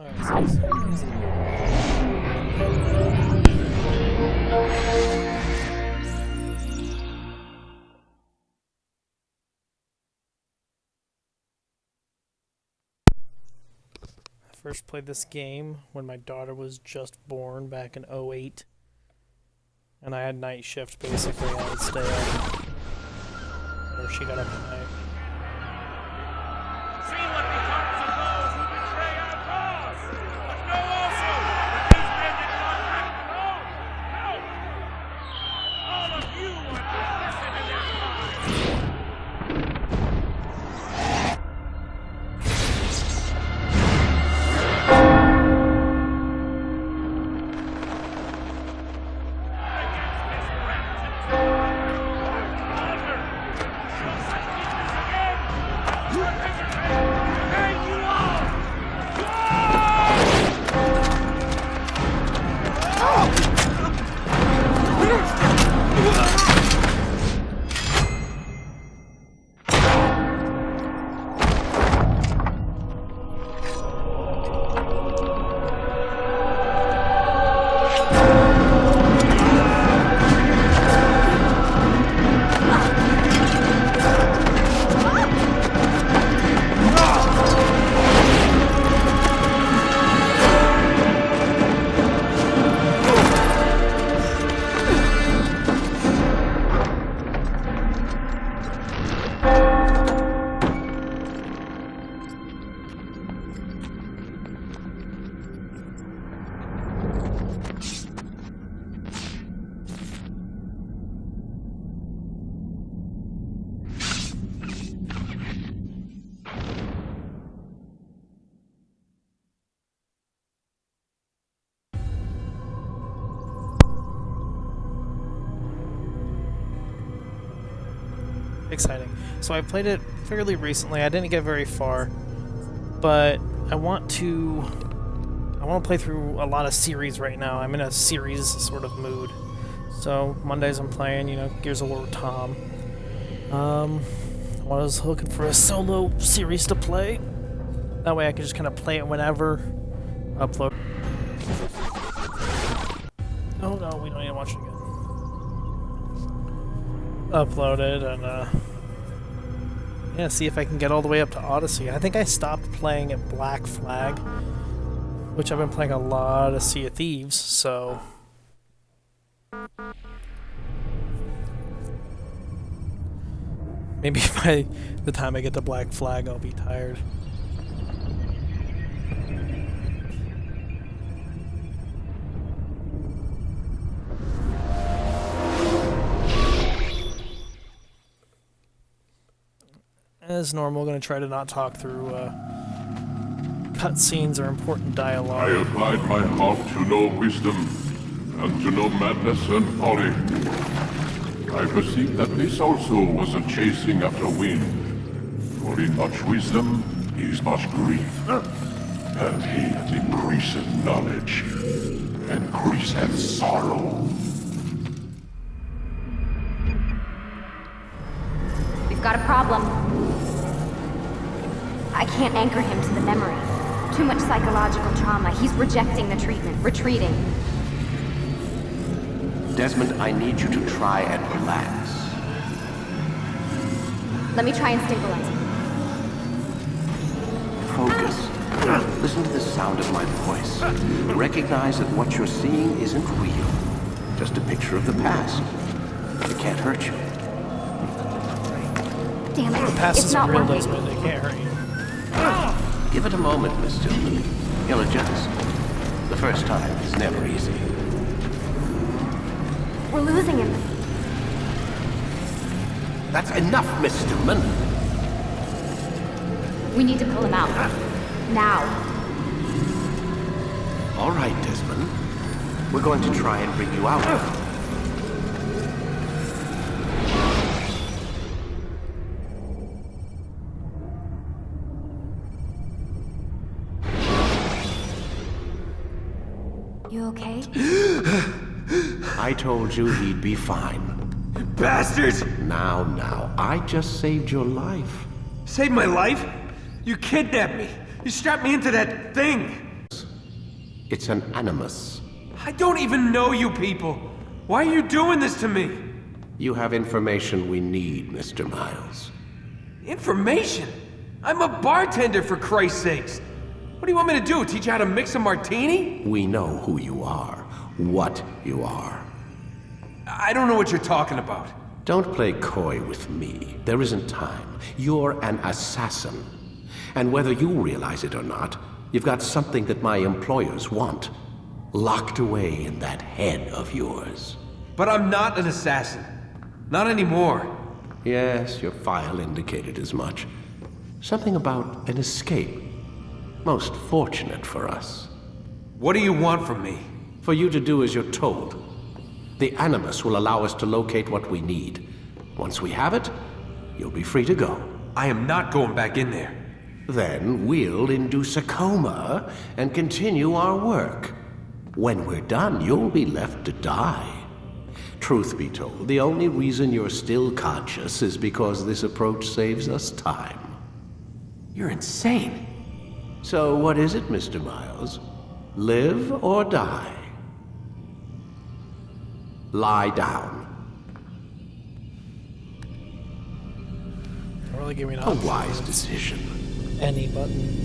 Alright, so I first played this game when my daughter was just born back in '08. And I had night shift, basically. I would stay up. Or she got up at night. See what becomes of those who betray our cause! But know also that these men did not act alone! No! All of you are complicit in their crimes! Exciting. So I played it fairly recently. I didn't get very far, but I want to play through a lot of series right now. I'm in a series sort of mood. So Mondays I'm playing, Gears of War with Tom. I was looking for a solo series to play. That way I can just kind of play it whenever. Upload. Oh no, we don't need to watch it again. Upload it and yeah, see if I can get all the way up to Odyssey. I think I stopped playing at Black Flag, which I've been playing a lot of Sea of Thieves, so maybe by the time I get to Black Flag I'll be tired. As normal, going to try to not talk through cutscenes or important dialogue. I applied my heart to know wisdom, and to know madness and folly. I perceived that this also was a chasing after wind. For in much wisdom is much grief, and he that increaseth knowledge increaseth sorrow. We've got a problem. I can't anchor him to the memory. Too much psychological trauma. He's rejecting the treatment, retreating. Desmond, I need you to try and relax. Let me try and stabilize him. Focus. Listen to the sound of my voice. Recognize that what you're seeing isn't real. Just a picture of the past. It can't hurt you. Damn it, The past it's isn't not real, working. Desmond. They can't hurt you. Give it a moment, Miss Tillman. He'll adjust. The first time is never easy. We're losing him. That's enough, Miss Stillman. We need to pull him out. Now. All right, Desmond. We're going to try and bring you out. You okay? I told you he'd be fine. Bastards! Now, I just saved your life. Saved my life? You kidnapped me. You strapped me into that thing. It's an animus. I don't even know you people. Why are you doing this to me? You have information we need, Mr. Miles. Information? I'm a bartender, for Christ's sakes. What do you want me to do? Teach you how to mix a martini? We know who you are, what you are. I don't know what you're talking about. Don't play coy with me. There isn't time. You're an assassin. And whether you realize it or not, you've got something that my employers want. Locked away in that head of yours. But I'm not an assassin. Not anymore. Yes, your file indicated as much. Something about an escape. Most fortunate for us. What do you want from me? For you to do as you're told. The Animus will allow us to locate what we need. Once we have it, you'll be free to go. I am not going back in there. Then we'll induce a coma and continue our work. When we're done, you'll be left to die. Truth be told, the only reason you're still conscious is because this approach saves us time. You're insane. So what is it, Mr. Miles? Live or die? Lie down. Don't really give me an A option. wise decision. Any button.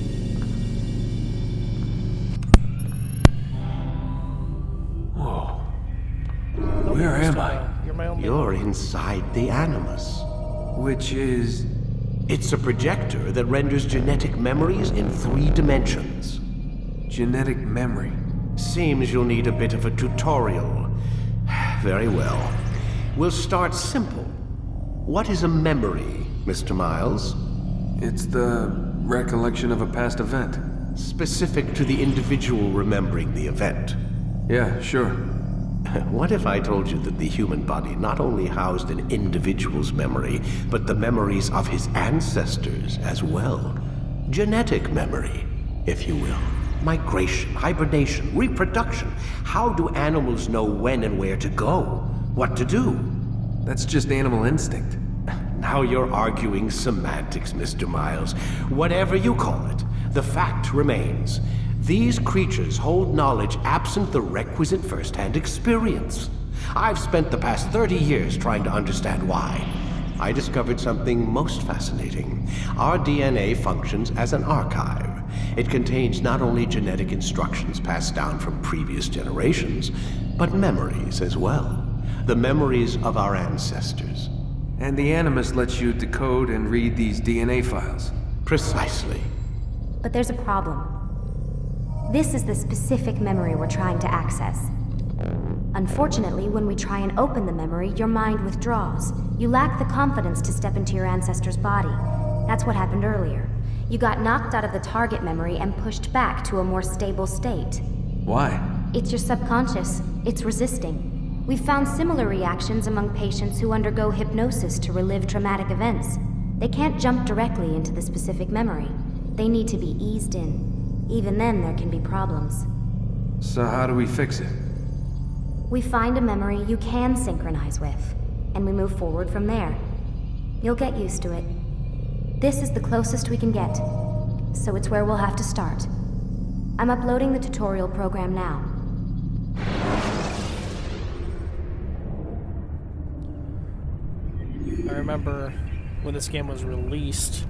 Whoa. Where am I? You're my own. You're inside the Animus. Which is... It's a projector that renders genetic memories in 3 dimensions. genetic memory. Seems you'll need a bit of a tutorial. Very well. We'll start simple. What is a memory, Mr. Miles? It's the recollection of a past event. Specific to the individual remembering the event. Yeah, sure. What if I told you that the human body not only housed an individual's memory, but the memories of his ancestors as well? Genetic memory, if you will. Migration, hibernation, reproduction. How do animals know when and where to go? What to do? That's just animal instinct. Now you're arguing semantics, Mr. Miles. Whatever you call it, the fact remains. These creatures hold knowledge absent the requisite first-hand experience. I've spent the past 30 years trying to understand why. I discovered something most fascinating. Our DNA functions as an archive. It contains not only genetic instructions passed down from previous generations, but memories as well. The memories of our ancestors. And the Animus lets you decode and read these DNA files. Precisely. But there's a problem. This is the specific memory we're trying to access. Unfortunately, when we try and open the memory, your mind withdraws. You lack the confidence to step into your ancestor's body. That's what happened earlier. You got knocked out of the target memory and pushed back to a more stable state. Why? It's your subconscious. It's resisting. We've found similar reactions among patients who undergo hypnosis to relive traumatic events. They can't jump directly into the specific memory. They need to be eased in. Even then, there can be problems. So how do we fix it? We find a memory you can synchronize with, and we move forward from there. You'll get used to it. This is the closest we can get, so it's where we'll have to start. I'm uploading the tutorial program now. I remember when this game was released,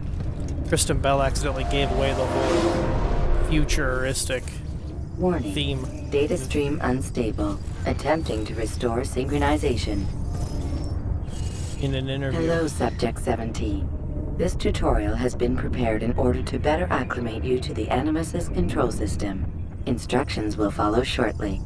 Kristen Bell accidentally gave away the whole futuristic Warning. theme. Data stream unstable. Attempting to restore synchronization. In an interview. Hello, Subject 17. This tutorial has been prepared in order to better acclimate you to the Animus's control system. Instructions will follow shortly.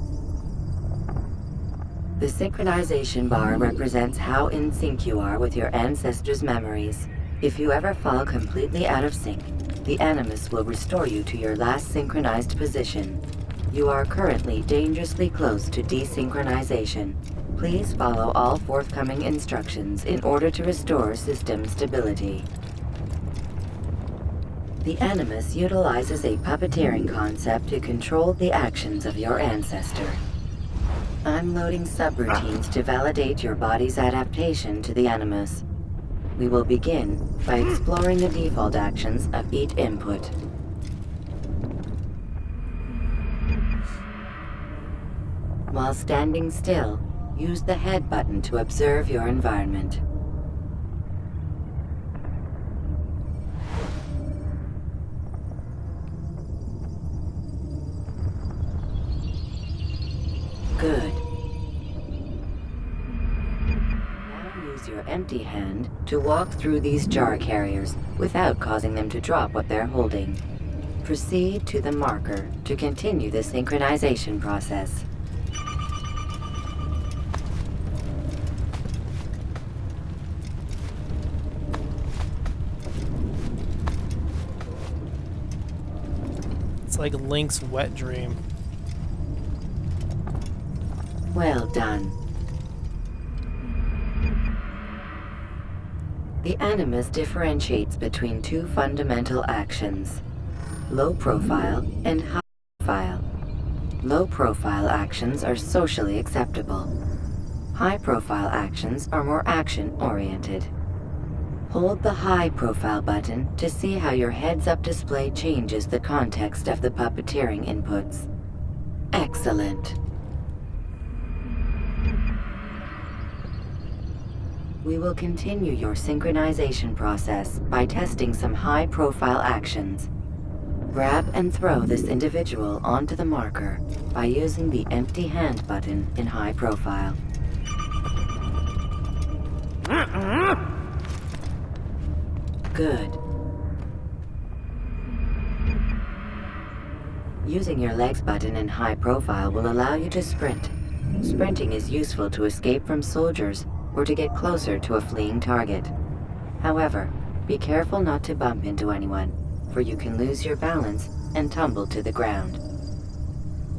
The synchronization bar represents how in sync you are with your ancestors' memories. If you ever fall completely out of sync, the Animus will restore you to your last synchronized position. You are currently dangerously close to desynchronization. Please follow all forthcoming instructions in order to restore system stability. The Animus utilizes a puppeteering concept to control the actions of your ancestor. I'm loading subroutines to validate your body's adaptation to the Animus. We will begin by exploring the default actions of each input. While standing still, use the head button to observe your environment. Good. Now use your empty hand to walk through these jar carriers without causing them to drop what they're holding. Proceed to the marker to continue the synchronization process. It's like Link's wet dream. Well done. The Animus differentiates between two fundamental actions: low profile and high profile. Low profile actions are socially acceptable. High profile actions are more action oriented. Hold the high profile button to see how your heads-up display changes the context of the puppeteering inputs. Excellent. We will continue your synchronization process by testing some high-profile actions. Grab and throw this individual onto the marker by using the empty hand button in high profile. Good. Using your legs button in high profile will allow you to sprint. Sprinting is useful to escape from soldiers or to get closer to a fleeing target. However, be careful not to bump into anyone, for you can lose your balance and tumble to the ground.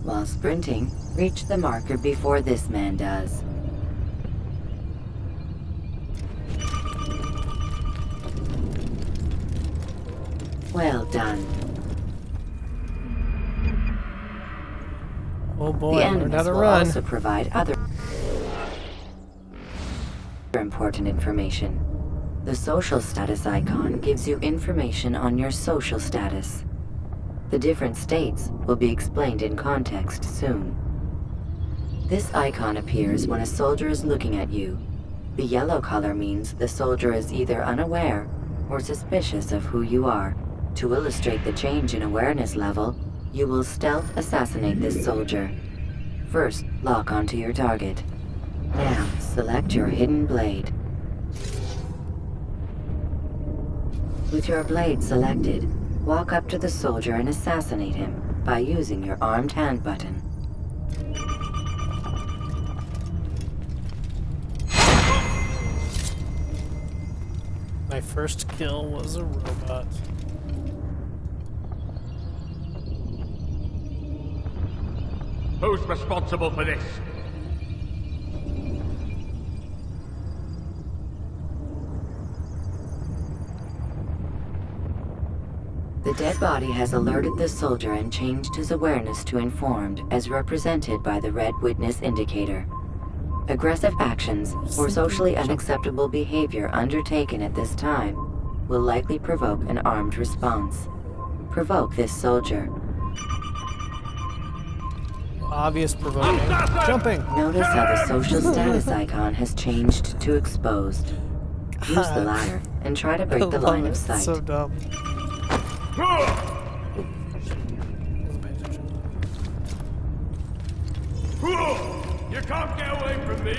While sprinting, reach the marker before this man does. Well done. Oh boy, The I learned how Animus to will run. also provide other important information. The social status icon gives you information on your social status. The different states will be explained in context soon. This icon appears when a soldier is looking at you. The yellow color means the soldier is either unaware or suspicious of who you are. To illustrate the change in awareness level, you will stealth assassinate this soldier. First, lock onto your target. Now, select your hidden blade. With your blade selected, walk up to the soldier and assassinate him by using your armed hand button. My first kill was a robot. Who's responsible for this? The dead body has alerted the soldier and changed his awareness to informed, as represented by the red witness indicator. Aggressive actions or socially unacceptable behavior undertaken at this time will likely provoke an armed response. Provoke this soldier. Obvious provoking. Jumping! Notice how the social status icon has changed to exposed. Use the latter and try to break the line of sight. So dumb. You can't get away from me!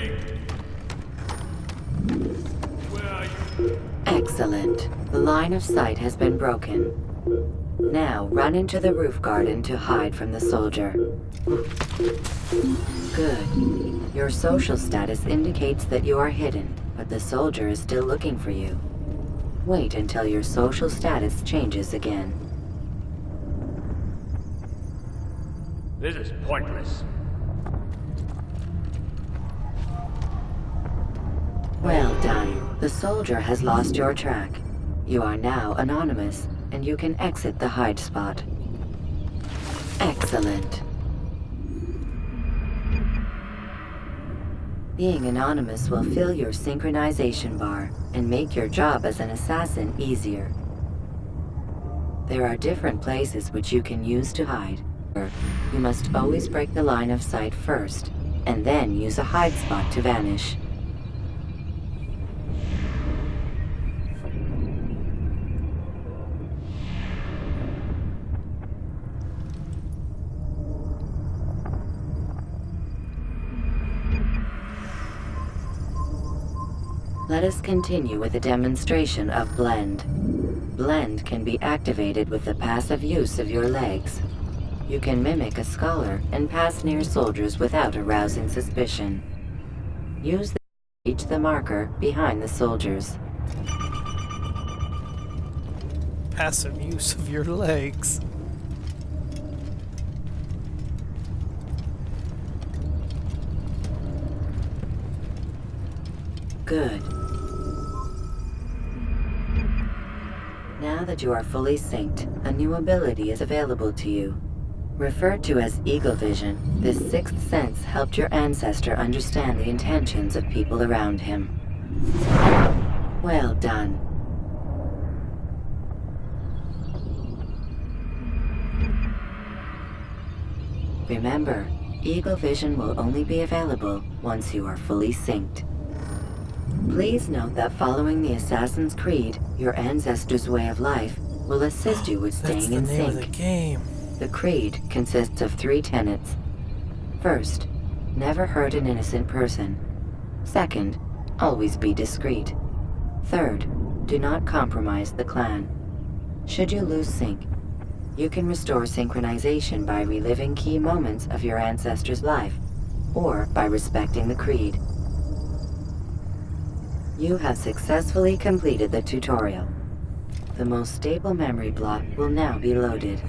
Where are you? Excellent. The line of sight has been broken. Now run into the roof garden to hide from the soldier. Good. Your social status indicates that you are hidden, but the soldier is still looking for you. Wait until your social status changes again. This is pointless. Well done. The soldier has lost your track. You are now anonymous, and you can exit the hide spot. Excellent. Being anonymous will fill your synchronization bar and make your job as an assassin easier. There are different places which you can use to hide. You must always break the line of sight first, and then use a hide spot to vanish. Let us continue with a demonstration of Blend. Blend can be activated with the passive use of your legs. You can mimic a scholar and pass near soldiers without arousing suspicion. Use the to reach the marker behind the soldiers. Passive use of your legs. Good. Now that you are fully synced, a new ability is available to you. Referred to as Eagle Vision, this sixth sense helped your ancestor understand the intentions of people around him. Well done. Remember, Eagle Vision will only be available once you are fully synced. Please note that following the Assassin's Creed, your ancestor's way of life will assist you with staying in That's the name sync. of the game. The Creed consists of 3 tenets. First, never hurt an innocent person. Second, always be discreet. Third, do not compromise the clan. Should you lose sync, you can restore synchronization by reliving key moments of your ancestor's life, or by respecting the Creed. You have successfully completed the tutorial. The most stable memory block will now be loaded.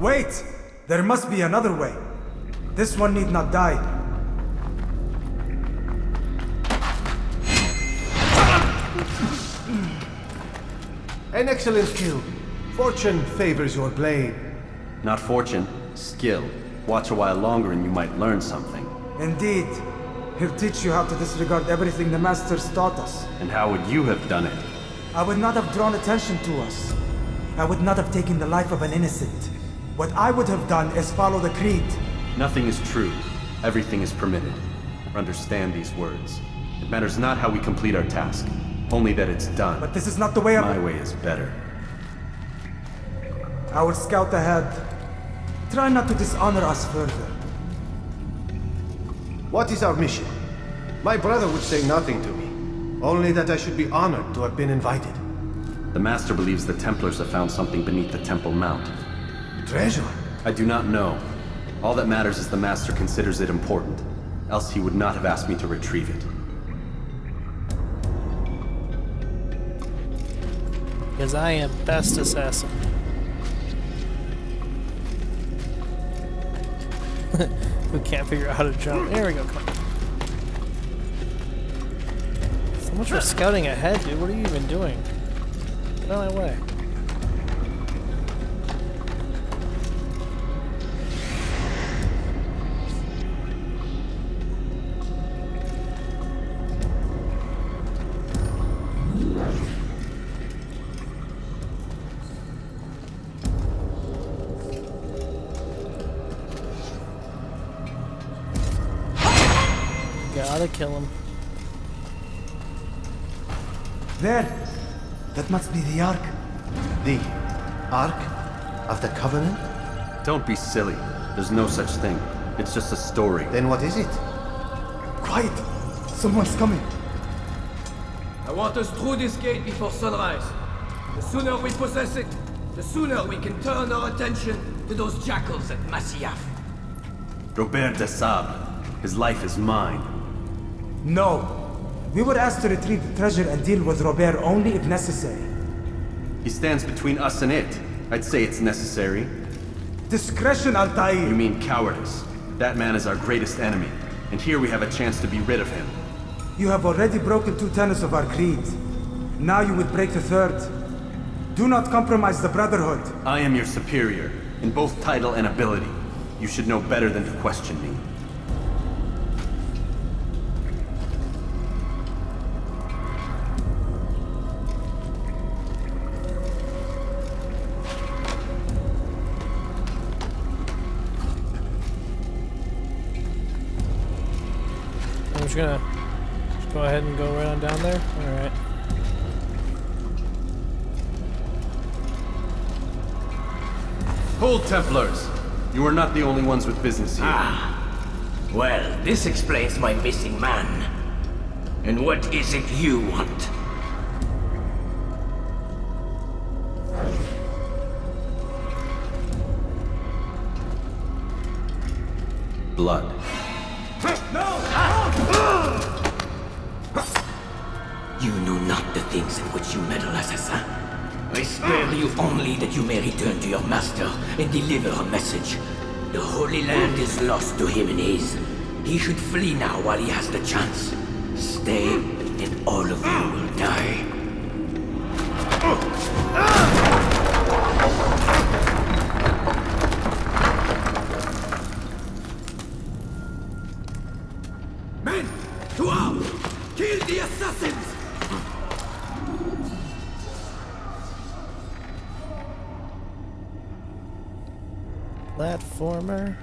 Wait! There must be another way. This one need not die. An excellent kill. Fortune favors your blade. Not fortune, skill. Watch a while longer and you might learn something. Indeed. He'll teach you how to disregard everything the Masters taught us. And how would you have done it? I would not have drawn attention to us. I would not have taken the life of an innocent. What I would have done is follow the Creed. Nothing is true. Everything is permitted. Understand these words. It matters not how we complete our task, only that it's done. But this is not the way My way is better. I will scout ahead. Try not to dishonor us further. What is our mission? My brother would say nothing to me. Only that I should be honored to have been invited. The Master believes the Templars have found something beneath the Temple Mount. Treasure? I do not know. All that matters is the Master considers it important. Else he would not have asked me to retrieve it. Because I am best assassin. Who can't figure out how to jump. There we go, come on. So much for scouting ahead, dude. What are you even doing? Get out of my way. Gotta kill him. There! That must be the Ark. The Ark of the Covenant? Don't be silly. There's no such thing. It's just a story. Then what is it? Quiet! Someone's coming. I want us through this gate before sunrise. The sooner we possess it, the sooner we can turn our attention to those jackals at Masyaf. Robert de Sable. His life is mine. No. We were asked to retrieve the treasure and deal with Robert only if necessary. He stands between us and it. I'd say it's necessary. Discretion, Altair! You mean cowardice. That man is our greatest enemy, and here we have a chance to be rid of him. You have already broken 2 tenets of our creed. Now you would break the 3rd. Do not compromise the Brotherhood. I am your superior, in both title and ability. You should know better than to question me. just gonna go ahead and go right on down there? Alright. Hold, Templars! You are not the only ones with business here. Well, this explains my missing man. And what is it you want? Blood. You know not the things in which you meddle, assassin. I spare you only that you may return to your master and deliver a message. The Holy Land is lost to him and his. He should flee now while he has the chance. Stay, and all of you will die. Men, to arms! Kill the assassins! Platformer.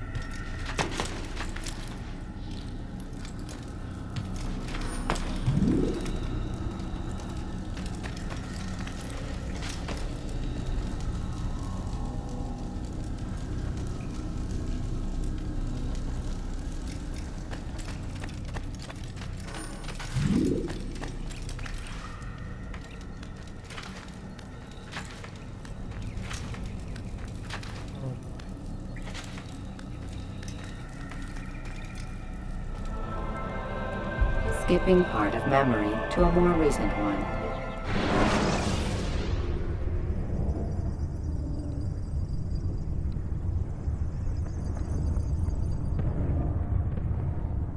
Skipping part of memory to a more recent one.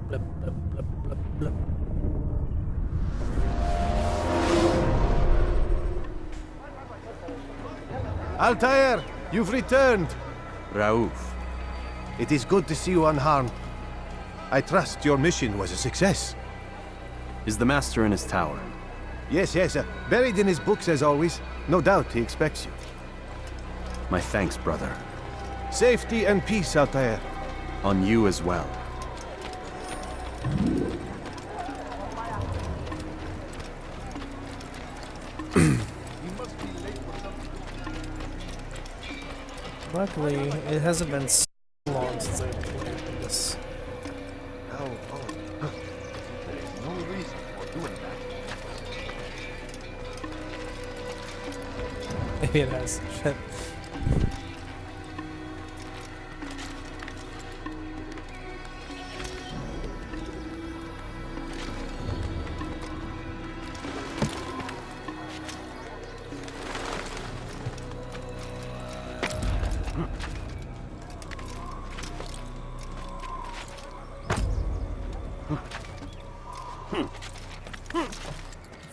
Blip, blip, blip, blip, blip. Altair, you've returned. Raouf. It is good to see you unharmed. I trust your mission was a success. Is the Master in his tower? Yes, yes, buried in his books as always. No doubt he expects you. My thanks, brother. Safety and peace, Altair. On you as well. Luckily, it hasn't been so long since I've played this. There's no reason for doing that. Maybe it has. Shit.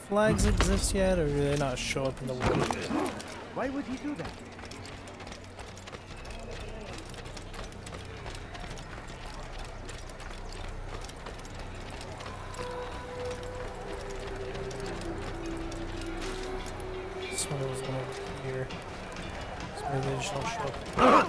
Flags exist yet, or do they not show up in the world? Why would he do that? This one was one over here. So maybe they just don't show up.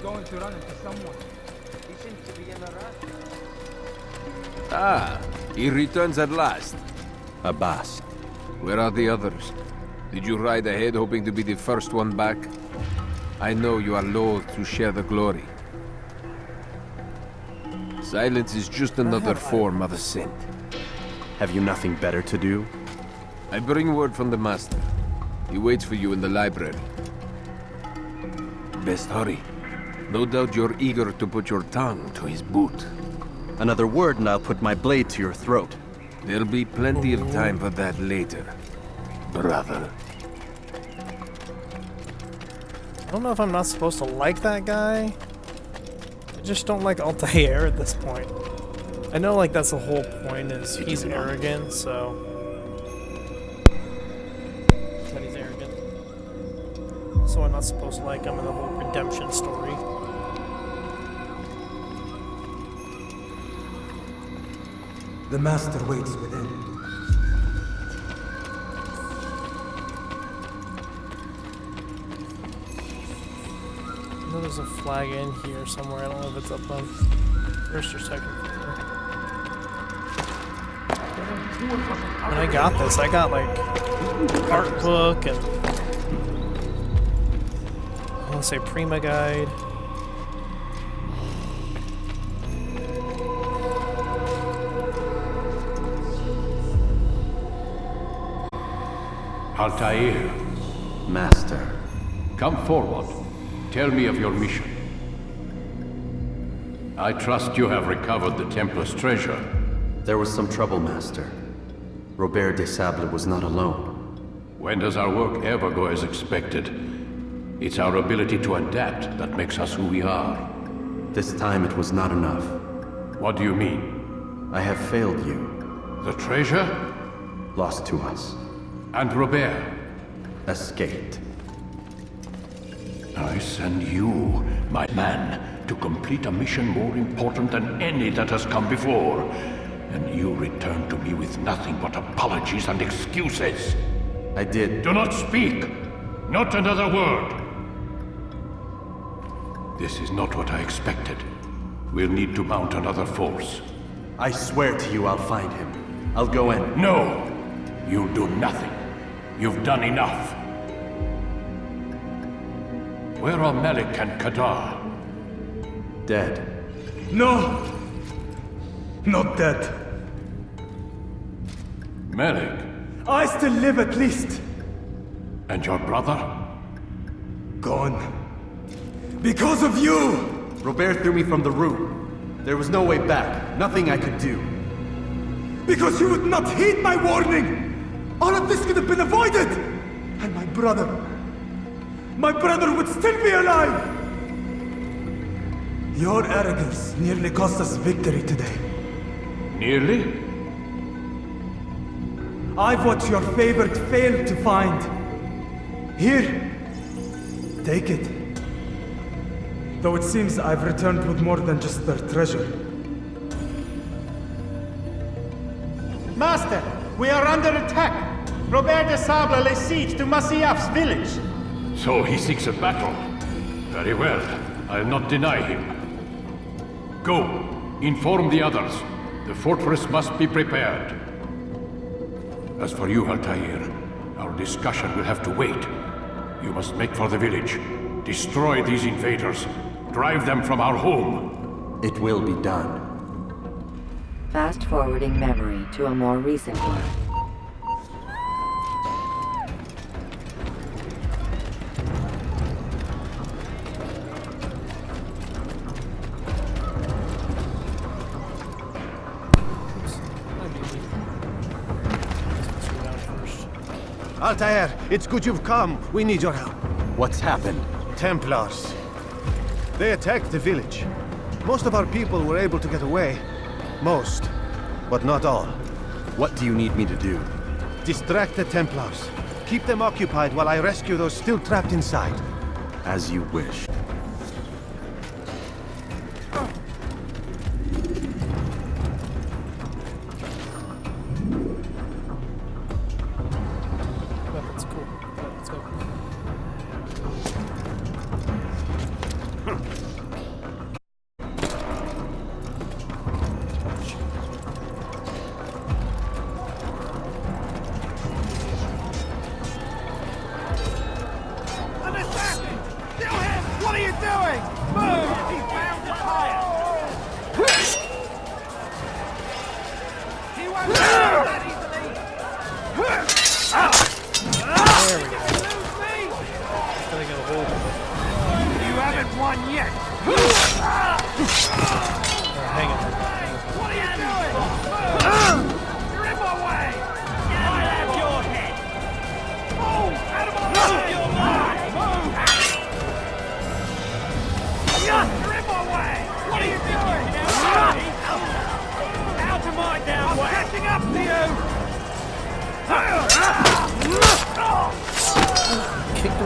Going to run into someone. He seems to be in a rush. Ah, he returns at last. Abbas. Where are the others? Did you ride ahead hoping to be the first one back? I know you are loath to share the glory. Silence is just another form of assent. Have you nothing better to do? I bring word from the Master. He waits for you in the library. Best hurry. No doubt you're eager to put your tongue to his boot. Another word and I'll put my blade to your throat. There'll be plenty of time for that later, brother. I don't know if I'm not supposed to like that guy. I just don't like Altair at this point. I know, like, that's the whole point, is he's arrogant, so... That he's arrogant. So I'm not supposed to like him in the whole redemption story. The master waits within. I know there's a flag in here somewhere. I don't know if it's up on first or second floor. When I got this, I got like art book and I want to say Prima guide. Altair, Master. come forward. Tell me of your mission. I trust you have recovered the Templar's treasure. There was some trouble, Master. Robert de Sable was not alone. When does our work ever go as expected? It's our ability to adapt that makes us who we are. This time it was not enough. What do you mean? I have failed you. The treasure? Lost to us. And Robert? Escaped. I send you, my man, to complete a mission more important than any that has come before. And you return to me with nothing but apologies and excuses. I did. Do not speak! Not another word! This is not what I expected. We'll need to mount another force. I swear to you I'll find him. I'll go in. No! You'll do nothing. You've done enough. Where are Malik and Kadar? Dead. No! Not dead. Malik? I still live at least. And your brother? Gone. Because of you! Robert threw me from the room. There was no way back. Nothing I could do. Because you would not heed my warning! All of this could have been avoided! And my brother would still be alive! Your arrogance nearly cost us victory today. Nearly? I've what your favored failed to find. Here, take it. Though it seems I've returned with more than just their treasure. Master, we are under attack. Robert de Sable lays siege to Masyaf's village. So he seeks a battle. Very well. I'll not deny him. Go. Inform the others. The fortress must be prepared. As for you, Altair, our discussion will have to wait. You must make for the village. Destroy these invaders. Drive them from our home. It will be done. Fast-forwarding memory to a more recent one. Altair, it's good you've come. We need your help. What's happened? Templars. They attacked the village. Most of our people were able to get away. Most, but not all. What do you need me to do? Distract the Templars. Keep them occupied while I rescue those still trapped inside. As you wish. That's cool. Let's go. An assassin! Kill him! What are you doing? Move! He's bound to fire! He won't move that easily! There we go. Gotta get a hold of You haven't won yet! hang on. What are you doing? Move! You're in my way! I have your head! Move! Out of my way! You're mine! Move! You're in my way! What are you doing?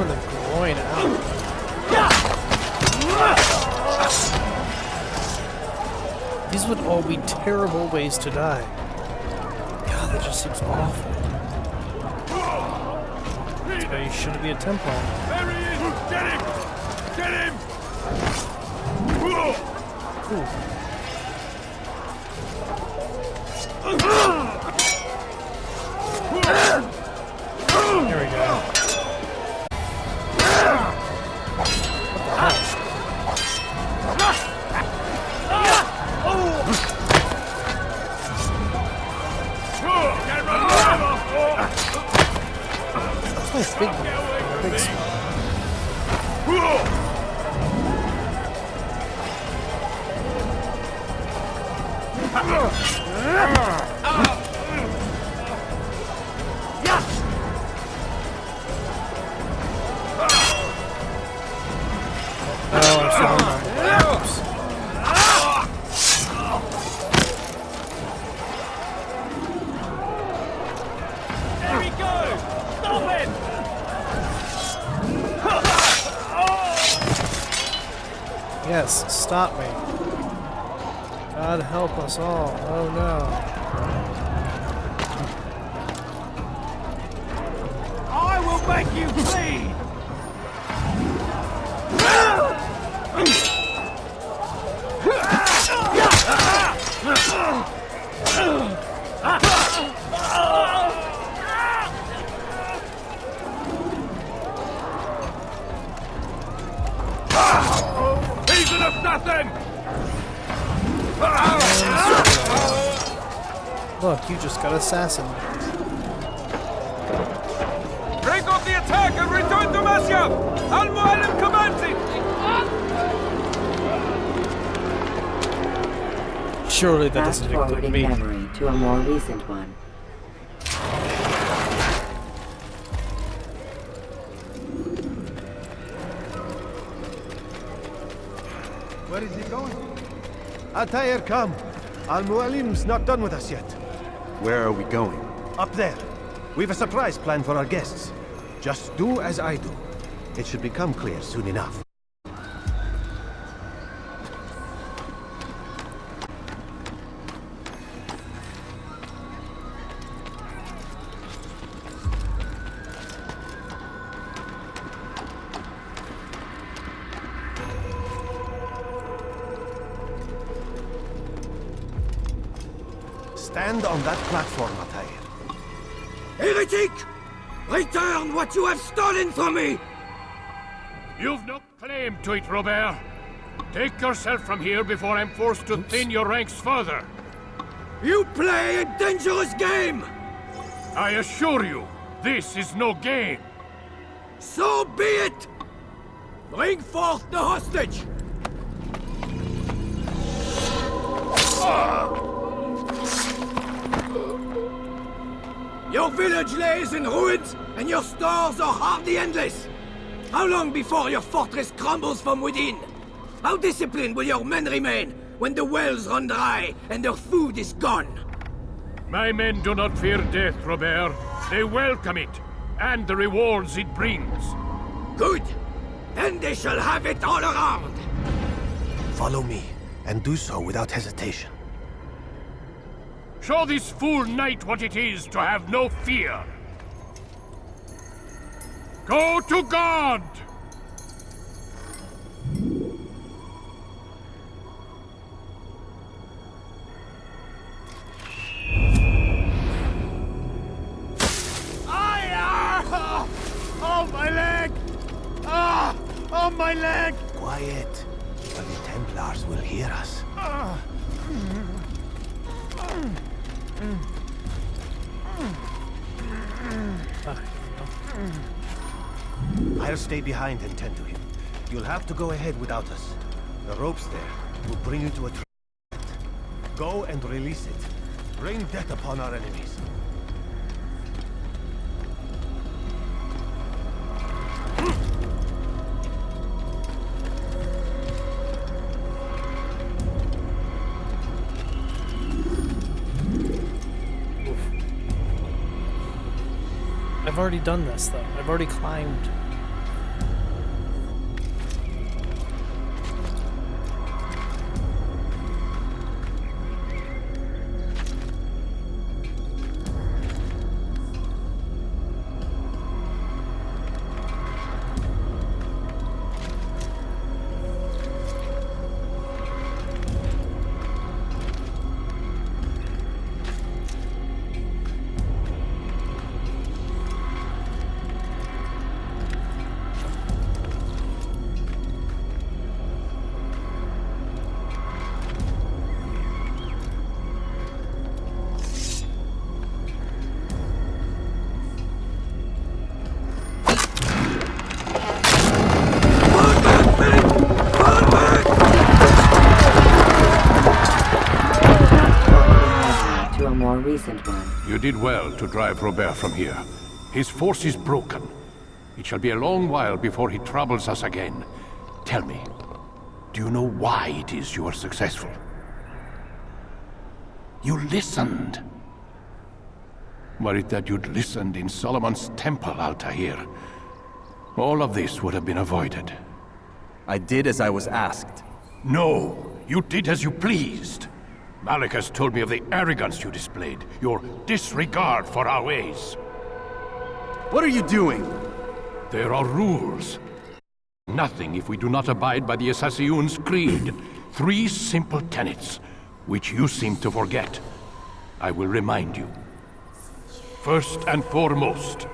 in the groin. Ow. These would all be terrible ways to die. God, that just seems awful. That's why you shouldn't be a Templar. There he is! Get him! Get him! Ooh. There we go. That's nice big spot. There he goes! Stop him! Yes, stop me. God help us all. Oh no. I will make you bleed! He's an assassin! Look, you just got assassin. Break off the attack and return to Masyaf! Al-Mu'allim commands it! Surely that Fast doesn't include forwarding me. memory to a more recent one. Where is he going? Altair, come. Al-Mu'allim's not done with us yet. Where are we going? Up there. We've a surprise plan for our guests. Just do as I do. It should become clear soon enough. Stand on that platform, Altair. Heretic! Return what you have stolen from me! You've no claim to it, Robert. Take yourself from here before I'm forced to thin your ranks further. You play a dangerous game! I assure you, this is no game. So be it! Bring forth the hostage! Your village lays in ruins, and your stores are hardly endless. How long before your fortress crumbles from within? How disciplined will your men remain when the wells run dry and their food is gone? My men do not fear death, Robert. They welcome it, and the rewards it brings. Good. Then they shall have it all around. Follow me, and do so without hesitation. Show this fool knight what it is to have no fear. Go to God! Oh, my leg! Ah! Oh, my leg! Quiet, or the Templars will hear us. I'll stay behind and tend to him. You'll have to go ahead without us. The ropes there will bring you to a trap. Go and release it. Rain death upon our enemies. I've already done this, though. I've already climbed You did well to drive Robert from here. His force is broken. It shall be a long while before he troubles us again. Tell me, do you know why it is you are successful? You listened. Were it that you'd listened in Solomon's temple, Altair, all of this would have been avoided. I did as I was asked. No, you did as you pleased. Malik has told me of the arrogance you displayed, your disregard for our ways. What are you doing? There are rules. Nothing if we do not abide by the Assassin's Creed. 3 simple tenets, which you seem to forget. I will remind you. First and foremost,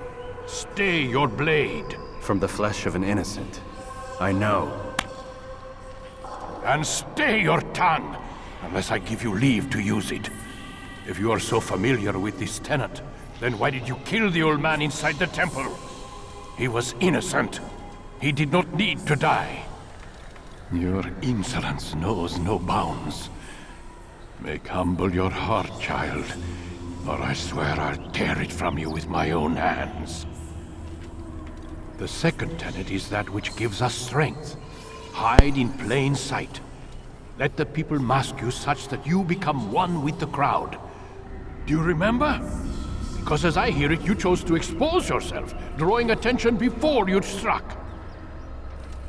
stay your blade. From the flesh of an innocent. I know. And stay your tongue, unless I give you leave to use it. If you are so familiar with this tenet, then why did you kill the old man inside the temple? He was innocent. He did not need to die. Your insolence knows no bounds. Make humble your heart, child, or I swear I'll tear it from you with my own hands. The second tenet is that which gives us strength. Hide in plain sight. Let the people mask you such that you become one with the crowd. Do you remember? Because as I hear it, you chose to expose yourself, drawing attention before you'd struck.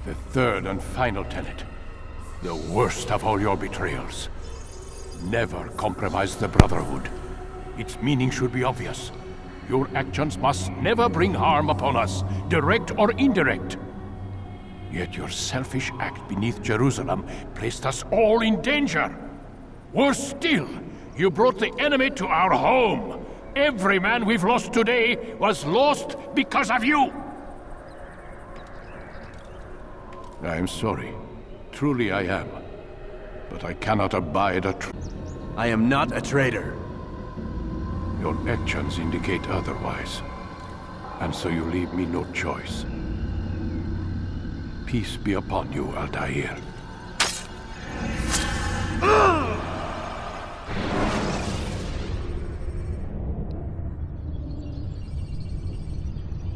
The third and final tenet. The worst of all your betrayals. Never compromise the Brotherhood. Its meaning should be obvious. Your actions must never bring harm upon us, direct or indirect. Yet your selfish act beneath Jerusalem placed us all in danger. Worse still, you brought the enemy to our home. Every man we've lost today was lost because of you. I am sorry. Truly I am. But I cannot abide a I am not a traitor. Your actions indicate otherwise. And so you leave me no choice. Peace be upon you, Altair.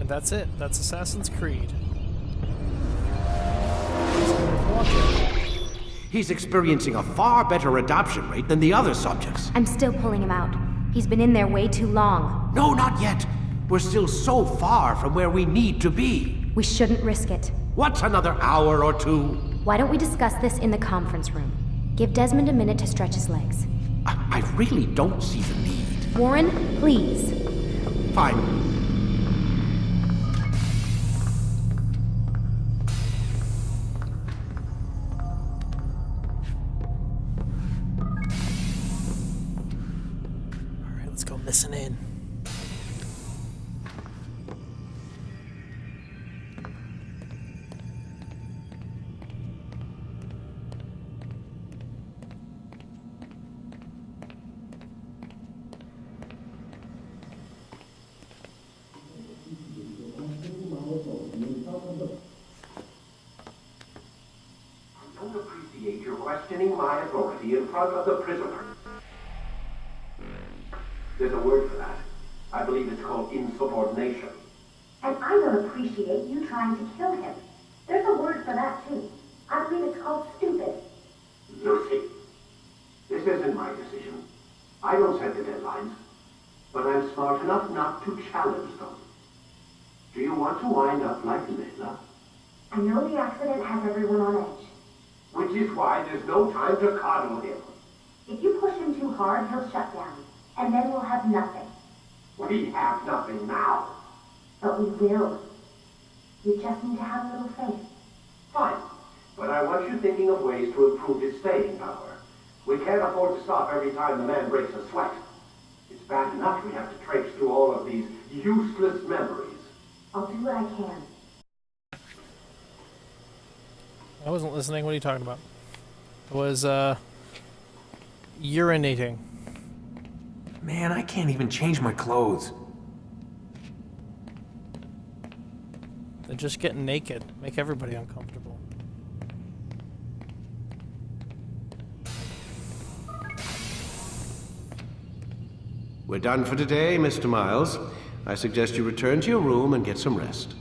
And that's it. That's Assassin's Creed. He's experiencing a far better adoption rate than the other subjects. I'm still pulling him out. He's been in there way too long. No, not yet. We're still so far from where we need to be. We shouldn't risk it. What's another hour or 2? Why don't we discuss this in the conference room? Give Desmond a minute to stretch his legs. I really don't see the need. Warren, please. Fine. Let's go listen in. I don't appreciate your questioning my authority in front of the prisoner. There's a word for that. I believe it's called insubordination. And I don't appreciate you trying to kill him. There's a word for that, too. I believe it's called stupid. Lucy, this isn't my decision. I don't set the deadlines. But I'm smart enough not to challenge them. Do you want to wind up like Layla? I know the accident has everyone on edge. Which is why there's no time to coddle him. If you push him too hard, he'll shut down. And then we'll have nothing. We have nothing now. But we will. You just need to have a little faith. Fine. But I want you thinking of ways to improve his staying power. We can't afford to stop every time the man breaks a sweat. It's bad enough we have to traipse through all of these useless memories. I'll do what I can. I wasn't listening. What are you talking about? I was, urinating. Man, I can't even change my clothes. Then just get naked. Make everybody uncomfortable. We're done for today, Mr. Miles. I suggest you return to your room and get some rest.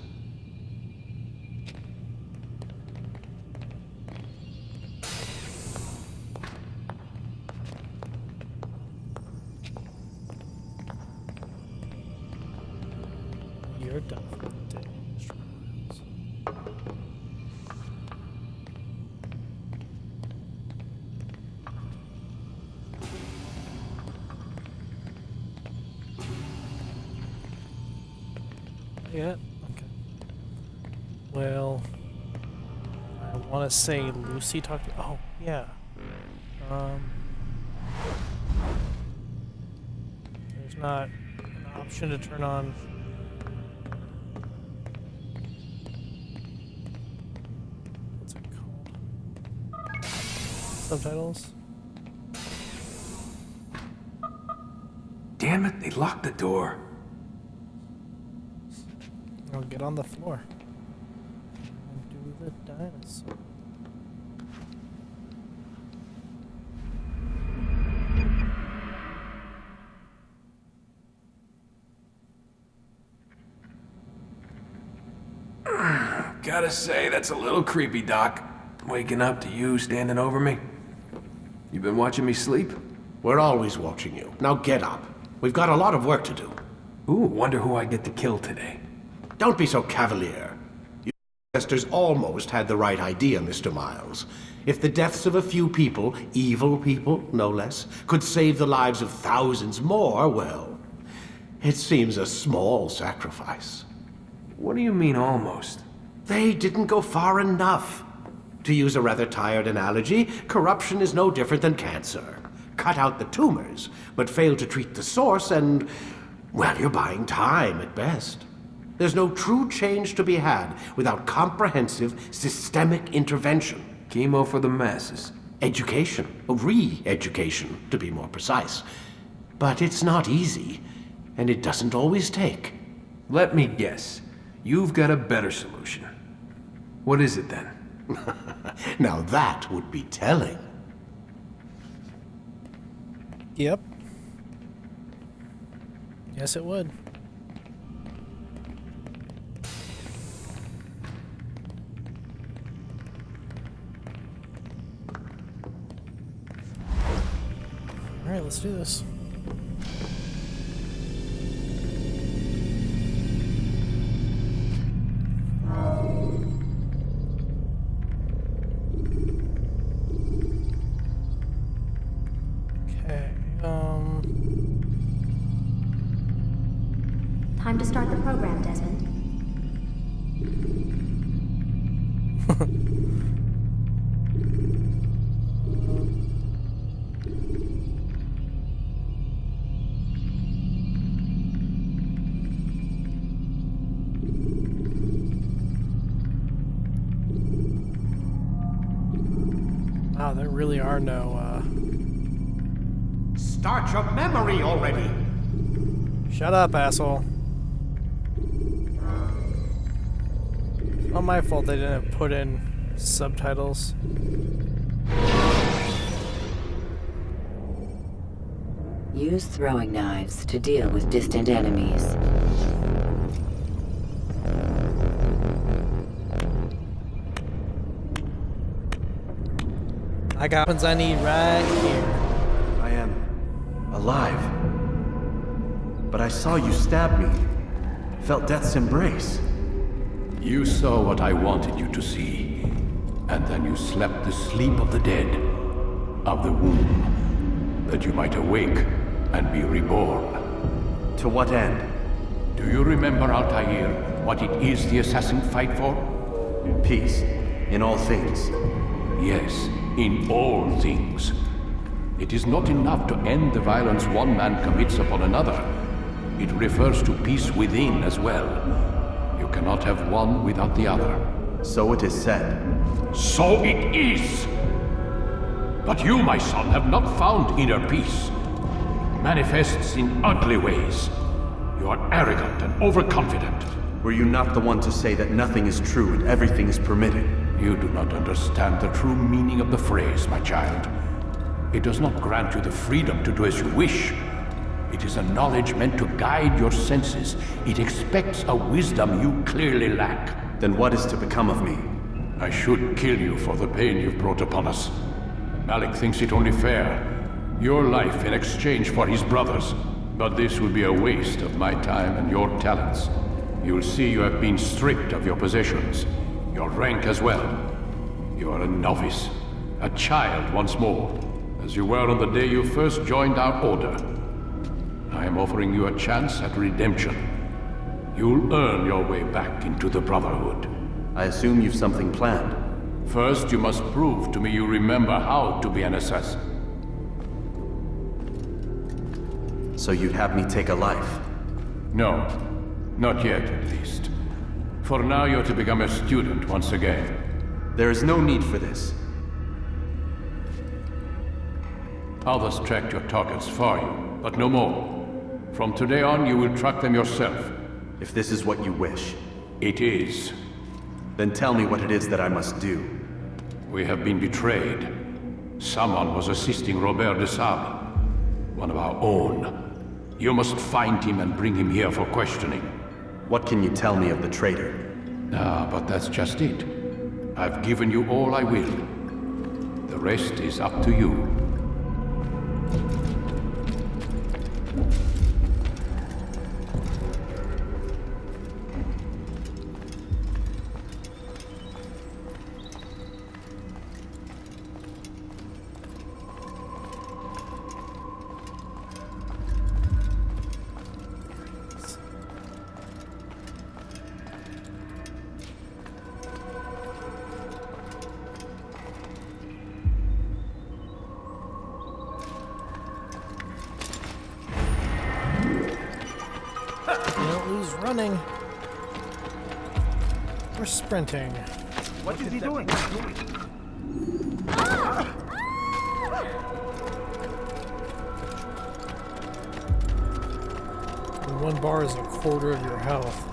You're done for the day, Mr. Miles. Yeah, okay. Well, I want to say Lucy talked to... Oh, yeah. There's not an option to turn on... What's it called? Subtitles? Damn it, they locked the door. I'll get on the floor. And do the dinosaur. Gotta say, that's a little creepy, Doc. Waking up to you standing over me. You been watching me sleep? We're always watching you. Now get up. We've got a lot of work to do. Ooh, wonder who I get to kill today. Don't be so cavalier. Your ancestors almost had the right idea, Mr. Miles. If the deaths of a few people, evil people, no less, could save the lives of thousands more, well, it seems a small sacrifice. What do you mean, almost? They didn't go far enough. To use a rather tired analogy, corruption is no different than cancer. Cut out the tumors, but fail to treat the source and, well, you're buying time at best. There's no true change to be had without comprehensive, systemic intervention. Chemo for the masses. Education. Re-education, to be more precise. But it's not easy, and it doesn't always take. Let me guess. You've got a better solution. What is it then? Now that would be telling. Yep. Yes, it would. Alright, let's do this. Time to start the program, Desmond. Wow, there really are no, Start your memory already! Shut up, asshole. Not my fault they didn't put in subtitles. Use throwing knives to deal with distant enemies. I got weapons I need right here. I am alive. But I saw you stab me. Felt death's embrace. You saw what I wanted you to see, and then you slept the sleep of the dead, of the womb, that you might awake and be reborn. To what end? Do you remember, Altair, what it is the assassins fight for? Peace. In all things. Yes, in all things. It is not enough to end the violence one man commits upon another. It refers to peace within as well. You cannot have one without the other. So it is said. So it is! But you, my son, have not found inner peace. It manifests in ugly ways. You are arrogant and overconfident. Were you not the one to say that nothing is true and everything is permitted? You do not understand the true meaning of the phrase, my child. It does not grant you the freedom to do as you wish. It is a knowledge meant to guide your senses. It expects a wisdom you clearly lack. Then what is to become of me? I should kill you for the pain you've brought upon us. Malik thinks it only fair. Your life in exchange for his brother's. But this would be a waste of my time and your talents. You will see you have been stripped of your possessions. Your rank as well. You are a novice. A child once more. As you were on the day you first joined our order. I am offering you a chance at redemption. You'll earn your way back into the Brotherhood. I assume you've something planned. First, you must prove to me you remember how to be an assassin. So you'd have me take a life? No. Not yet, at least. For now, you're to become a student once again. There is no need for this. Others tracked your targets for you, but no more. From today on, you will track them yourself. If this is what you wish. It is. Then tell me what it is that I must do. We have been betrayed. Someone was assisting Robert de Sable, one of our own. You must find him and bring him here for questioning. What can you tell me of the traitor? But that's just it. I've given you all I will. The rest is up to you. Running. We're sprinting. What is he doing? And 1 bar is a quarter of your health.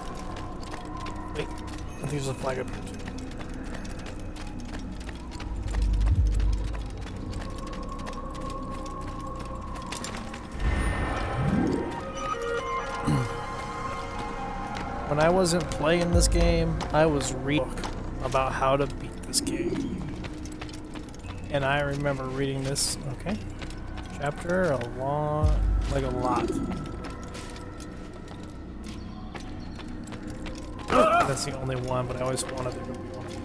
Wait, I think there's a flag up here too. When I wasn't playing this game, I was reading about how to beat this game. And I remember reading this, okay, chapter a lot. That's the only one, but I always wanted there to be one here.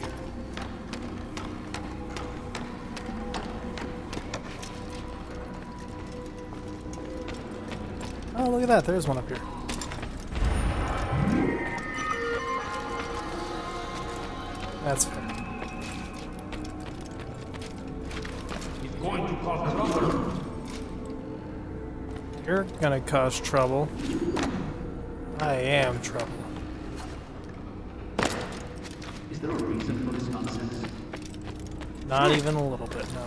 Oh, look at that, there's one up here. That's fair. He's going to cause trouble. You're gonna cause trouble. I am trouble. Is there a reason for this nonsense? Not even a little bit, no.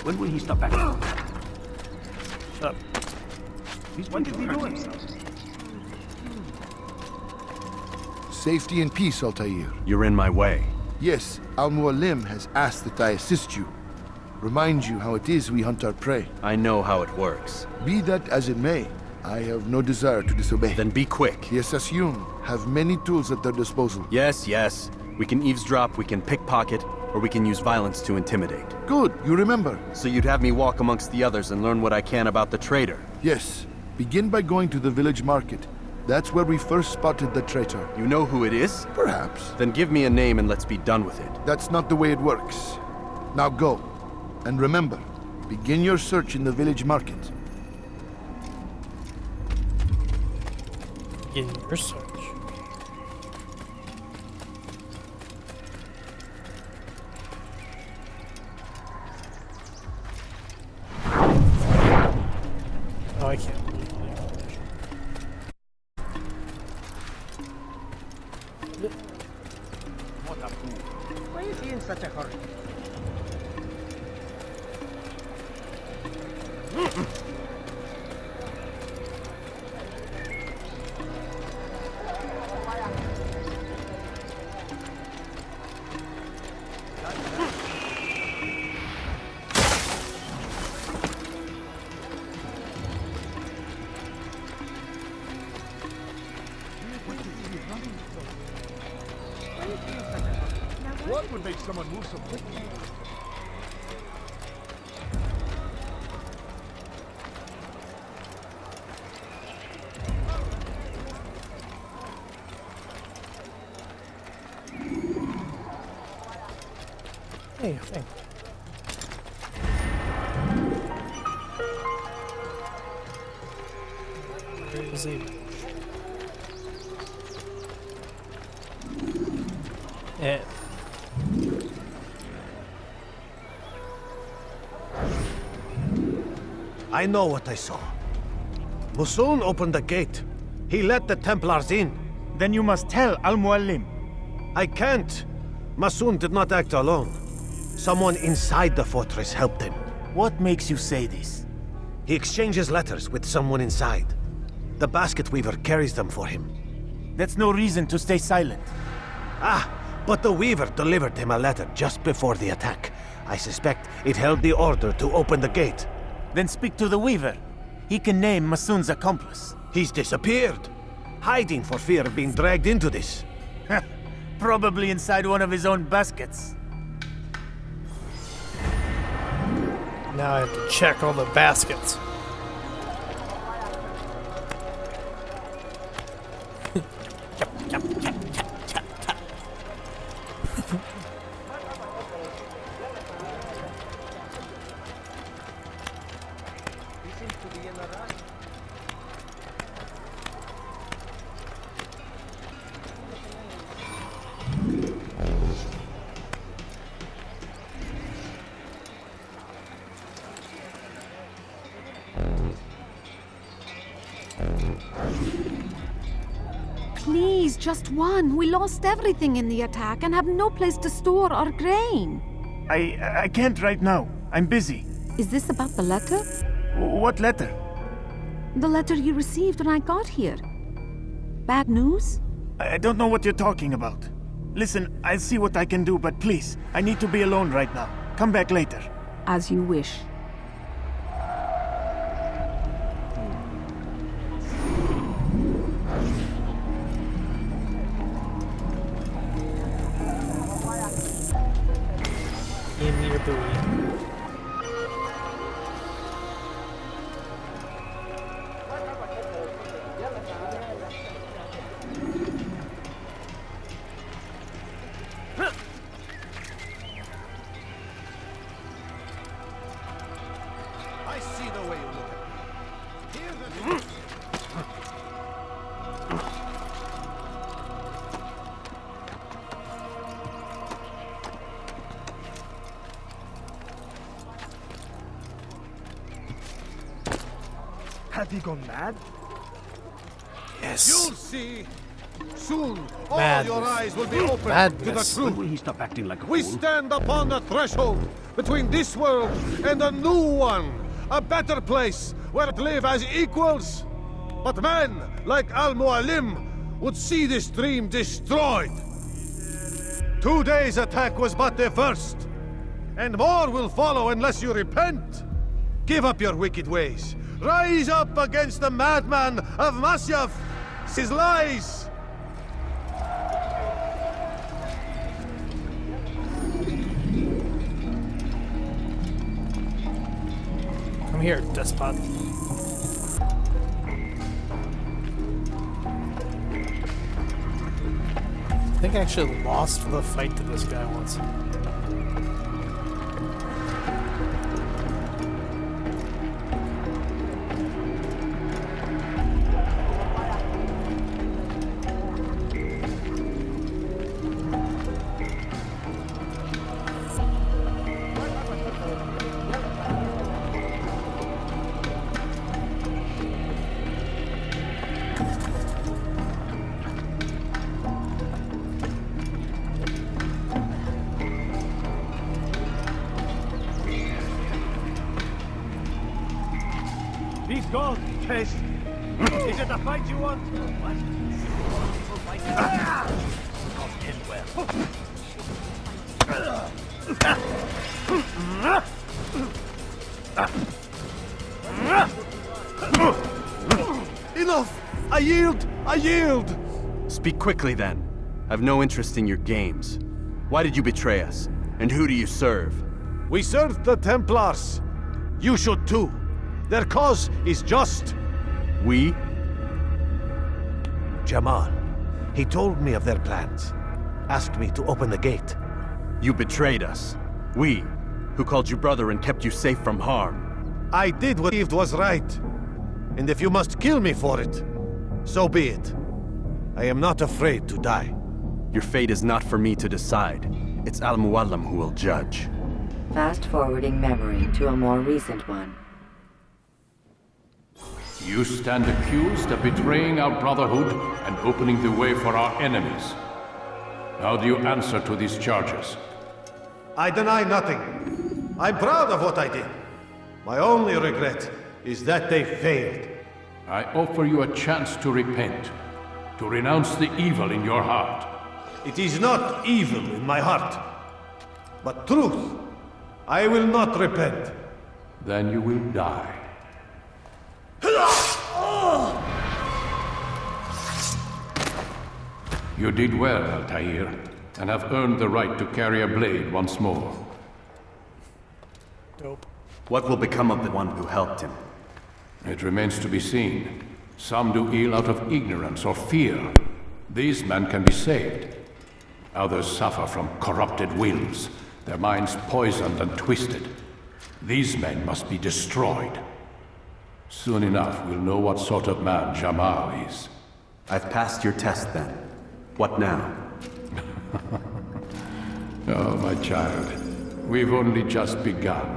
When will he stop acting? Shut up. What is he doing? Safety and peace, Altair. You're in my way. Yes, Al-Mualim has asked that I assist you. Remind you how it is we hunt our prey. I know how it works. Be that as it may, I have no desire to disobey. Then be quick. The Assassin have many tools at their disposal. Yes. We can eavesdrop, we can pickpocket, or we can use violence to intimidate. Good, you remember. So you'd have me walk amongst the others and learn what I can about the traitor? Yes. Begin by going to the village market. That's where we first spotted the traitor. You know who it is? Perhaps. Then give me a name and let's be done with it. That's not the way it works. Now go. And remember, begin your search in the village market. Begin your search. Oh, I can't. What a fool. Why is he in such a hurry? What would make someone move so quickly? Hey, hey. Where is he? Yeah. I know what I saw. Musun opened the gate. He let the Templars in. Then you must tell Al-Mualim. I can't. Musun did not act alone. Someone inside the fortress helped him. What makes you say this? He exchanges letters with someone inside. The basket weaver carries them for him. That's no reason to stay silent. Ah, but the weaver delivered him a letter just before the attack. I suspect it held the order to open the gate. Then speak to the weaver. He can name Masun's accomplice. He's disappeared. Hiding for fear of being dragged into this. Probably inside one of his own baskets. Now I have to check all the baskets. Please, just one. We lost everything in the attack and have no place to store our grain. I can't right now. I'm busy. Is this about the letter? What letter? The letter you received when I got here. Bad news? I don't know what you're talking about. Listen, I'll see what I can do, but please, I need to be alone right now. Come back later. As you wish. Give me your booty. I see the way you look at me. Hear the Have you gone mad? Yes. You'll see. Soon, all Madness. your eyes will be open Madness. to the truth. When will he stop acting like a We fool? stand upon the threshold between this world and a new one. A better place where to live as equals. But men like Al-Mualim would see this dream destroyed. Today's attack was but the first. And more will follow unless you repent. Give up your wicked ways. Rise up against the madman of Masyaf, his lies. Come here, despot. I think I actually lost the fight to this guy once. He's gone, Tess. Is it a fight you want? What? Enough! I yield! I yield! Speak quickly then. I've no interest in your games. Why did you betray us? And who do you serve? We serve the Templars. You should too. Their cause is just. We? Jamal. He told me of their plans. Asked me to open the gate. You betrayed us. We, who called you brother and kept you safe from harm. I did what I believed was right. And if you must kill me for it, so be it. I am not afraid to die. Your fate is not for me to decide. It's Al-Mualim who will judge. Fast-forwarding memory to a more recent one. You stand accused of betraying our Brotherhood and opening the way for our enemies. How do you answer to these charges? I deny nothing. I'm proud of what I did. My only regret is that they failed. I offer you a chance to repent, to renounce the evil in your heart. It is not evil in my heart, but truth. I will not repent. Then you will die. You did well, Altair, and have earned the right to carry a blade once more. Dope. What will become of the one who helped him? It remains to be seen. Some do ill out of ignorance or fear. These men can be saved. Others suffer from corrupted wills, their minds poisoned and twisted. These men must be destroyed. Soon enough, we'll know what sort of man Jamal is. I've passed your test then. What now? Oh, my child. We've only just begun.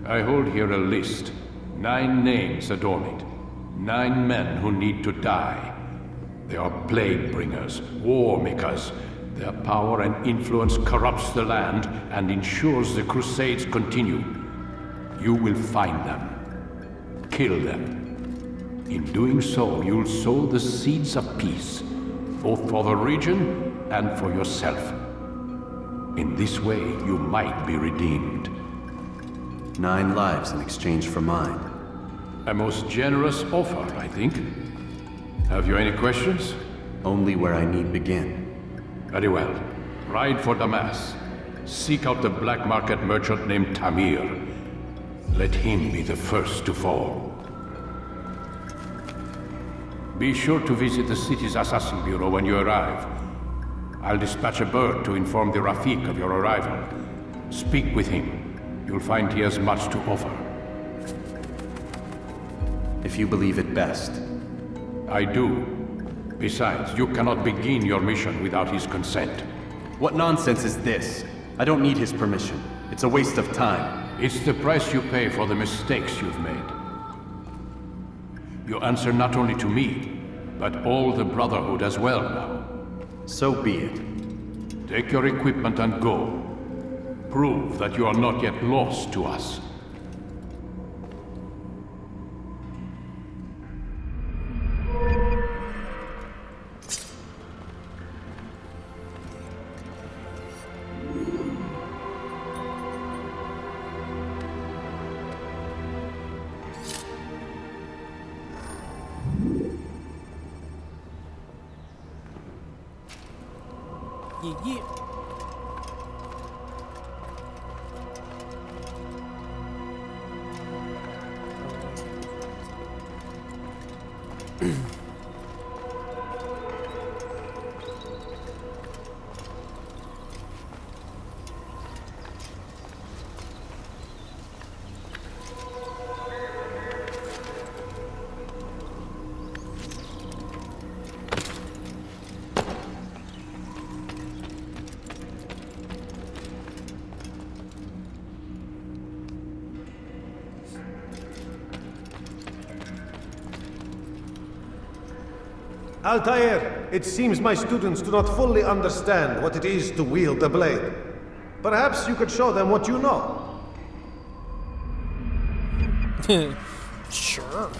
I hold here a list. 9 names adorn it. 9 men who need to die. They are plague bringers, war makers. Their power and influence corrupts the land and ensures the Crusades continue. You will find them. Kill them. In doing so, you'll sow the seeds of peace, both for the region and for yourself. In this way, you might be redeemed. 9 lives in exchange for mine. A most generous offer, I think. Have you any questions? Only where I need begin. Very well. Ride for Damas. Seek out the black market merchant named Tamir. Let him be the first to fall. Be sure to visit the city's assassin bureau when you arrive. I'll dispatch a bird to inform the Rafik of your arrival. Speak with him. You'll find he has much to offer. If you believe it best. I do. Besides, you cannot begin your mission without his consent. What nonsense is this? I don't need his permission. It's a waste of time. It's the price you pay for the mistakes you've made. You answer not only to me, but all the Brotherhood as well now. So be it. Take your equipment and go. Prove that you are not yet lost to us. Yeah. Altair, it seems my students do not fully understand what it is to wield the blade. Perhaps you could show them what you know. Sure.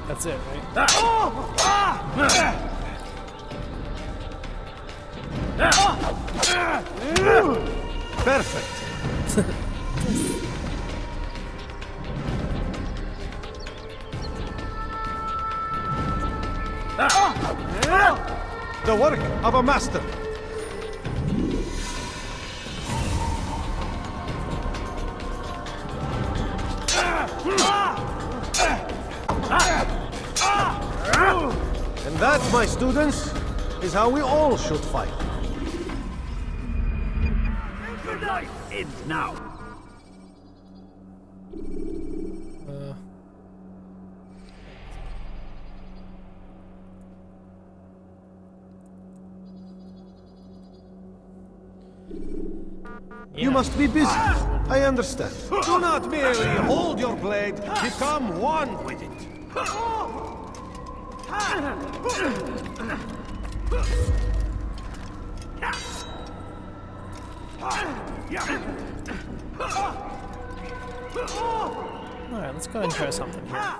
That's it, right? Perfect. The work of a master. And that, my students, is how we all should fight. Your life ends now. You must be busy. I understand. Do not merely hold your blade, become one with it. Alright, let's go ahead and try something here.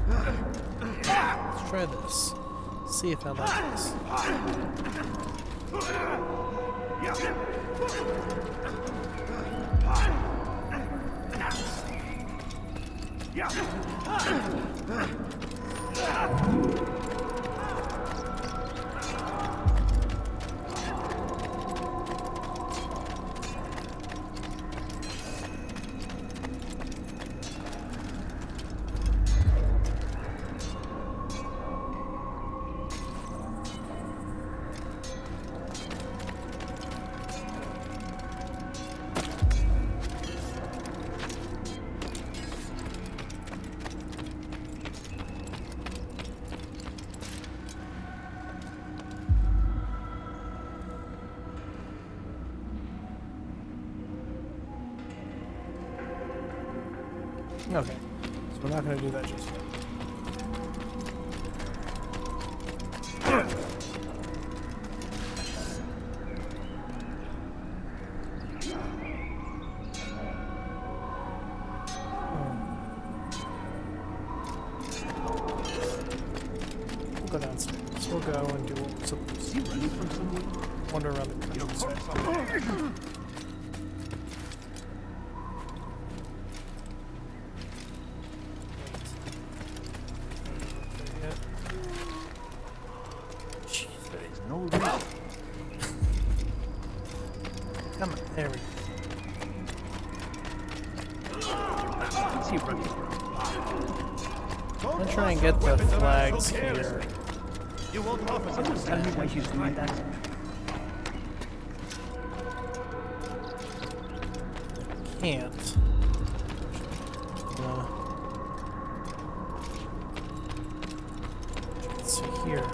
Let's try this. See if I like this. Okay, so we're not going to do that just yet. We'll go downstairs. We'll go and do what we're supposed to do. Wander around the countryside. Come on, there we go. I'm gonna try and get the flags here. You won't offer me why she's doing that. Can't. Let's see here.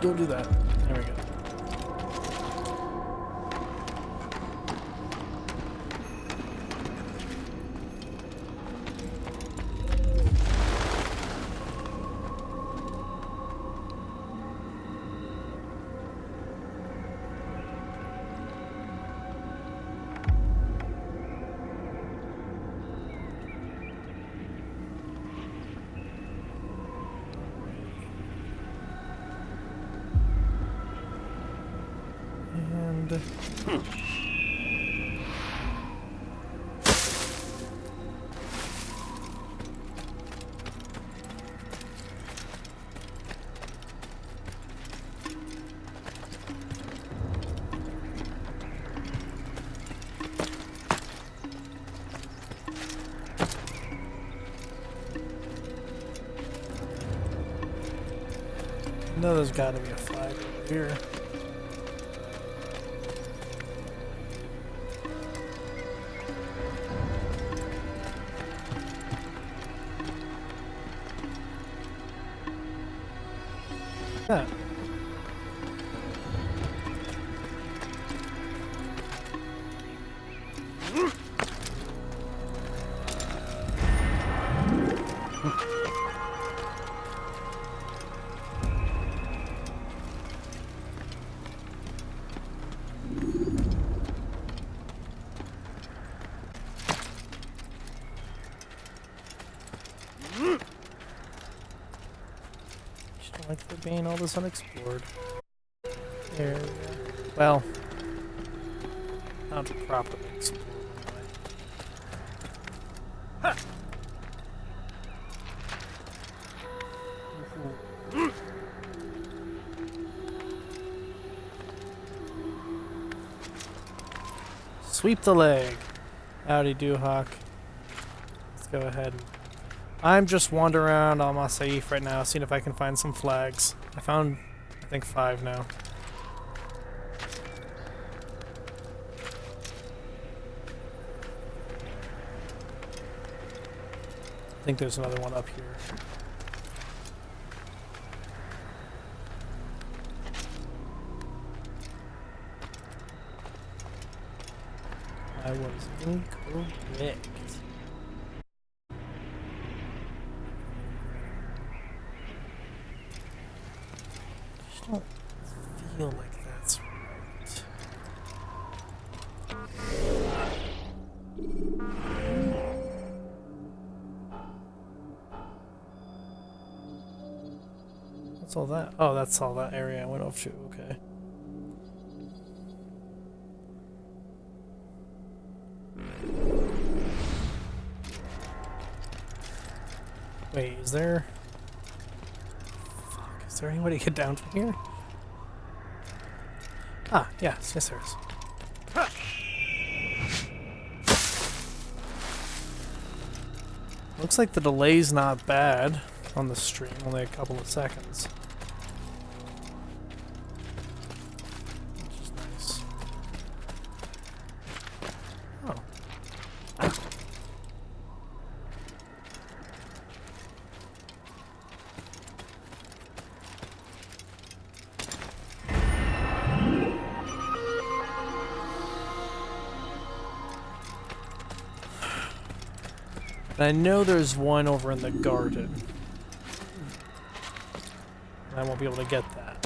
Don't do that. There we go. No, there's got to be a flag over here. That. keeping all this unexplored. There we go. Well, not properly explored anyway. Sweep the leg. Howdy do, Hawk. Let's go ahead. I'm just wandering around Al Masaif right now, seeing if I can find some flags. I found, I think, 5 now. I think there's another one up here. I was incorrect. I just don't feel like that's right. What's all that? Oh, that's all that area I went off to. Okay. Wait, is there... Fuck, is there any way to get down from here? Ah, yeah, yes there is. Looks like the delay's not bad on the stream, only a couple of seconds. Which is nice. Oh. I know there's one over in the garden. I won't be able to get that.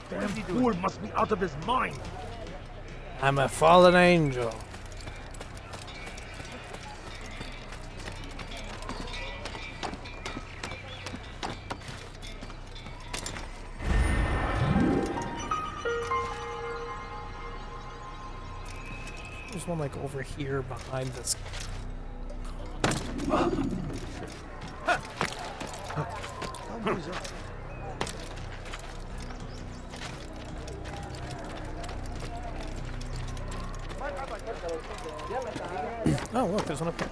Damn fool must be out of his mind. I'm a fallen angel. There's one like over here behind this. Oh, look, there's one up there.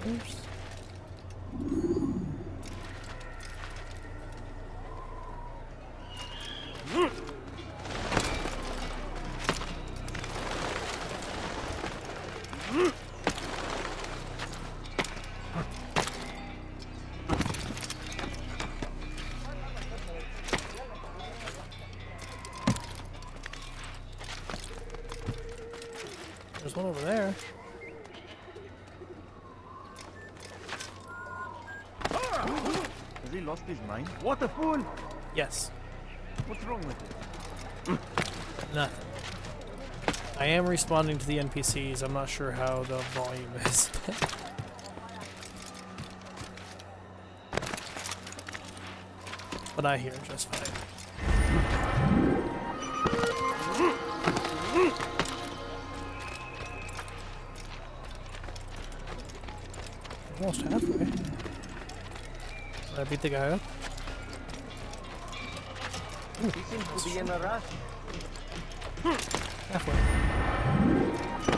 Oops. There's one over there. Has he lost his mind? What a fool! Yes. What's wrong with him? Nothing. I am responding to the NPCs. I'm not sure how the volume is. But I hear just fine. Almost halfway. Did I beat the guy up? He seems to be in a rush. Halfway. Oh,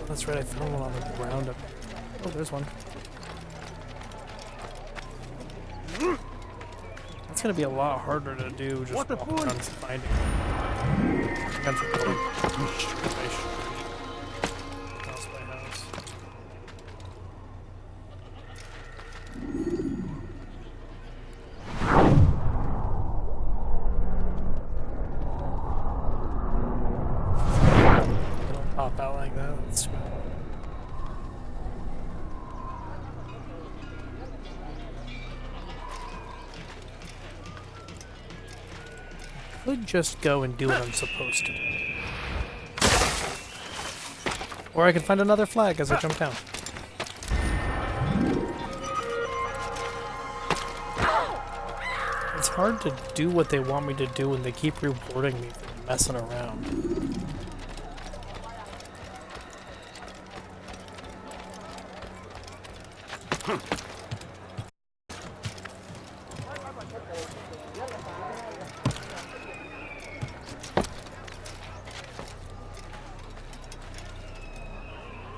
that's right, I found one on the ground up. Oh, there's one. That's gonna be a lot harder to do just walking around and finding it. I'm just going house by house. pop out like that. That's too bad. I could just go and do what I'm supposed to do. Or I could find another flag as I jump down. It's hard to do what they want me to do when they keep rewarding me for messing around.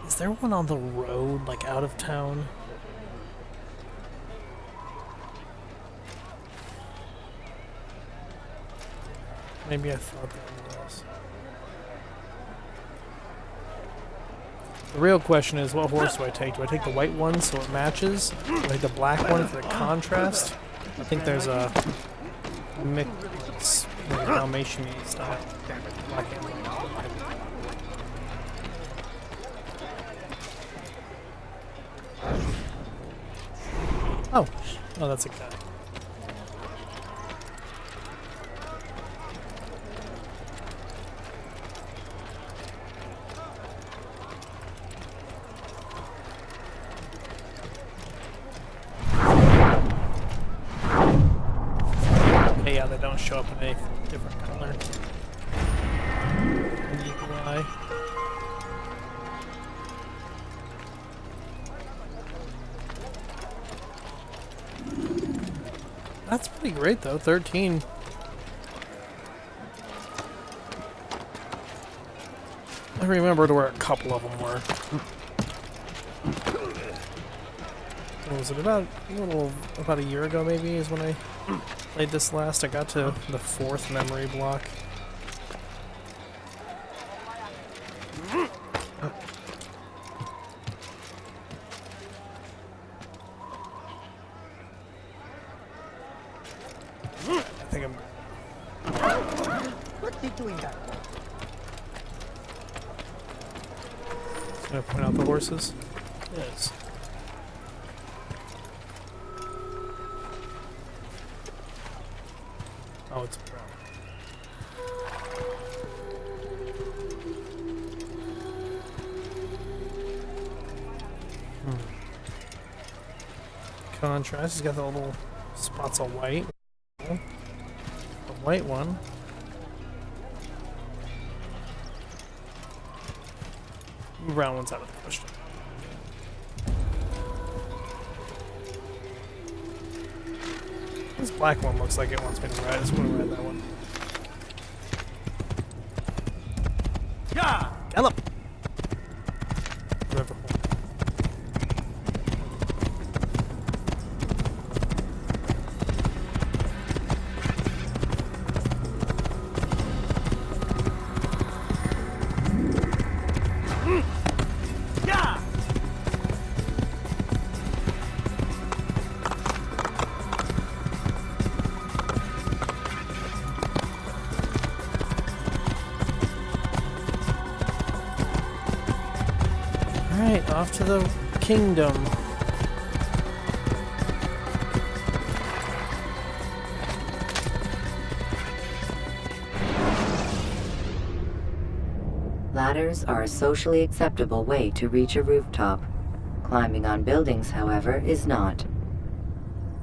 Is there one on the road, like out of town? Maybe I thought that was. The real question is, what horse do I take? Do I take the white one so it matches? Do I take the black one for the contrast? I think there's a mix, like Dalmatian style. Black and white. Oh, that's a guy. Yeah, they don't show up in any different color. UI. That's pretty great though, 13. I remembered where a couple of them were. What was it, about a year ago maybe is when I played this last. I got to the 4th memory block. I think I'm... What's he doing that? Gonna point out the horses? Yes. Oh, it's brown. Contrast, he's got the little spots of white. The white one. The brown one's out of the question. This black one looks like it wants me to ride. I just want to ride that one. Yeah! Gallop! Whatever. Alright, off to the kingdom. Ladders are a socially acceptable way to reach a rooftop. Climbing on buildings, however, is not.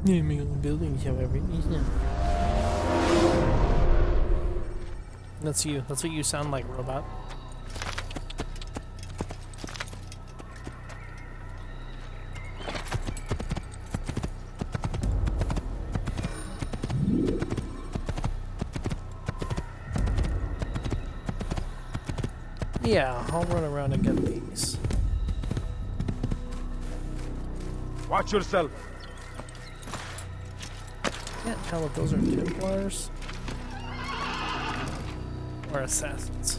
Climbing on buildings, however, is not. That's you. That's what you sound like, robot. Yeah, I'll run around and get these. Watch yourself. Can't tell if those are Templars or assassins.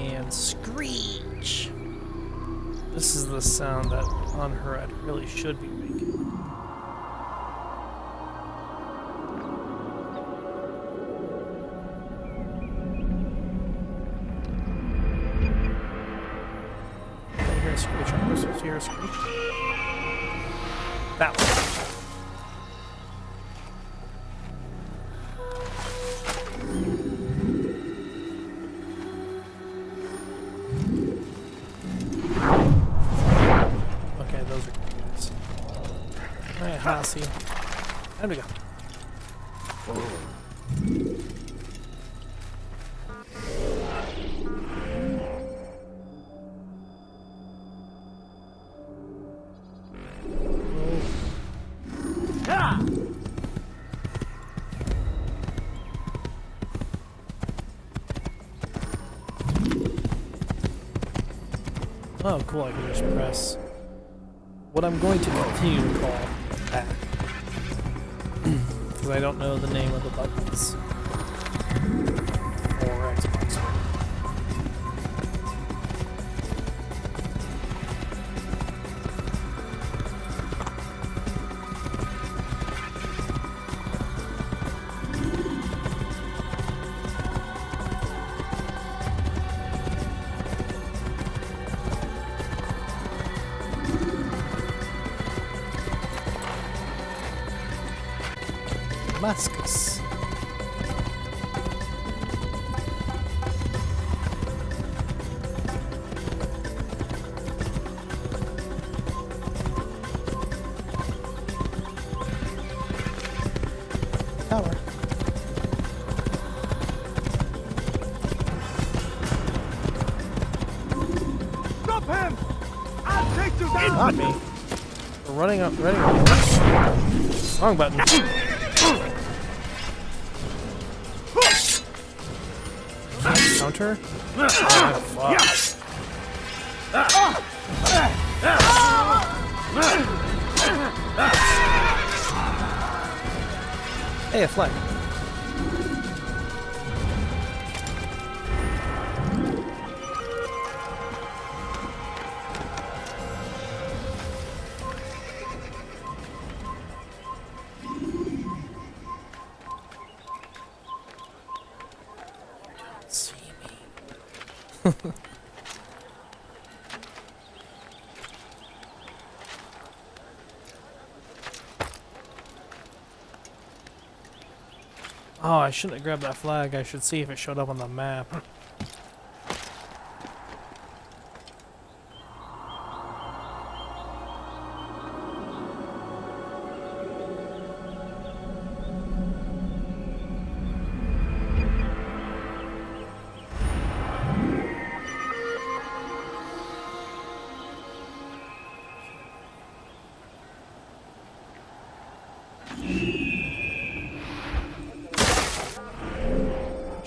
And screech! This is the sound that on her I really should be making. I hear a screech. I'm supposed to hear a screech. That one. See. There we go. Oh, cool. I can just press what I'm going to continue to call back. Because I don't know the name of the buttons. Or Xbox One. Damascus. Tower. Stop him! I'll take you down! Not me. We're running up, ready on horse. Wrong button. Counter? Oh, hey, a flag. Oh, I shouldn't have grabbed that flag. I should see if it showed up on the map.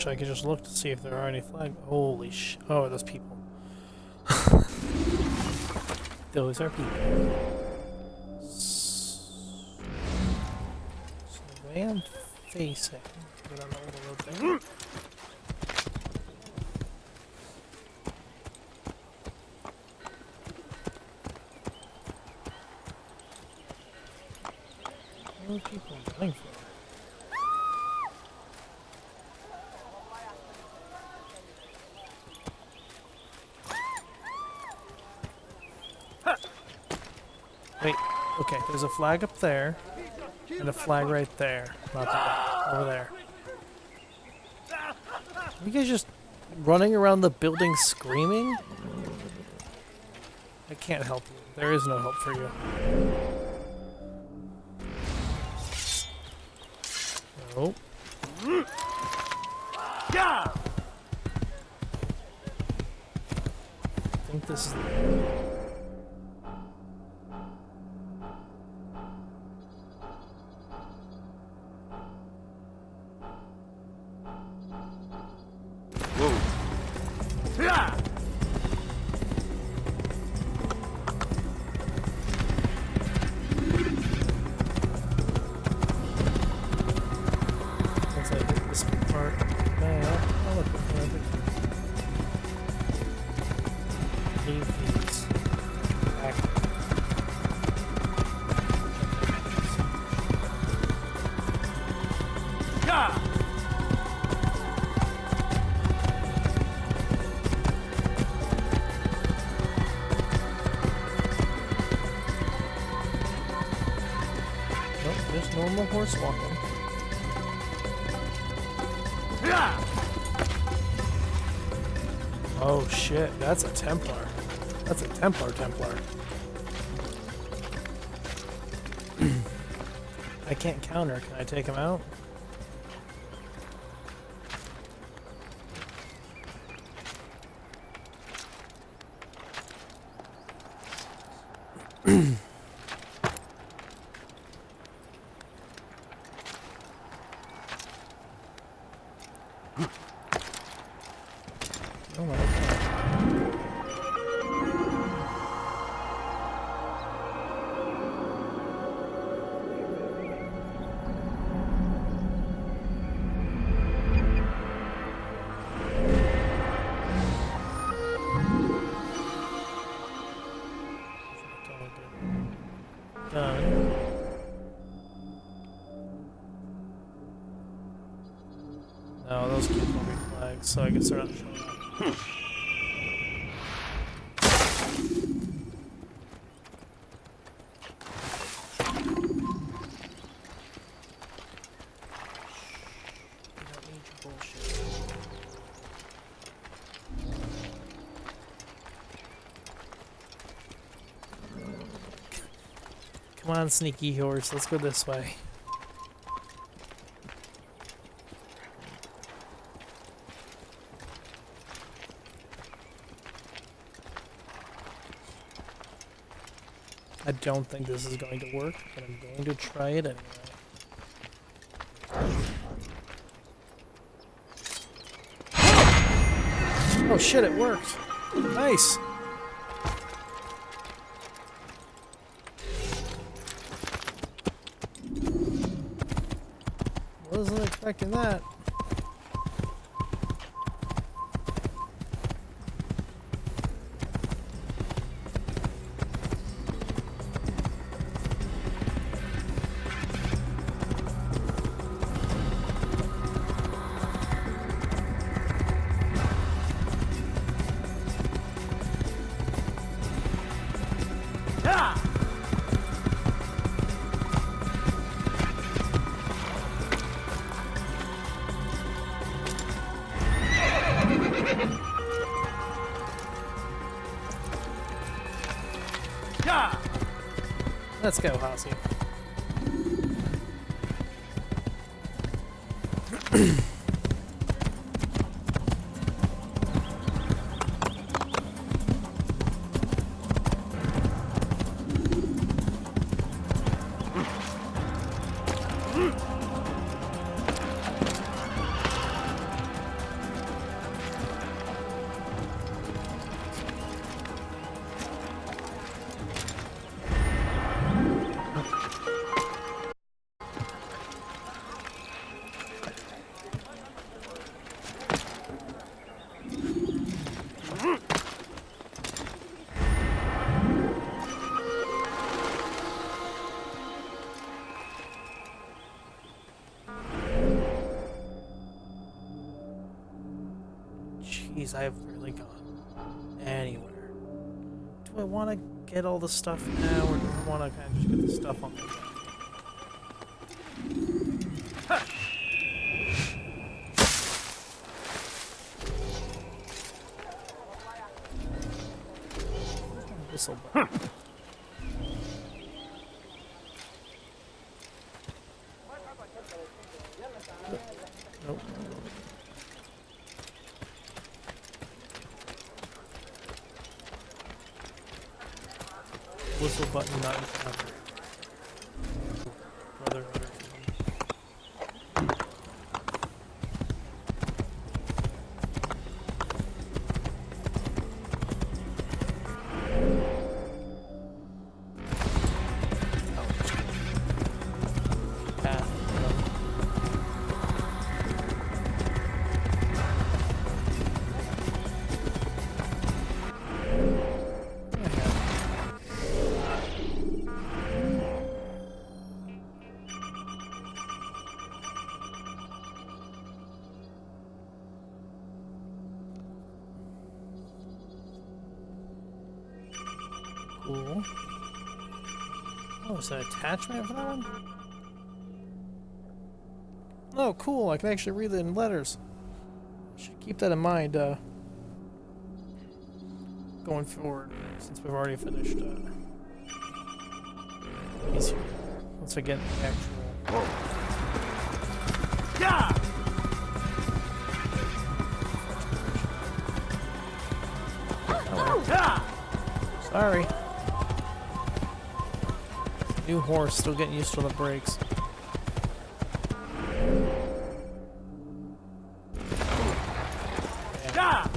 I could just look to see if there are any flags. Holy sh! Oh, those people. Those are people. So the way I'm facing. Get on the little road thing. What are people running for? Wait, okay, there's a flag up there, and a flag right there. Not that, over there. Are you guys just running around the building screaming? I can't help you. There is no help for you. Nope. I think this is the... horse walking. Oh shit, that's a Templar. That's a Templar. I can't counter. Can I take him out? Oh my god. Done. No, those kids won't be flags, so I guess they're not showing up. Come on, sneaky horse, let's go this way. I don't think this is going to work, but I'm going to try it anyway. Oh shit, it worked! Nice! Wasn't expecting that. Let's go, Hasi. Jeez, I have really gone anywhere. Do I want to get all the stuff now, or do I want to kind of just get the stuff on the go? Whistle button. Nope. Whistle button not encountered. Brother. Cool. Oh, is that an attachment for that one? Oh, cool. I can actually read it in letters. Should keep that in mind going forward, since we've already finished these here. Once I get the actual... Yeah! Sorry. New horse, still getting used to the brakes. Yeah!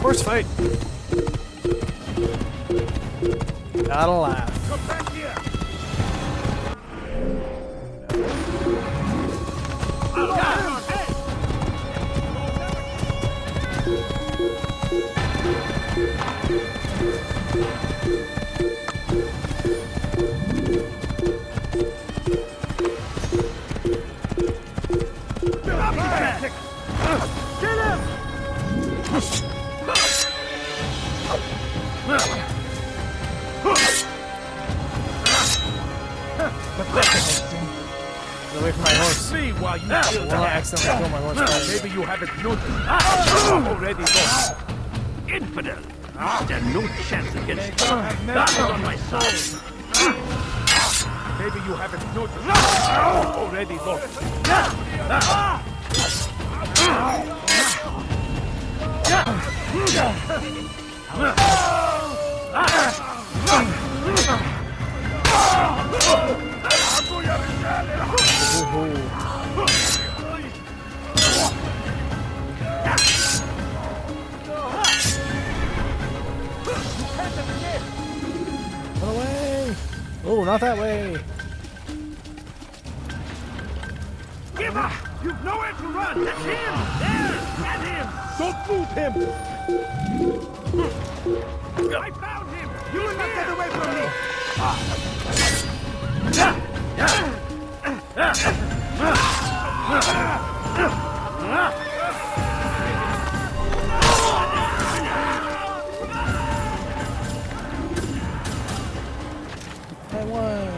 Horse fight! Gotta laugh. Come back here! Get away from my horse. Me while you I will not accidentally kill my horse. Maybe you haven't noticed. Already lost. Infidel. Stand no chance against me. That is on my side. Maybe you haven't noticed. Already Run away! Oh, not that way! Give up! You've nowhere to run! That's him! There! Get him! Don't move him! I found him! You will not get away from me! I won!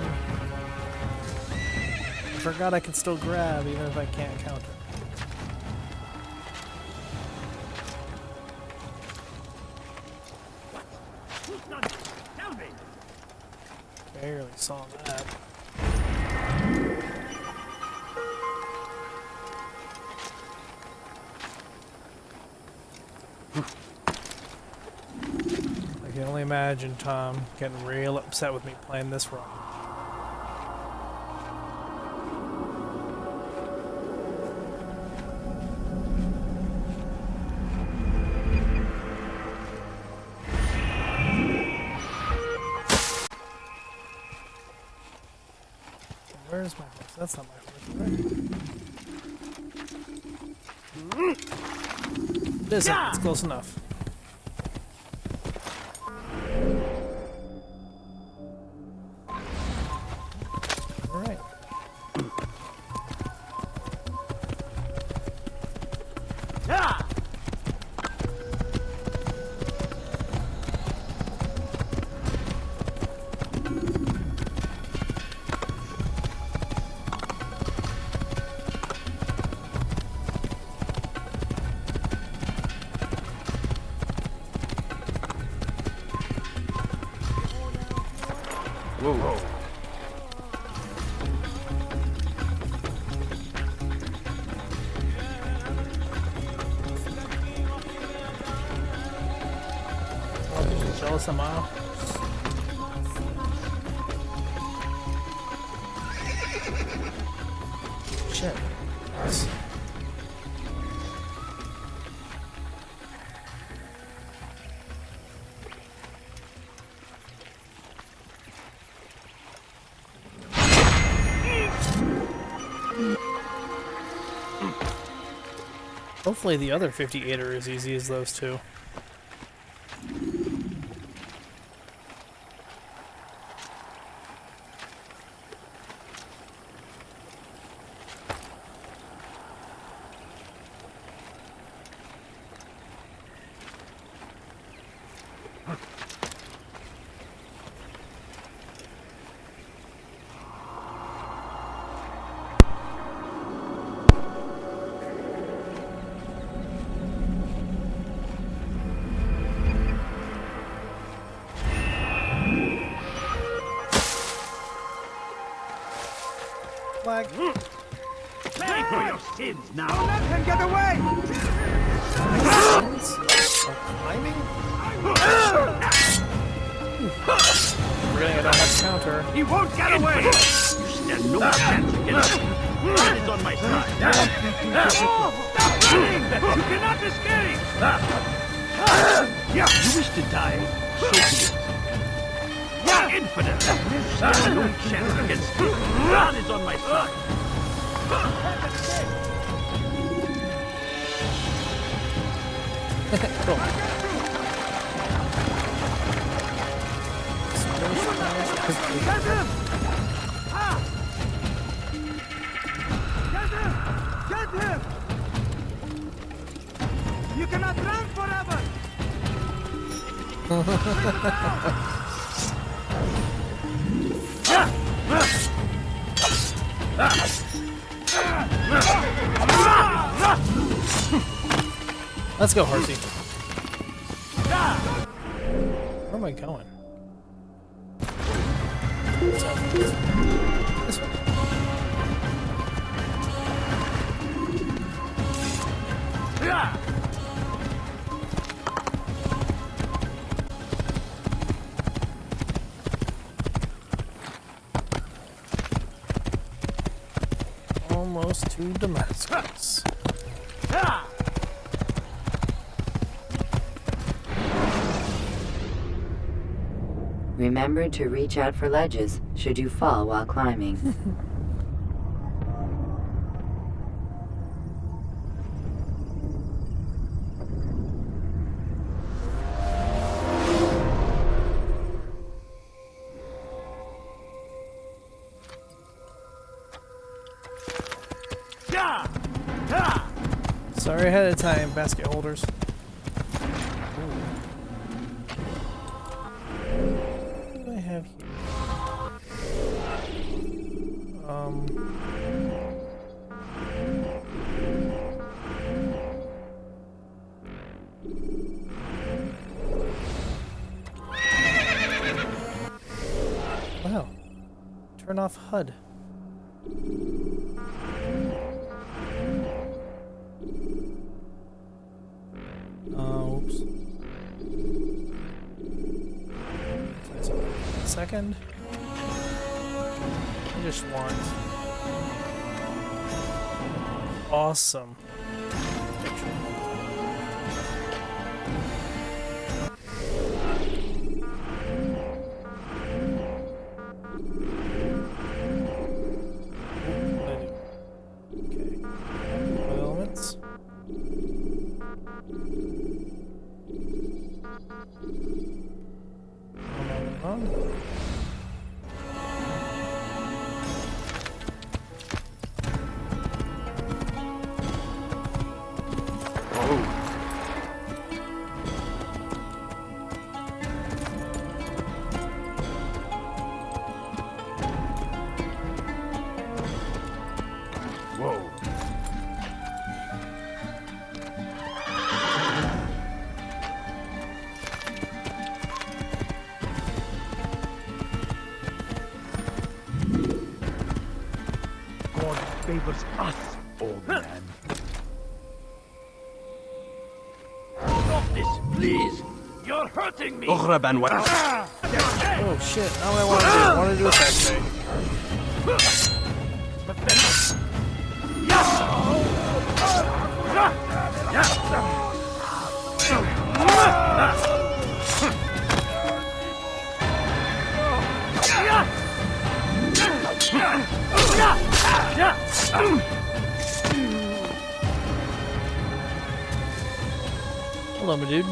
I forgot I can still grab even if I can't counter. Tell me! Barely saw that. I can only imagine Tom getting real upset with me playing this wrong. Where's my horse? That's not my horse, right? It isn't. It's close enough. Alright. Whoa. Jealous of Mile. Shit. Yes. Hopefully the other 58 are as easy as those two. Flag. Pay for your sins now. Don't let him get away! Climbing? Forgetting I don't have counter. He won't get away! You stand no chance against him. God is on my side. Stop running! You cannot escape! Yeah, you wish to die. So be it. Yeah, infidel! You stand no chance against me. God is on my side. Cool. Get him! Ah! Get him! Get him! You cannot run forever! Let's go, Horsey. Where am I going? This way. Almost to Damascus. Remember to reach out for ledges should you fall while climbing. Sorry ahead of time, basket holders. What do I have here? Wow. Turn off HUD. Oops. Second. I just want awesome picture. Okay. Elements. On. Whoa. God favors us, old man. Stop this, please! You're hurting me! Oh shit, now I want to do. I want to do a fast thing. Hello, my dude.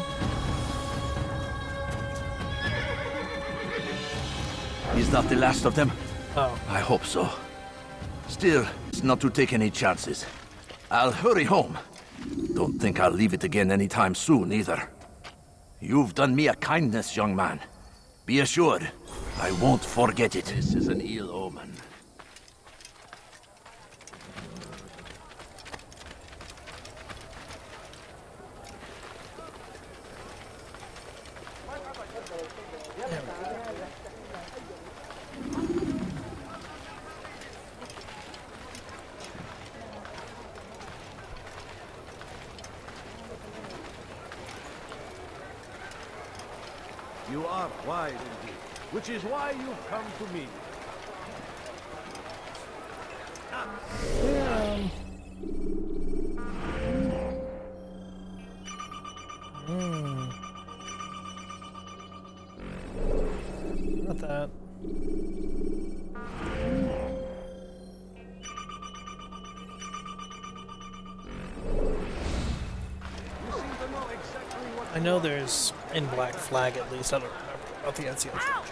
He's not the last of them? Oh. I hope so. Still, it's not to take any chances. I'll hurry home. Don't think I'll leave it again anytime soon, either. You've done me a kindness, young man. Be assured, I won't forget it. This is an ill omen. You are wise indeed, which is why you've come to me. Not that. I know there's in Black Flag at least. I don't remember about the NCO trilogy.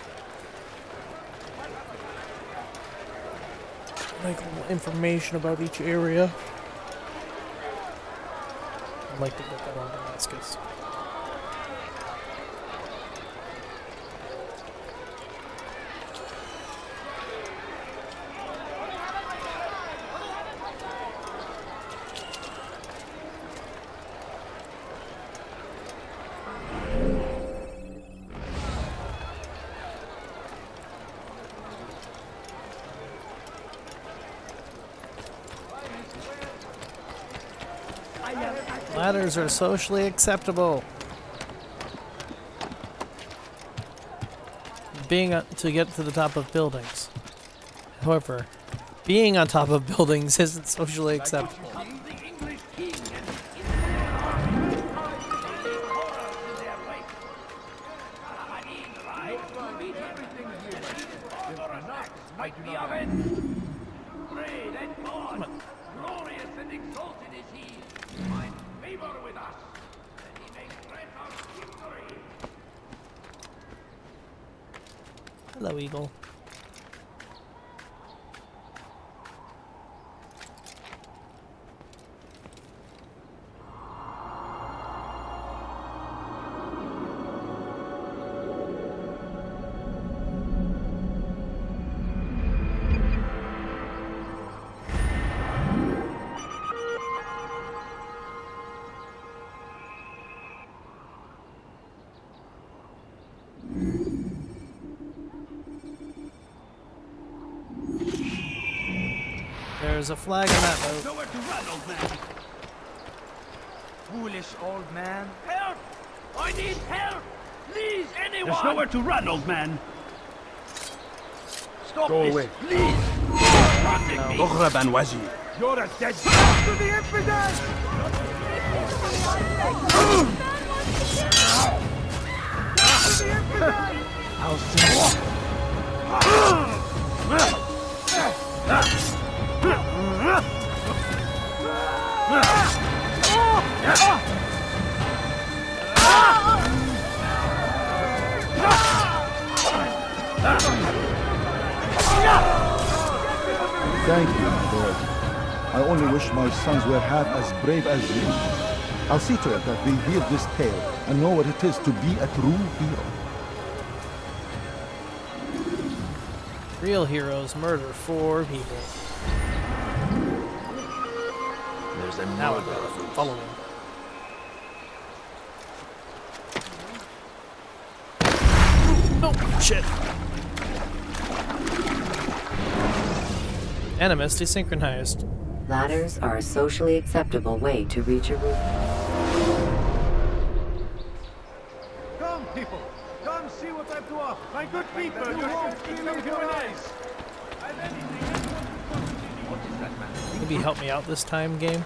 Like little information about each area. I'd like to get that on Damascus. Ladders are socially acceptable. To get to the top of buildings. However, being on top of buildings isn't socially acceptable. Hello, Eagle. There's a flag in that boat. Nowhere to run, old man. Foolish old man. Help! I need help! Please, anyone! There's nowhere to run, old man. Stop Go this, away. please! You're a dead man to the infidels! I'll see. Thank you, Lord. I only wish my sons were half as brave as you. I'll see to it that they hear this tale and know what it is to be a true hero. Real heroes murder 4 people. There's a Now I murder. gotta follow him. Oh, shit. Animus desynchronized. Ladders are a socially acceptable way to reach a roof. Come, people! Come see what I've to offer! My good people, you won't feel it your eyes! Maybe help me out this time, game?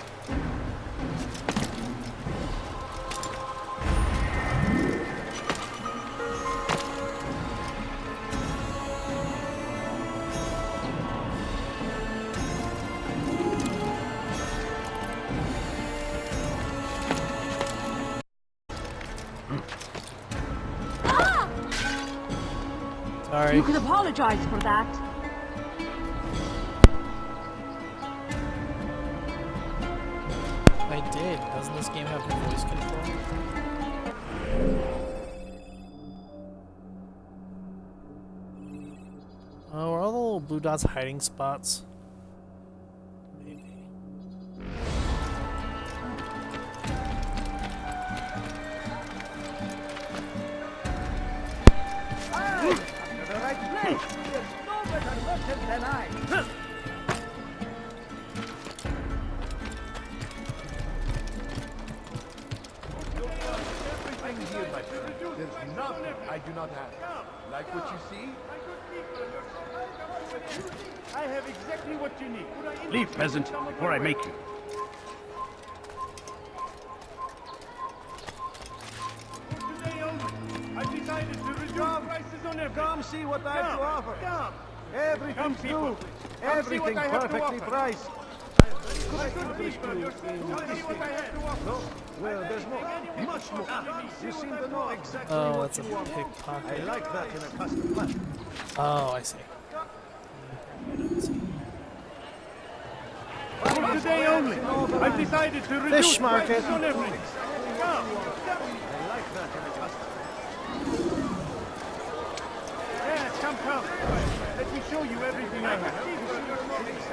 sorry. You could apologize for that. I did. Doesn't this game have voice control? Oh, are all the little blue dots hiding spots? Maybe. The right place. There's no better merchant than I. Everything here, my friend. There's nothing I do not have. Like what you see? I have exactly what you need. Leave, peasant, before I make you. I decided to reduce prices on everything. Come see what I have to offer. Come. Everything's new. Everything perfectly priced. Could I introduce you No? Well, there's more. Much more. You seem to know exactly Oh, what that's a you want. pickpocket. I like that in a custom flat. Oh, I see. For today only, I've decided to reduce Fish market. prices on everything. Come. I like that in a custom. Yes, come. Let me show you everything I have.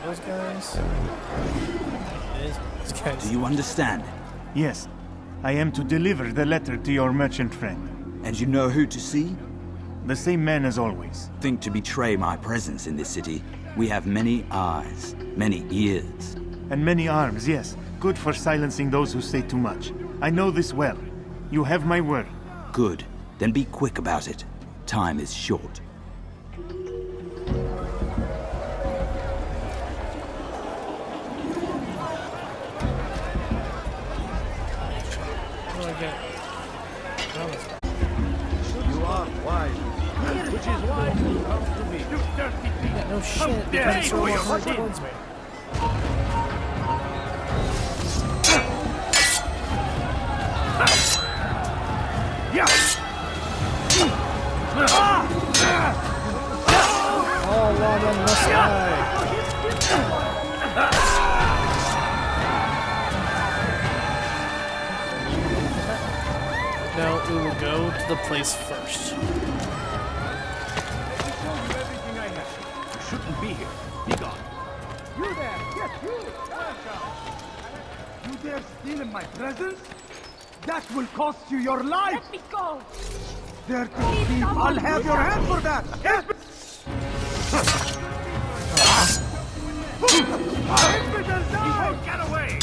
Those guys. It is those guys. Do you understand? Yes. I am to deliver the letter to your merchant friend. And you know who to see? The same man as always. Think to betray my presence in this city, we have many eyes, many ears. And many arms, yes. Good for silencing those who say too much. I know this well. You have my word. Good. Then be quick about it. Time is short. What do I get? You are wise. Which is why you come to me. You dirty thief. Yeah, no shit. dare Because it's you so for your hard sin. towards me. Yeah. All along on the side. Now we will go to the place first. Everything I have. You shouldn't be here. Be gone. You there. Yes, you. You dare steal in my presence? That will cost you your life. Let me go. Dare to thief. I'll have your hand for that. Yes. Get away!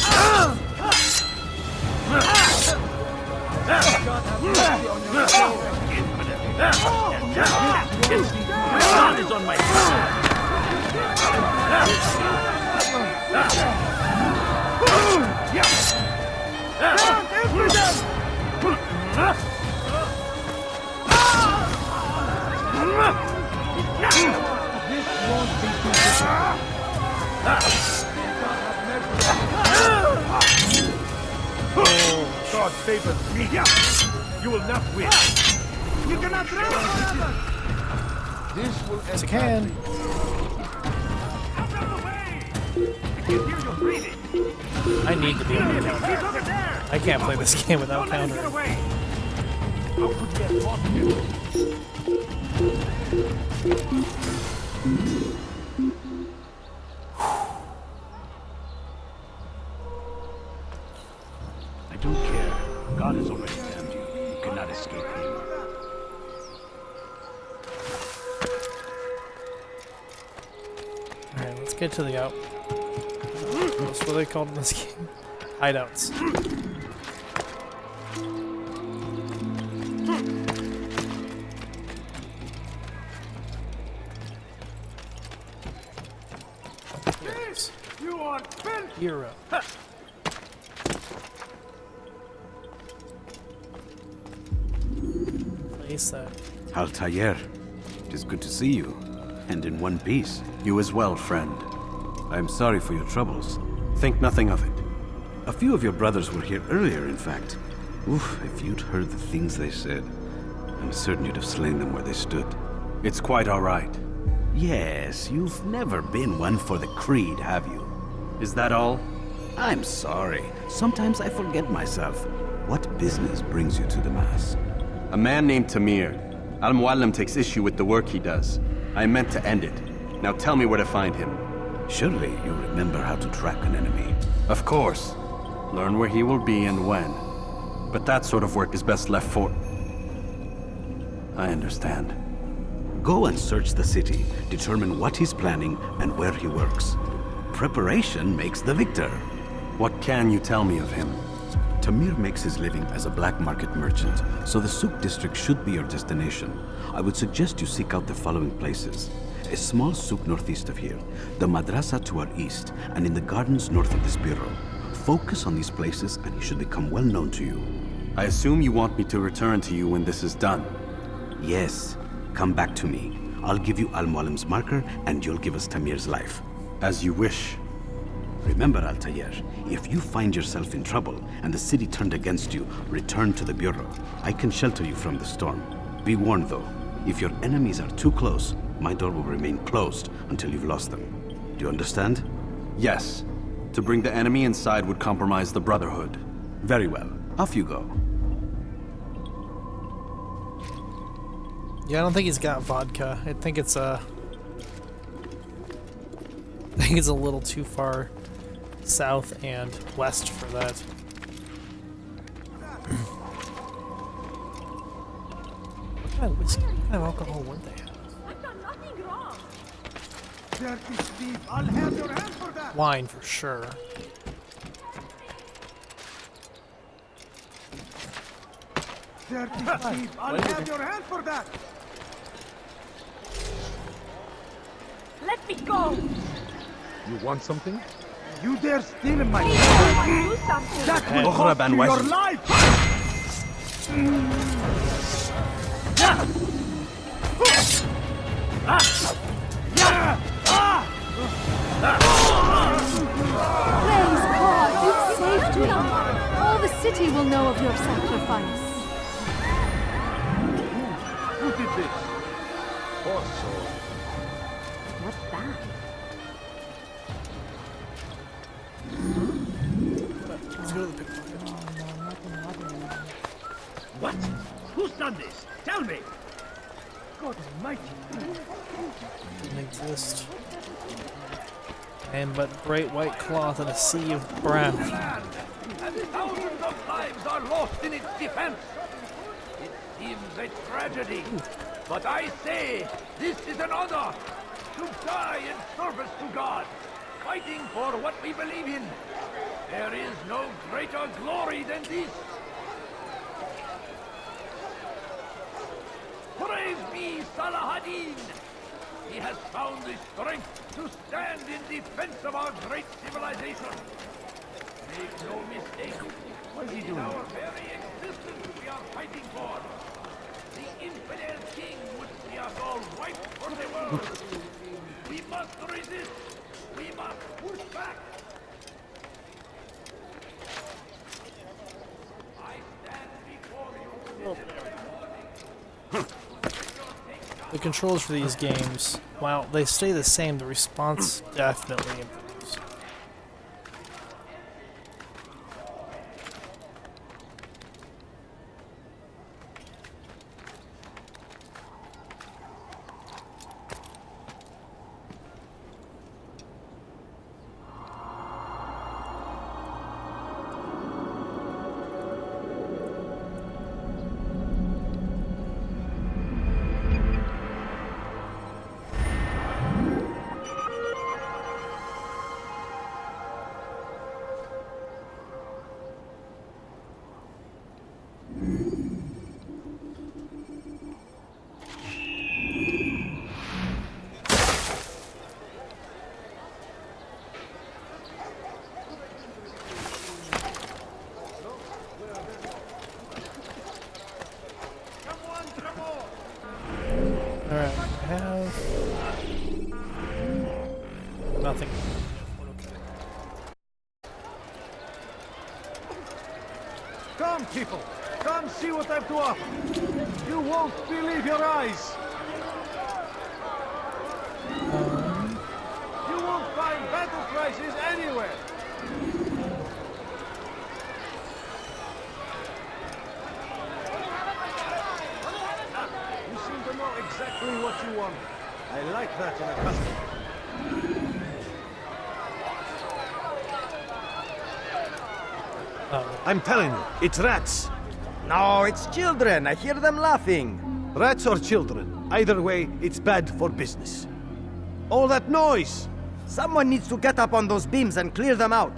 God is on my God favors me. You will not win. You cannot run forever. This will Yes, I can. Out of the way. I can hear you breathing. I need to be able to He's counter. over there. I can't play this game without Don't let him get countering. away. How could we have lost him? I don't care. God has already damned you. You cannot escape him. Alright, let's get to the out. What's what are they called in this game? Hideouts. Yes. You are filthy. Hero. Place that. Altair, it is good to see you, and in one piece. You as well, friend. I am sorry for your troubles. Think nothing of it. A few of your brothers were here earlier, in fact. Oof, if you'd heard the things they said, I'm certain you'd have slain them where they stood. It's quite all right. Yes, you've never been one for the creed, have you? Is that all? I'm sorry. Sometimes I forget myself. What business brings you to the Mass? A man named Tamir. Al-Mualim takes issue with the work he does. I meant to end it. Now tell me where to find him. Surely you remember how to track an enemy. Of course. Learn where he will be and when. But that sort of work is best left for... I understand. Go and search the city, determine what he's planning and where he works. Preparation makes the victor. What can you tell me of him? Tamir makes his living as a black market merchant, so the Souk district should be your destination. I would suggest you seek out the following places. A small souk northeast of here, the madrasa to our east, and in the gardens north of this bureau. Focus on these places and he should become well known to you. I assume you want me to return to you when this is done. Yes. Come back to me. I'll give you Al-Mualim's marker and you'll give us Tamir's life. As you wish. Remember, Altair, if you find yourself in trouble and the city turned against you, return to the Bureau. I can shelter you from the storm. Be warned though, if your enemies are too close, my door will remain closed until you've lost them. Do you understand? Yes. To bring the enemy inside would compromise the Brotherhood. Very well. Off you go. Yeah, I don't think he's got vodka. I think it's a little too far south and west for that. What kind of whiskey? What kind of alcohol would they have? I've done nothing wrong. Dirty Steve, I'll have your hand for that. Wine for sure. Dirty Steve, I'll have your hand for that. Let me go. You want something? You dare steal my life? Do something. That will cost you your life. Praise God, you've saved me. All the city will know of your sacrifice. Who did this? Also, What's that? Let's go to the pickpocket. What? Who's done this? Tell me! God almighty. Doesn't exist. And but bright white cloth and a sea of brown. And thousands of lives are lost in its defense. It seems a tragedy, but I say this is an honor to die in service to God, fighting for what we believe in. There is no greater glory than this. Praise be Salah ad-Din! He has found the strength to stand in defense of our great civilization. Make no mistake. What is he doing? Our very existence we are fighting for. The infidel king would see us all wiped from the world. We must resist. We must push back. I stand before you. The controls for these games, while they stay the same, the response definitely improves. Alright, I have nothing. people. Come see what I've to offer. You won't believe your eyes. You won't find battle prices anywhere. You seem to know exactly what you want. I like that in a customer. I'm telling you, it's rats. No, it's children. I hear them laughing. Rats or children. Either way, it's bad for business. All that noise! Someone needs to get up on those beams and clear them out.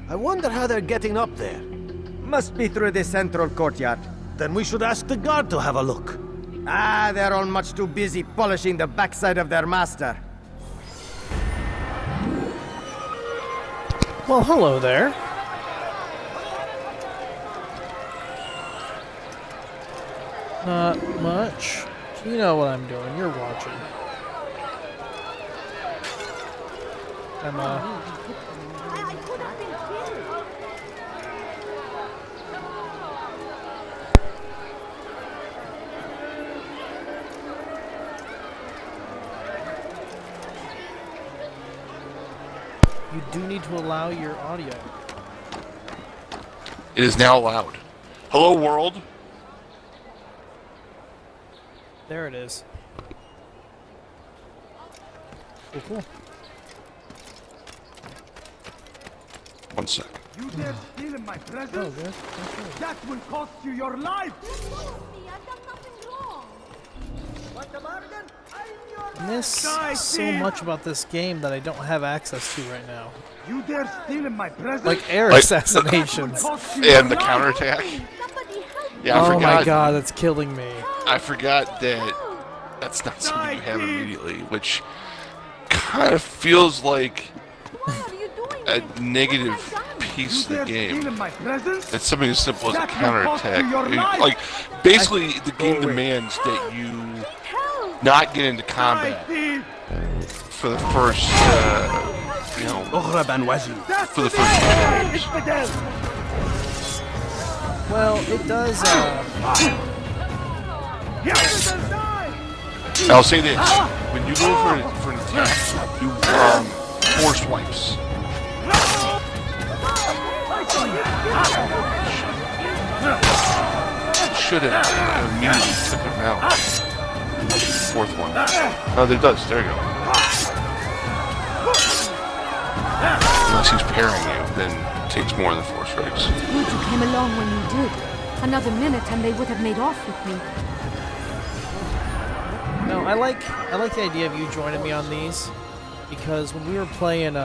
I wonder how they're getting up there. Must be through the central courtyard. Then we should ask the guard to have a look. Ah, they're all much too busy polishing the backside of their master. Well, hello there. Not much. You know what I'm doing. You're watching. I'm, You do need to allow your audio. It is now allowed. Hello, world. There it is. Cool, cool. One sec. You dare steal in my presence? That will cost you your life! I miss so much about this game that I don't have access to right now. You dare steal in my presence? Like air assassinations. And the counterattack. Yeah, I oh forgot. My god, that's killing me. I forgot that that's not something you have immediately, which kind of feels like a negative piece of the game. It's something as simple as a counterattack. Like, basically, the game demands that you not get into combat for the first, for the first 2 days. Well, it does, I'll say this. When you go for an attack, you, force wipes. Should have immediately took him out. Fourth one. Oh, there does. There you go. Unless he's parrying you, then it takes more than the force strikes. Good you came along when you did. Another minute and they would have made off with me. No, I like the idea of you joining me on these, because when we were playing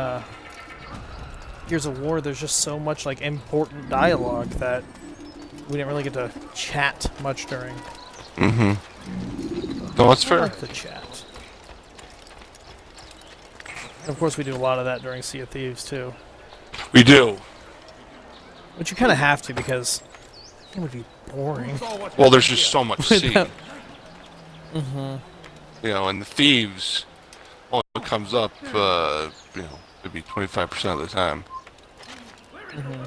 Gears of War, there's just so much like important dialogue that we didn't really get to chat much during. Mm-hmm. No, that's fair. I like the chat. Of course, we do a lot of that during Sea of Thieves too. We do. But you kind of have to, because it would be boring. Well, there's just so much to see. Mm-hmm. You know, and the thieves only comes up, maybe 25% of the time. Mm-hmm.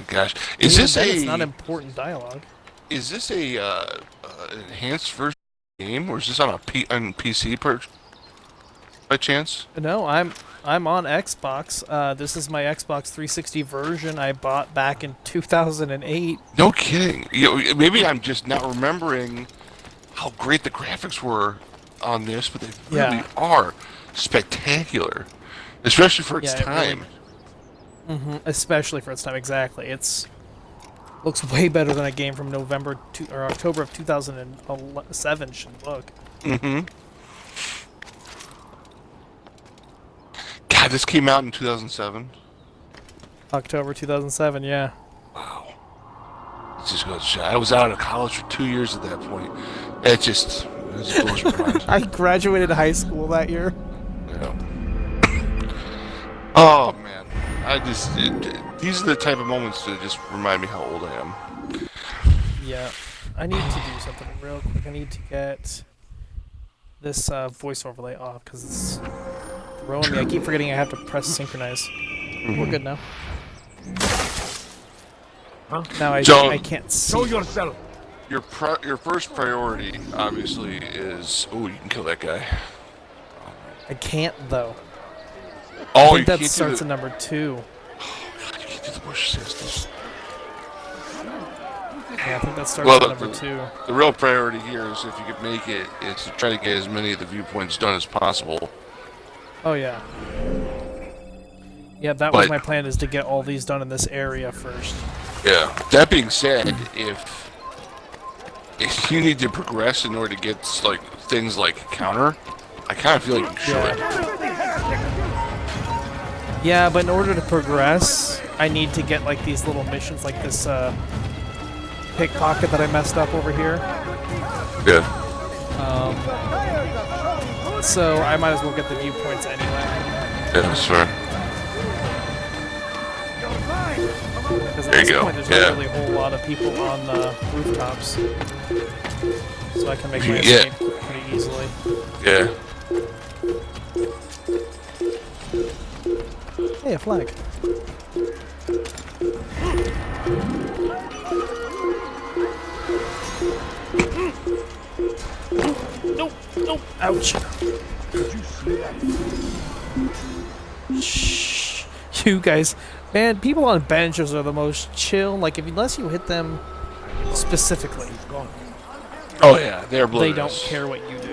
Gosh, is this It's not important dialogue. Is this a enhanced version of the game, or is this on on PC by chance? No, I'm on Xbox. This is my Xbox 360 version I bought back in 2008. No kidding. Maybe I'm just not remembering how great the graphics were on this, but they really are spectacular, especially for its time. Really, especially for its time, exactly. Looks way better than a game from October of 2007 should look. Mm-hmm. God, this came out in 2007. October 2007, yeah. Wow. It just goes. I was out of college for 2 years at that point. It just blows my mind. I graduated high school that year. Yeah. Oh man, these are the type of moments that just remind me how old I am. Yeah, I need to do something real quick. I need to get this voice overlay off because it's throwing me. I keep forgetting I have to press synchronize. We're good now. Now I So- can't see. Show yourself. Your first priority, obviously, is you can kill that guy. I can't though. Oh, I you think that can't starts do at number 2. You can't do the bush sisters. Yeah, I think that starts Well, at number 2. The real priority here is if you could make it, is to try to get as many of the viewpoints done as possible. Oh yeah. Yeah, that was But- my plan, is to get all these done in this area first. Yeah. That being said, if you need to progress in order to get like things like counter, I kind of feel like you should. Yeah, but in order to progress, I need to get like these little missions, like this pickpocket that I messed up over here. Yeah. So I might as well get the viewpoints anyway. Yeah, that's fair. Because at There you this go. point, there's Yeah. not really a whole lot of people on rooftops, so I can make my Yeah. escape pretty easily. Yeah. Hey, a flag. Nope, nope, ouch. Shh. You guys, man, people on benches are the most chill. Like, unless you hit them specifically, Oh yeah, they're they oblivious. don't care what you do.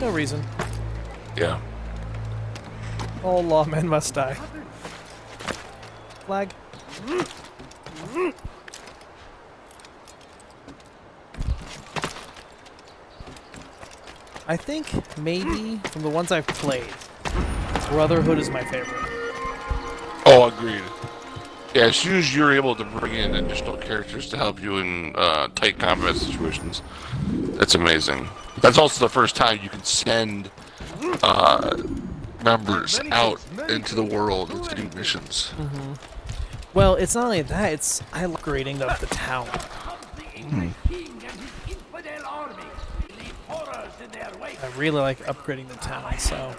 No reason. Yeah. All lawmen must die. Flag. I think maybe from the ones I've played, Brotherhood is my favorite. Oh, agreed. Yeah, as soon as you're able to bring in additional characters to help you in tight combat situations, that's amazing. That's also the first time you can send members out into the world to do missions. Well, it's not only that, it's upgrading the town. I really like upgrading the town, so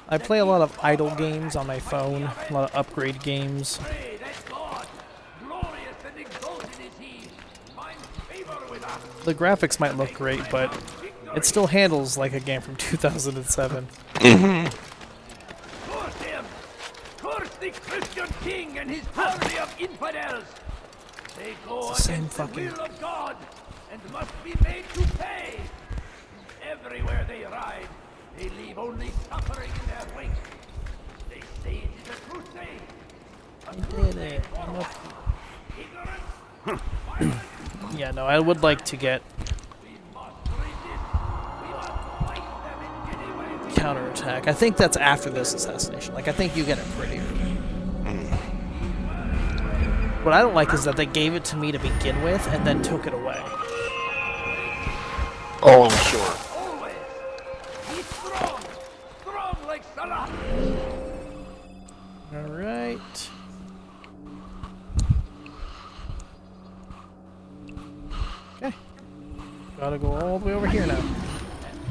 I play a lot of idle games on my phone, a lot of upgrade games. The graphics might look great, but it still handles like a game from 2007. Curse the Christian king and his army of infidels! They go It's the same against the fucking- will of God and must be made to pay. Everywhere they ride, they leave only suffering in their wake. They say it is a crusade. I did it. Yeah, no, I would like to get counterattack. I think that's after this assassination. Like, I think you get it prettier. What I don't like is that they gave it to me to begin with and then took it away. Oh, sure. Be strong, strong like Salah. Alright. Okay. Gotta go all the way over here now.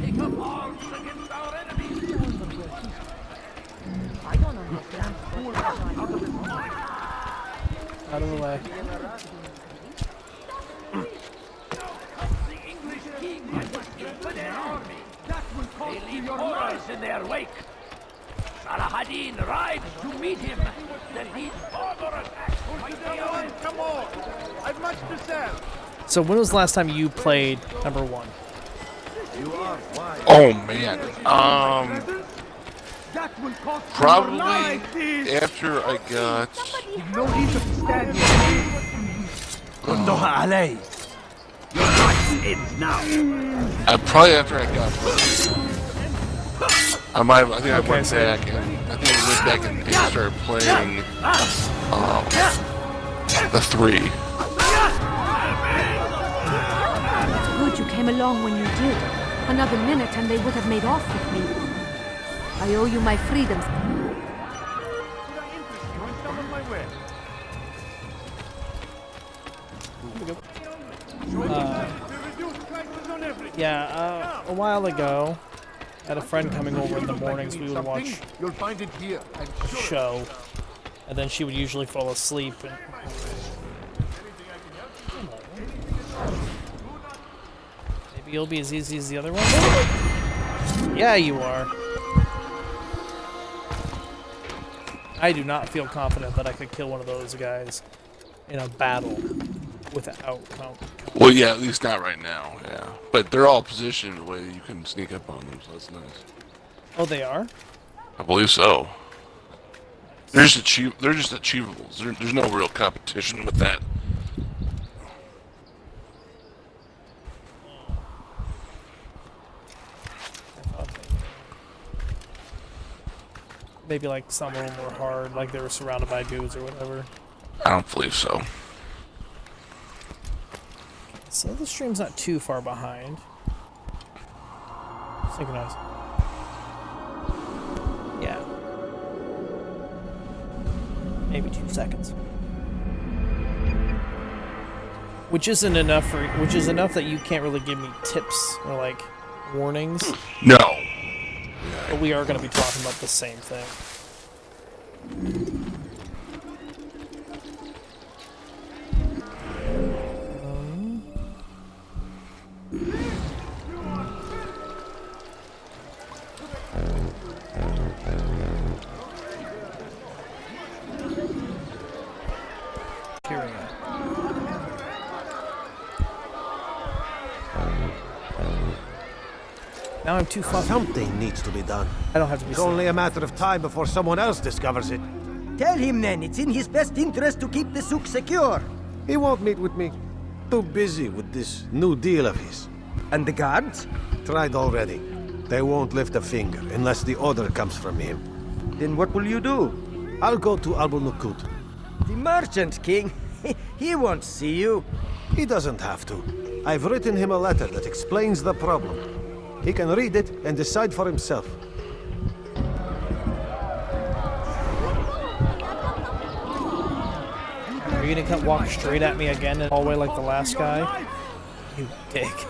Take up arms against our enemies. I don't understand. Out of the way. The English king and his infidel army. That will cost they leave horrors in their wake. Salah-ad-Din rides to meet him. Then these barbarous acts will be beyond. Come on, I've much to sell. So when was the last time you played number 1? Oh man. That will cost Probably your life. after I got. No need to stand here. ردوها علي. Your life ends now. Probably after I got. I think I went so- back and started playing the 3. It's good you came along when you did. Another minute and they would have made off with me. I owe you my freedoms. we go. A while ago, I had a friend coming over in the mornings. We would watch You'll find it here. a show, and then she would usually fall asleep. And maybe you'll be as easy as the other one. Yeah, you are. I do not feel confident that I could kill one of those guys in a battle without count. Well, yeah, at least not right now, yeah. But they're all positioned the way that you can sneak up on them, so that's nice. Oh, they are? I believe so. They're just achievables. There's no real competition with that. Maybe like some of them were hard, like they were surrounded by dudes or whatever. I don't believe so. So the stream's not too far behind. Synchronize. Yeah. Maybe 2 seconds. Which is enough that you can't really give me tips or like warnings. No. But we are going to be talking about the same thing. Now I'm too fucked. Something needs to be done. I don't have to be. It's only a matter of time before someone else discovers it. Tell him then, it's in his best interest to keep the souk secure. He won't meet with me. Too busy with this new deal of his. And the guards? Tried already. They won't lift a finger unless the order comes from him. Then what will you do? I'll go to Abu Nukut. The merchant king? He won't see you. He doesn't have to. I've written him a letter that explains the problem. He can read it and decide for himself. Are you gonna walk straight at me again in the hallway like the last guy? You dick.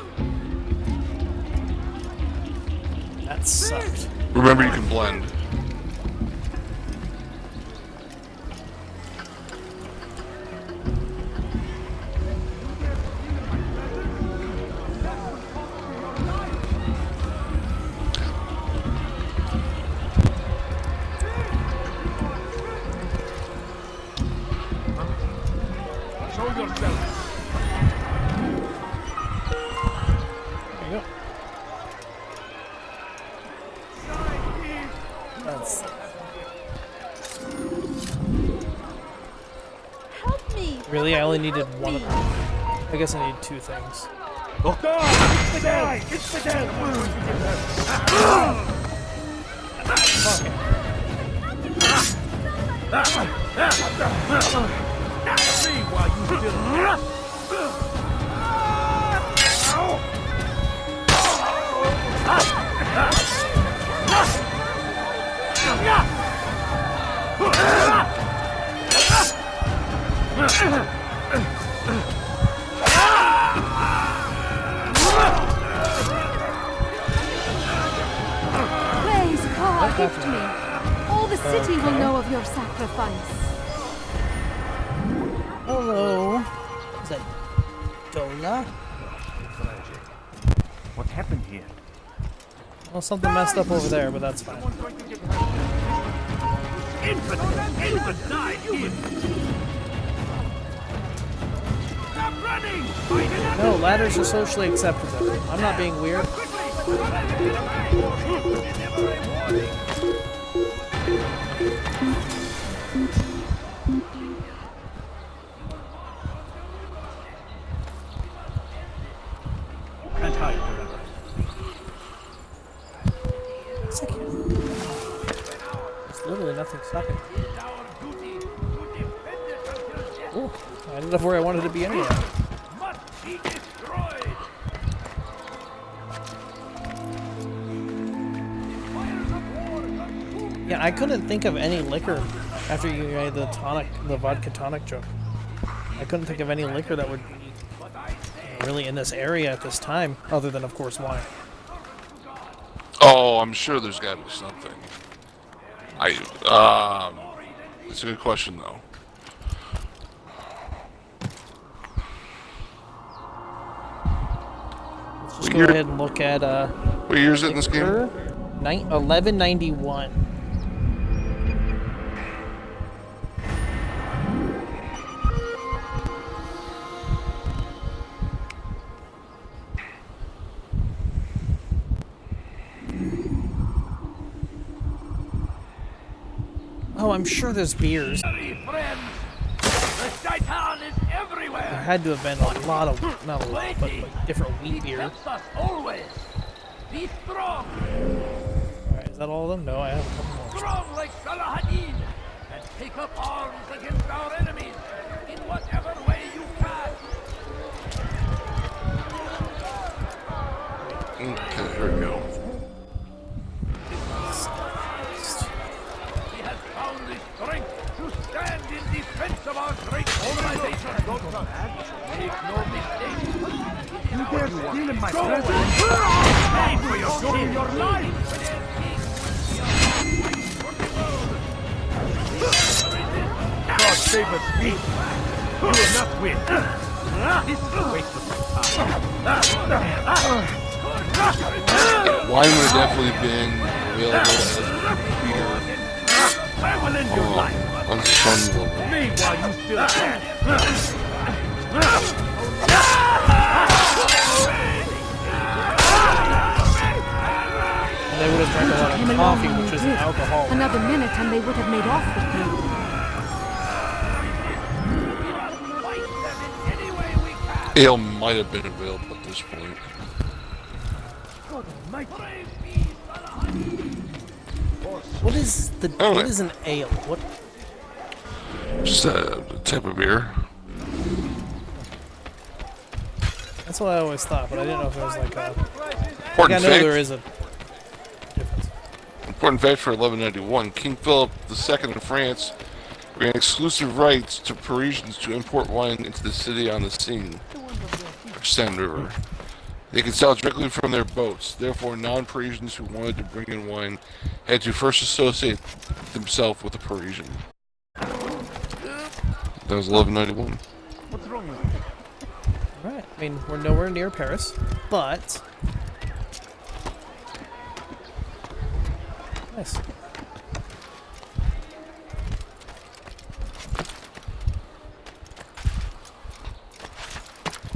That sucked. Remember, you can blend. Really? I only needed one of them. I guess I need 2 things. Oh. Die! It's the dead! See while you still... Praise God, gift me. All the city will know of your sacrifice. Hello. Is that Dona? What happened here? Well, something messed up over there, but that's fine. Infant died here. Stop running! No, ladders are socially acceptable. I'm not being weird. Can't hide forever. There's literally nothing stopping. Ooh, I ended up where I wanted to be anyway. Yeah, I couldn't think of any liquor after you made the vodka tonic joke. I couldn't think of any liquor that would be really in this area at this time, other than, of course, wine. Oh, I'm sure there's got to be something. It's a good question, though. Let's just go ahead and look at, what year is it in this game? 1191. Oh, I'm sure there's beers. There had to have been a lot of, not a lot, but like different wheat beer. Always. Be strong. Alright, is that all of them? No, I have a couple more. Strong like Salahadin. And take up arms against our enemies in whatever way you can. Okay, here we go. He has found the strength to stand in defense of our great organization. Make no mistake. You dare steal in my presence? Pay for your Taking your life! God save us, me. You will not win. This is a waste of time. Wine would have definitely been available as beer I will end your life. on some level. Meanwhile, you still can. And they would have drank a lot of coffee, which is alcohol. Another minute and they would have made off with me. Ale might have been available at this point. What is the? What is an ale? What? Just a type of beer. That's what I always thought, but I didn't know if there was like a. Important I know fact. there is a. Important fact for 1191: King Philip II of France granted exclusive rights to Parisians to import wine into the city on the Seine, or Seine River. They could sell directly from their boats. Therefore, non-Parisians who wanted to bring in wine had to first associate themselves with a Parisian. That was 1191. What's wrong with you? Alright, I mean, we're nowhere near Paris, but. Nice.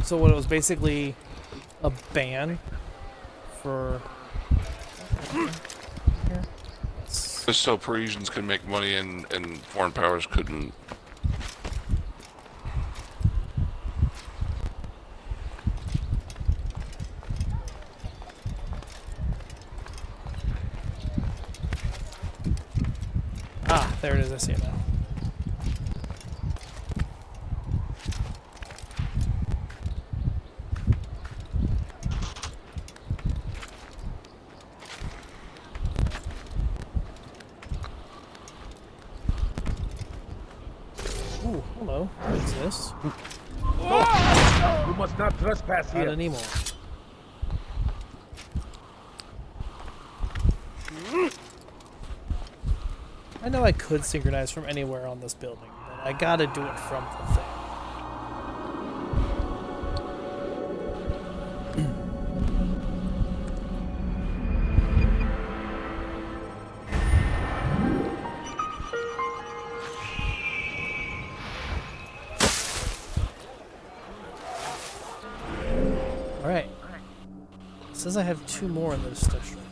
So what, it was basically a ban for Just so Parisians could make money and foreign powers couldn't. Ah, there it is, I see it now. Ooh, hello. What is this? You must not trespass Not here. anymore. I know I could synchronize from anywhere on this building, but I gotta do it from the thing. Alright. It says I have 2 more in this district.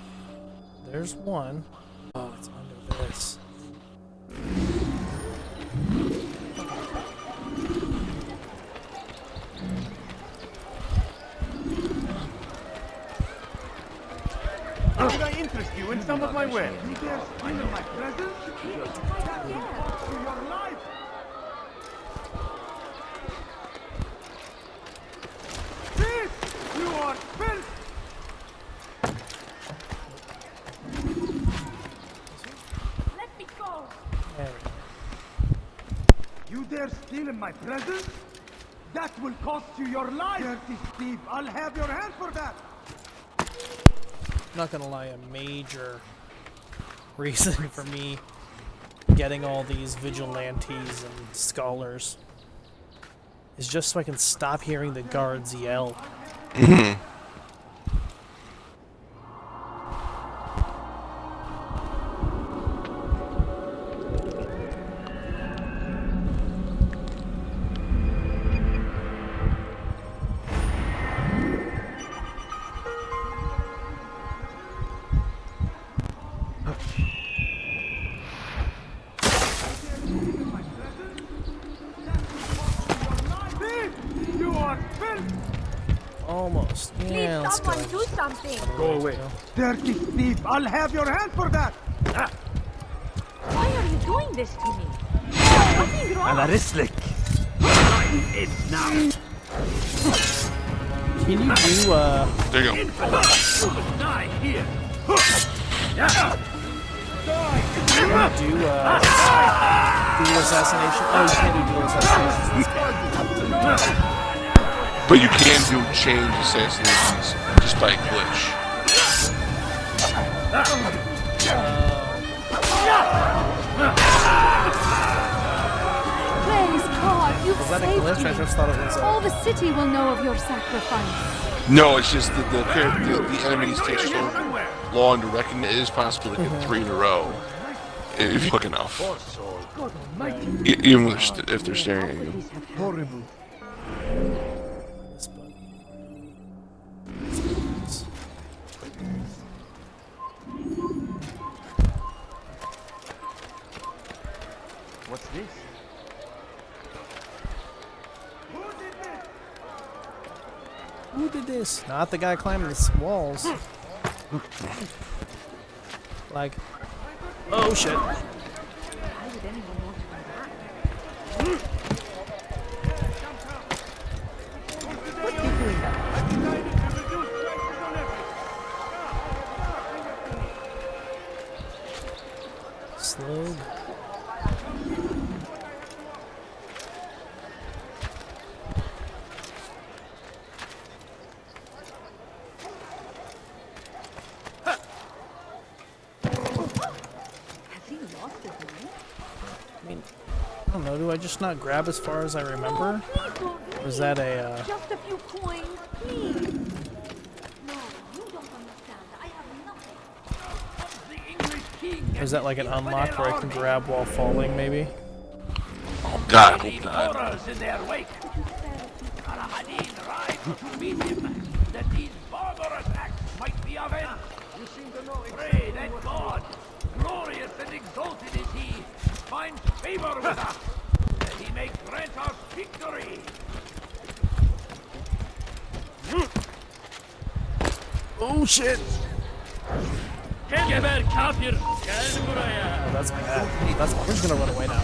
There's one. Oh, it's under this. Did I interest you in some of my wares? You dare steal in my presence? To your life! This! You are filth! Let me go. There we go. You dare steal in my presence? That will cost you your life! Dirty thief, I'll have your hand for that! Not gonna lie, a major reason for me getting all these vigilantes and scholars is just so I can stop hearing the guards yell. Almost. Yeah, let's go. Do something. Go away. Dirty thief, I'll have your hand for that! Why are you doing this to me? Nothing wrong. Alarislik. Time is now. Can you do, There you go. You will die here. Can you do, dual assassination? Oh, you can't do dual assassination. But you can do chain assassinations just by a glitch. Praise God, you've Was that a saved glitch? me. I just thought it was All the city will know of your sacrifice. No, it's just that the enemies take so long to recognize. It is possible to get 3 in a row if you look enough. Even if they're staring at you. Horrible. What's this? Who did this? Not the guy climbing the walls. Like, oh shit. Slow. I mean, I don't know, do I just not grab as far as I remember? Or is that a, Just a few coins, please. No, you don't understand. I have nothing. or is that like an unlock where I can grab while falling, maybe? Oh god, I hope not. Horrors in their wake. Al-Hadin rides to meet him, that these barbarous acts might be avenged. You seem to know. Pray that God, glorious and exalted is He, finds favor with us, that He may grant us victory. Oh shit! Geber kafir, gel Oh, buraya. that's bad. That's we're just gonna run away now.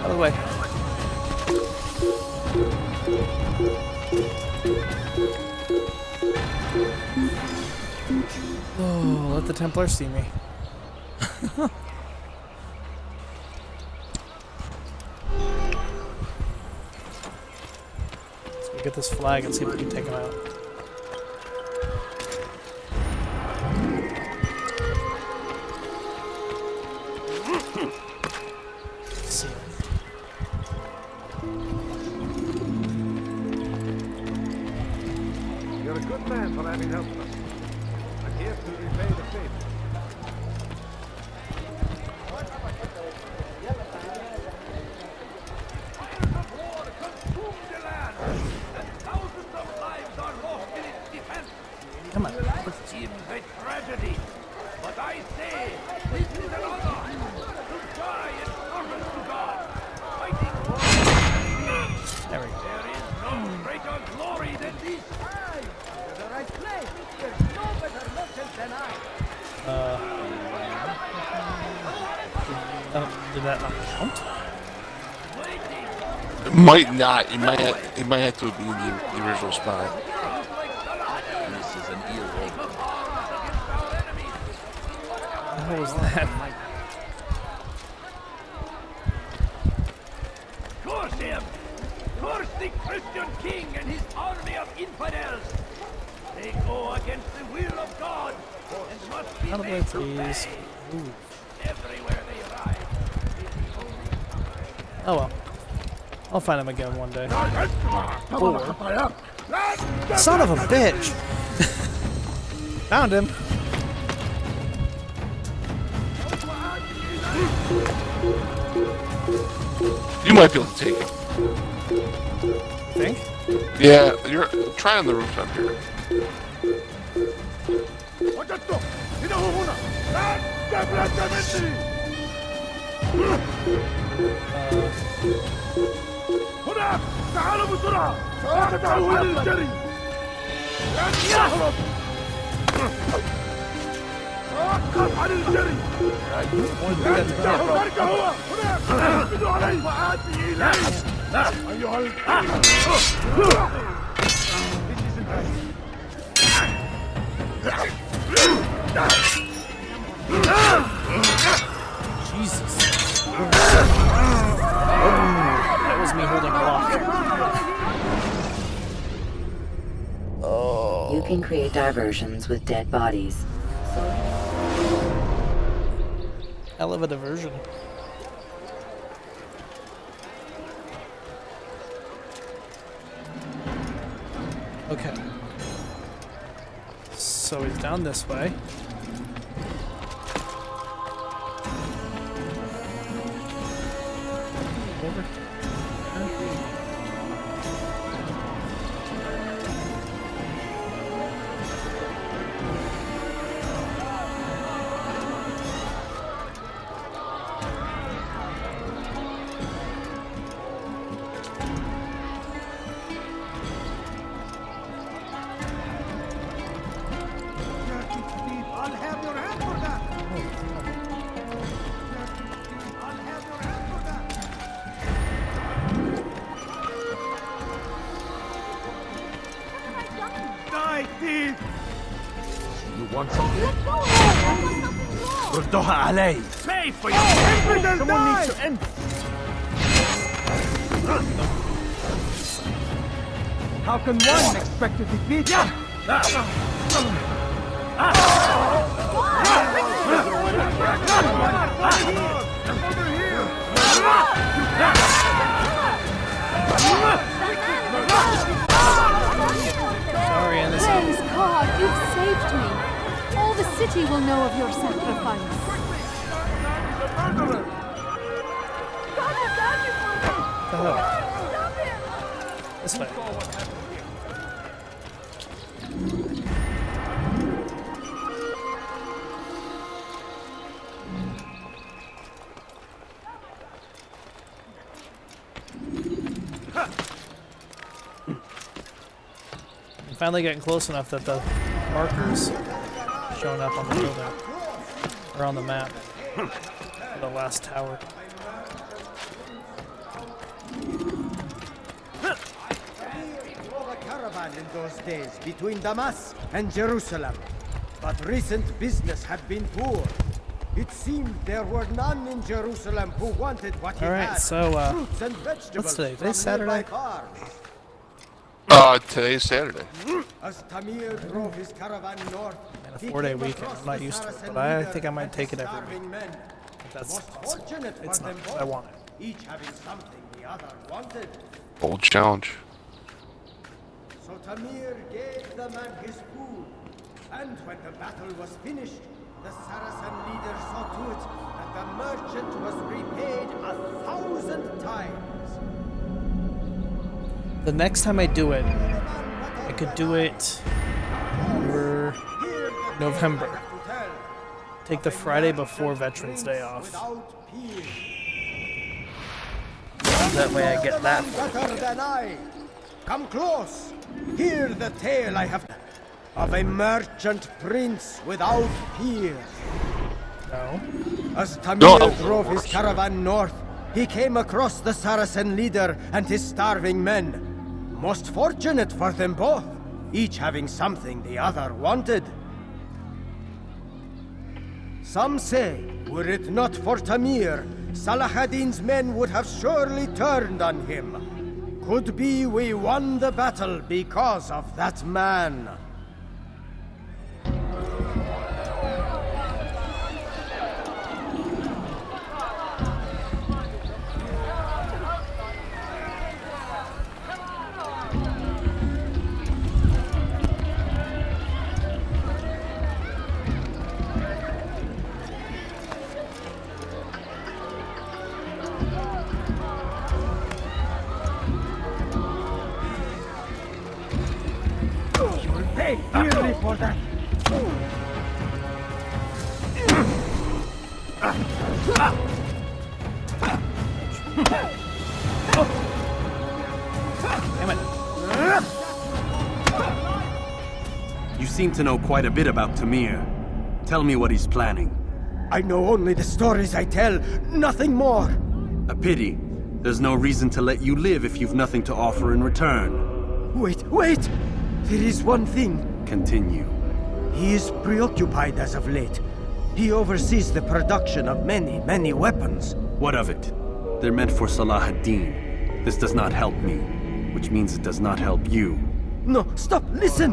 Out of the way. Oh, let the Templars see me. Let's go get this flag and see if we can take him out. Let's see. You're a good man for having helped us. I'm here to repay the favor. Come on. Seems a tragedy, but I say this is an honor to die in service to God, fighting for. There we go. There is no greater glory than this. The right place. There's no better merchant than I. Did that not count? It might not. It might have to be in the original spot. This is an earwolf. What was that? Please move. Oh well. I'll find him again one day. Or... Son of a bitch! Found him. You might be able to take it. Think? Yeah, you're try on the roof up here. Jesus. That was me holding block. You can create diversions with dead bodies. Hell of a diversion. Okay. So he's down this way. Over. ردوها علي. Pay for your Someone needs to end. How can one expect to defeat them? Sorry, Anderson. Praise God, you've saved me. All the city will know of your sacrifice. This way. I'm finally getting close enough that the markers showing up on the building or on the map. The last tower. Caravan in those days between Damascus and Jerusalem, but recent business had been poor. It seemed there were none in Jerusalem who wanted what he Alright, had. so Fruits and vegetables what's today? from Today's Saturday? nearby farms. Today's Saturday. As Tamir drove his caravan north, And a 4-day weekend. I'm not used to it, but I think I might take it every week. If that's possible. It's not. I want it. Each having something the other wanted. Bold challenge. So Tamir gave the man his food, and when the battle was finished, the Saracen leader saw to it that the merchant was repaid 1,000 times. The next time I do it, I could do it for November. Take the Friday before Veterans Day off. That way I get that. Better than I. Come close. Hear the tale I have of a merchant prince without peers. No. As Tamir drove his caravan north, he came across the Saracen leader and his starving men. Most fortunate for them both, each having something the other wanted. Some say, were it not for Tamir, Salah ad-Din's men would have surely turned on him. Could be we won the battle because of that man. pay dearly for that. Damn it. You seem to know quite a bit about Tamir. Tell me what he's planning. I know only the stories I tell, nothing more. A pity. There's no reason to let you live if you've nothing to offer in return. Wait! There is one thing. Continue. He is preoccupied as of late. He oversees the production of many weapons. What of it? They're meant for Salah ad-Din. This does not help me, which means it does not help you. No, stop, listen!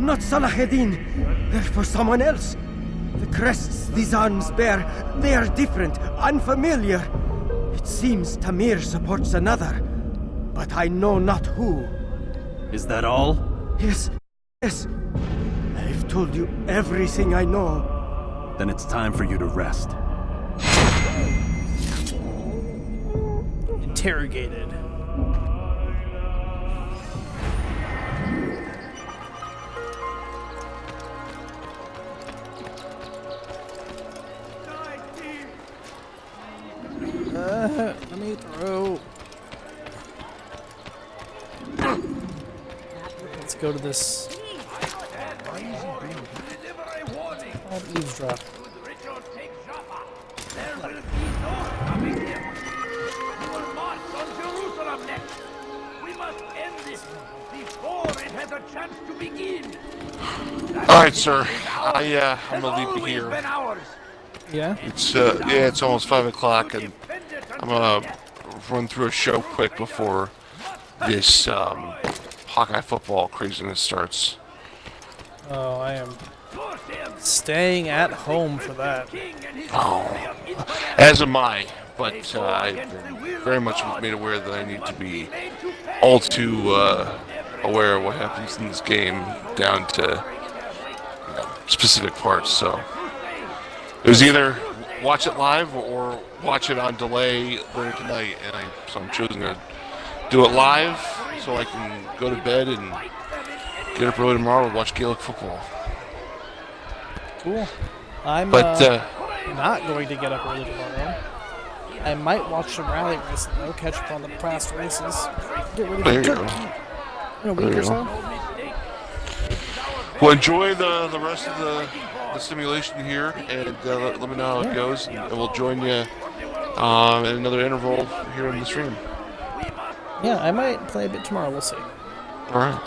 Not Salah ad-Din. They're for someone else. The crests these arms bear, they are different, unfamiliar. It seems Tamir supports another, but I know not who. Is that all? Yes. I've told you everything I know. Then it's time for you to rest. Interrogated. Let me throw. Let's go to this. Eavesdrop. Alright, sir. I'm gonna leave you here. Yeah? It's almost 5 o'clock, and I'm gonna run through a show quick before this Hawkeye football craziness starts. Oh, I am staying at home for that. Oh, as am I, but I've been very much made aware that I need to be all too aware of what happens in this game down to specific parts. So it was either watch it live or watch it on delay later tonight, and so I'm choosing to do it live so I can go to bed and get up early tomorrow to watch Gaelic football. Cool. I'm But not going to get up early tomorrow. I might watch some rally racing though, catch up on the past races. Get ready there for you Turkey go. in a There week you or so. go. Well, enjoy the rest of the simulation here, and let me know how it goes, and we'll join you in another interval here in the stream. Yeah, I might play a bit tomorrow. We'll see. All right.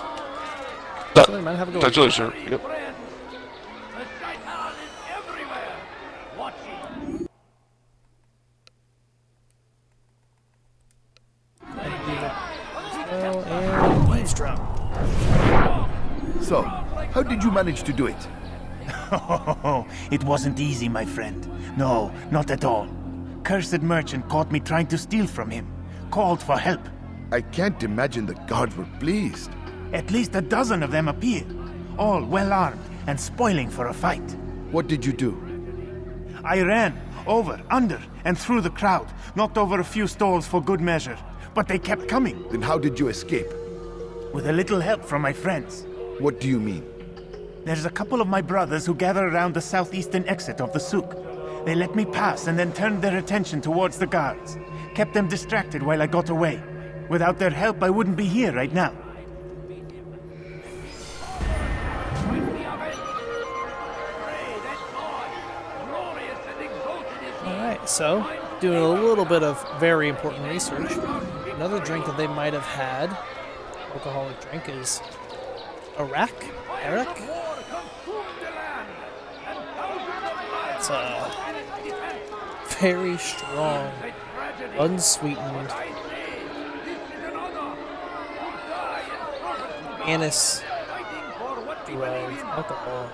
So I might have a go. Talk to you later, sir. Yep. And eavesdrop. So, how did you manage to do it? Oh, it wasn't easy, my friend. No, not at all. Cursed merchant caught me trying to steal from him. Called for help. I can't imagine the guards were pleased. At least a dozen of them appeared. All well armed and spoiling for a fight. What did you do? I ran over, under, and through the crowd. Knocked over a few stalls for good measure. But they kept coming. Then how did you escape? With a little help from my friends. What do you mean? There's a couple of my brothers who gather around the southeastern exit of the souk. They let me pass and then turned their attention towards the guards. Kept them distracted while I got away. Without their help, I wouldn't be here right now. Alright, so, doing a little bit of very important research. Another drink that they might have had, alcoholic drink, is Arak? It's a very strong, unsweetened anise derived alcohol.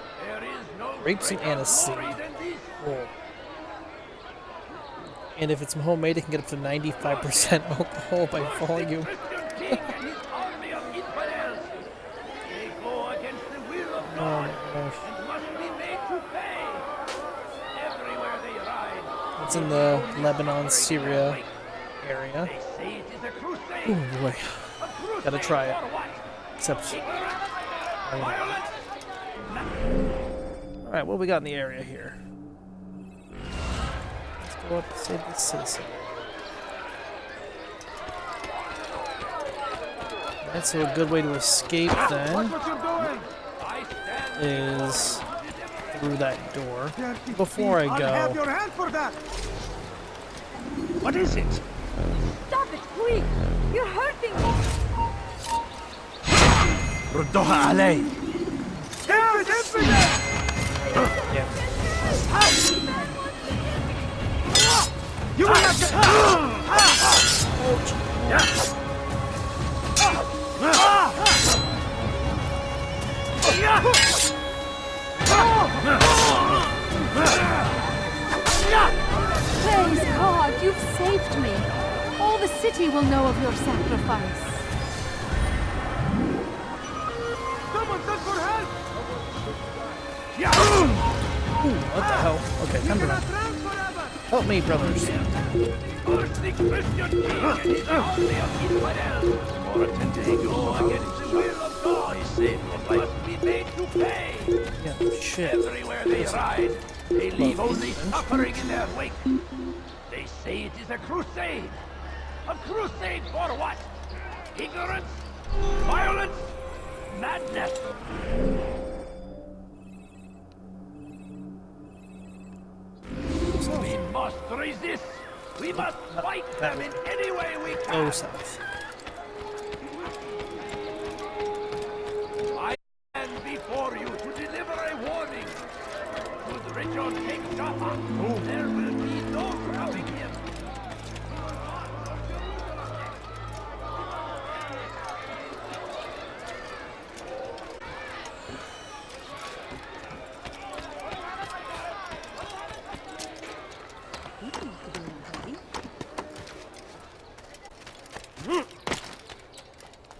Grapes and anise seed. Oh. And if it's homemade, it can get up to 95% alcohol by volume. Oh my gosh. It's in the Lebanon, Syria area. Oh boy. Gotta try it. Except, I don't know. Alright, what we got in the area here? Let's go up and save the citizen. Alright, so a good way to escape then is through that door. Before I go, What is it? Stop it, quick! You're hurting me! ردوها علي. You will not get... Praise God, you've saved me. All the city will know of your sacrifice. Someone send for help! ooh, what the hell? Okay, time to run. Help me, brothers. Earthly Christian king and his army of Israel. For a Tentego against the will of God, his Savior must be made to pay. Yeah, shit. Everywhere they ride, they leave only suffering in their wake. They say it is a crusade. A crusade for what? Ignorance? Violence? Madness? We must resist. We must fight them in any way we can. Go south. I stand before you to deliver a warning. Should Richard take Jaffa, there will be no stopping him.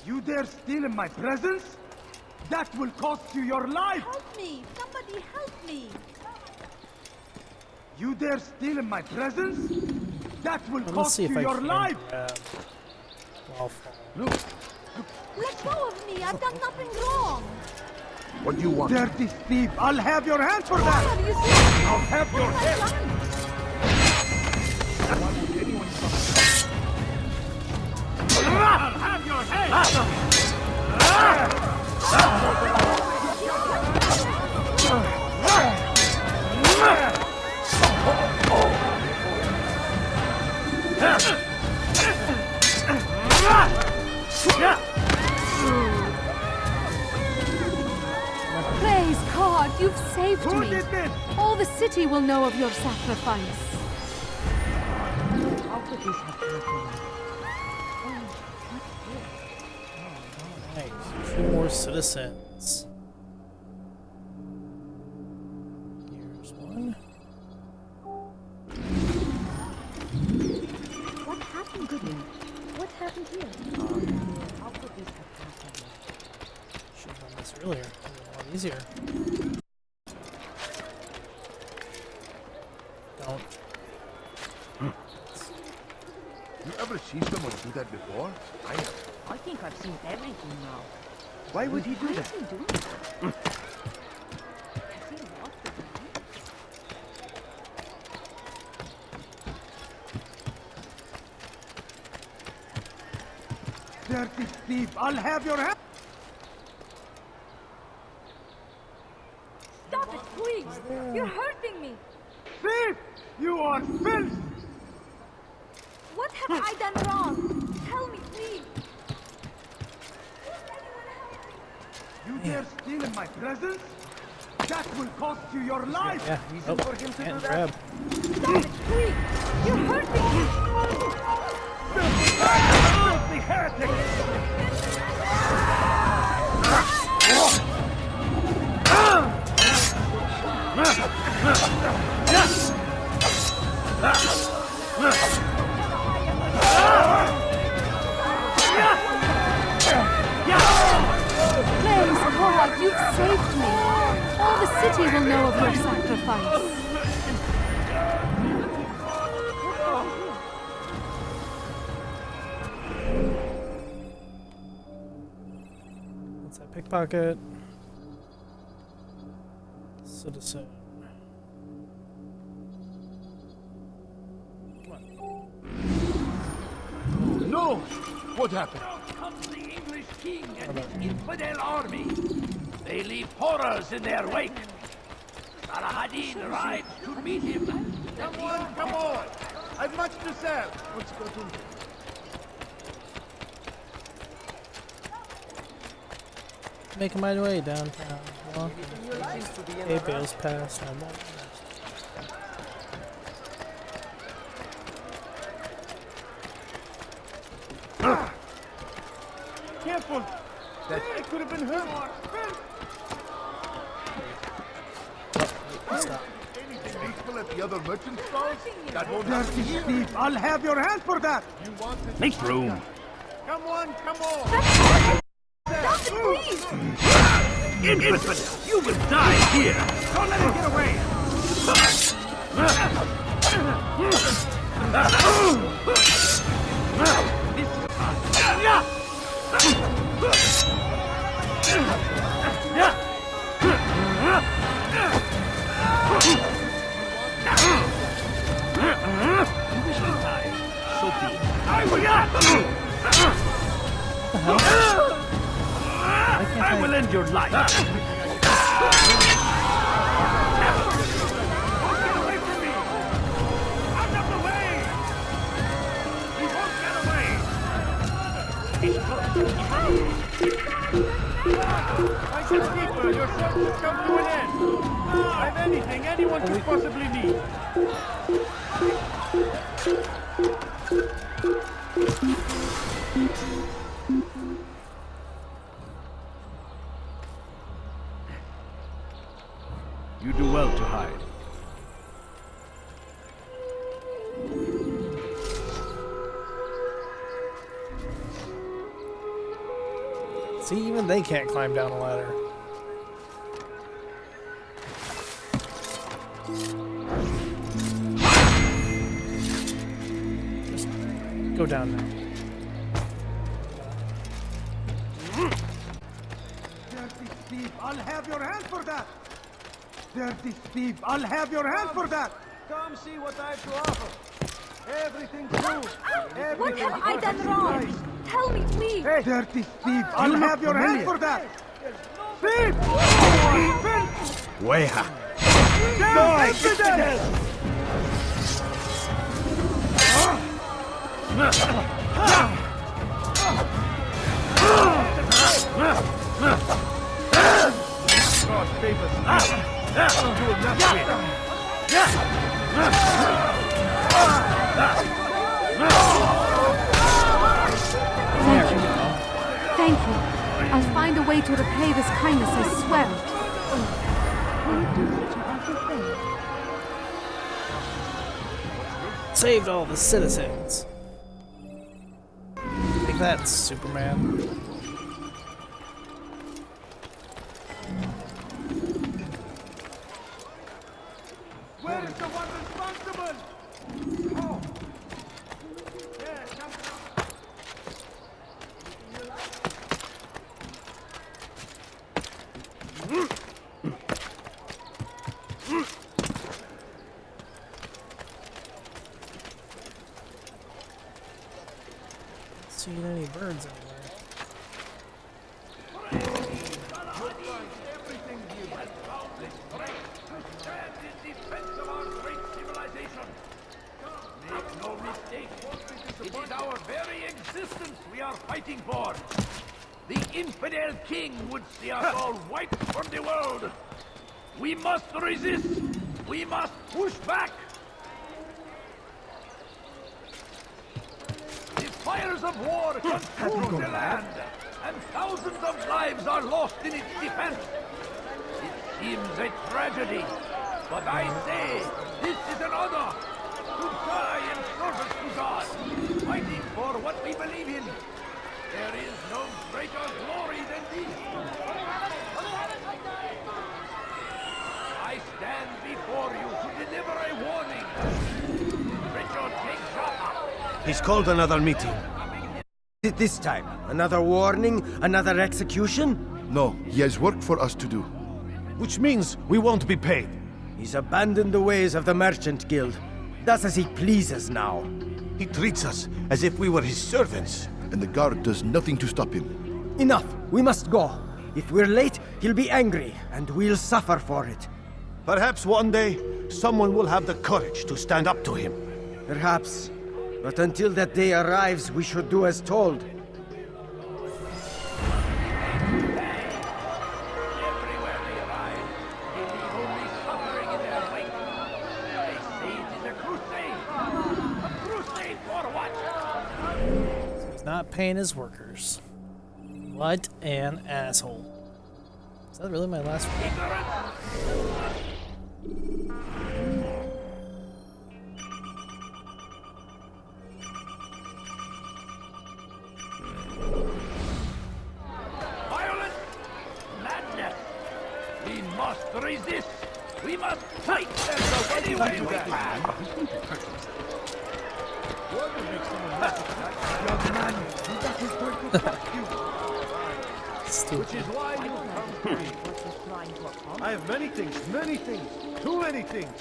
You dare steal in my presence? That will cost you your life! Help me! Somebody help me! You dare steal in my presence? That will Let's cost see if you I your can life! grab Wildfall. Look, Let go of me! I've done nothing wrong! What do you want? dirty thief! I'll have your hand for What that! have you seen? I'll have your What have head! I done? I'll have your head! Praise God, you've saved Who me. did this? All the city will know of your sacrifice. How could this have happened? Alright, 2 more citizens. Here's one. What happened to him? What happened here? How could this have happened? Should have done this earlier. It would be a lot easier. Don't. You ever seen someone do that before? I have. I think I've seen everything now. Why would he do Why that? is he doing that? Has he lost the ground? Dirty thief! I'll have your hand! Stop it, please! You're hurting me! Thief! You are filth! What have I done wrong? Tell me, please! You dare steal in my presence? That will cost you your life! Yeah. Reason Oh, for him to do can't that? grab. Stop it, please! You're hurting me! Filthy heretic! Praise God, you've saved me. All the city will know of your sacrifice. What's that pickpocket? So Citizen. No! What happened? Comes the English king and his infidel army. They leave horrors in their wake. Saladin rides to meet him. Come on, come on! I've much to sell. Let's go to... Making my way downtown. Hey, Bale's Pass. I'm on. Careful! That could have been hurt. Stop. Anything useful at the other merchant stalls? That won't Dirty thief! I'll have your hand for that! You want it? Make room! Come on, come on! Stop it, please! Infidel! You will die here! Don't let him get away! I will end your life. Get away from me! Out of the way! He won't get away! My shopkeeper, your shop will come to an end. I've anything anyone could possibly need. You do well to hide. See, even they can't climb down a ladder. Just go down now. Dirty thief! I'll have your hand for that! Dirty thief! I'll have your hand for that! Come see what I have to offer. Everything's new. What have I done wrong? Tell me, please! Hey, dirty thief! I'll have your hand for that! Thief! Weha! Down, infidel! God favors you. You will not win. Thank you. Thank you. I'll find a way to repay this kindness, I swear. Will you do such an awful thing? Saved all the citizens. Take that, Superman. Where is the one responsible? Oh. Yeah, come Seeing any birds anywhere. everything you have found this strength to stand in defense of our great civilization. Make no mistake, it is our very existence we are fighting for. The infidel king would see us all wiped from the world. We must resist. We must push back. The fires of war consume the land, and thousands of lives are lost in its defense. It seems a tragedy, but I say this is an honor to die in service to God, fighting for what we believe in. There is no greater glory than this. I stand before you to deliver a warning. Richard King Japa. He's called another meeting. This time, another warning, another execution? No, he has work for us to do. which means we won't be paid. He's abandoned the ways of the Merchant Guild. Does as he pleases now. He treats us as if we were his servants. And the guard does nothing to stop him. Enough! We must go. If we're late, he'll be angry, and we'll suffer for it. Perhaps one day, someone will have the courage to stand up to him. Perhaps. But until that day arrives, we should do as told. Not paying his workers. What an asshole. Is that really my last one? Violence! Madness! We must resist! We must fight! Any way we can! What would make someone young man, that is going to fuck you. Which is why you come to me. I have many things, too many things.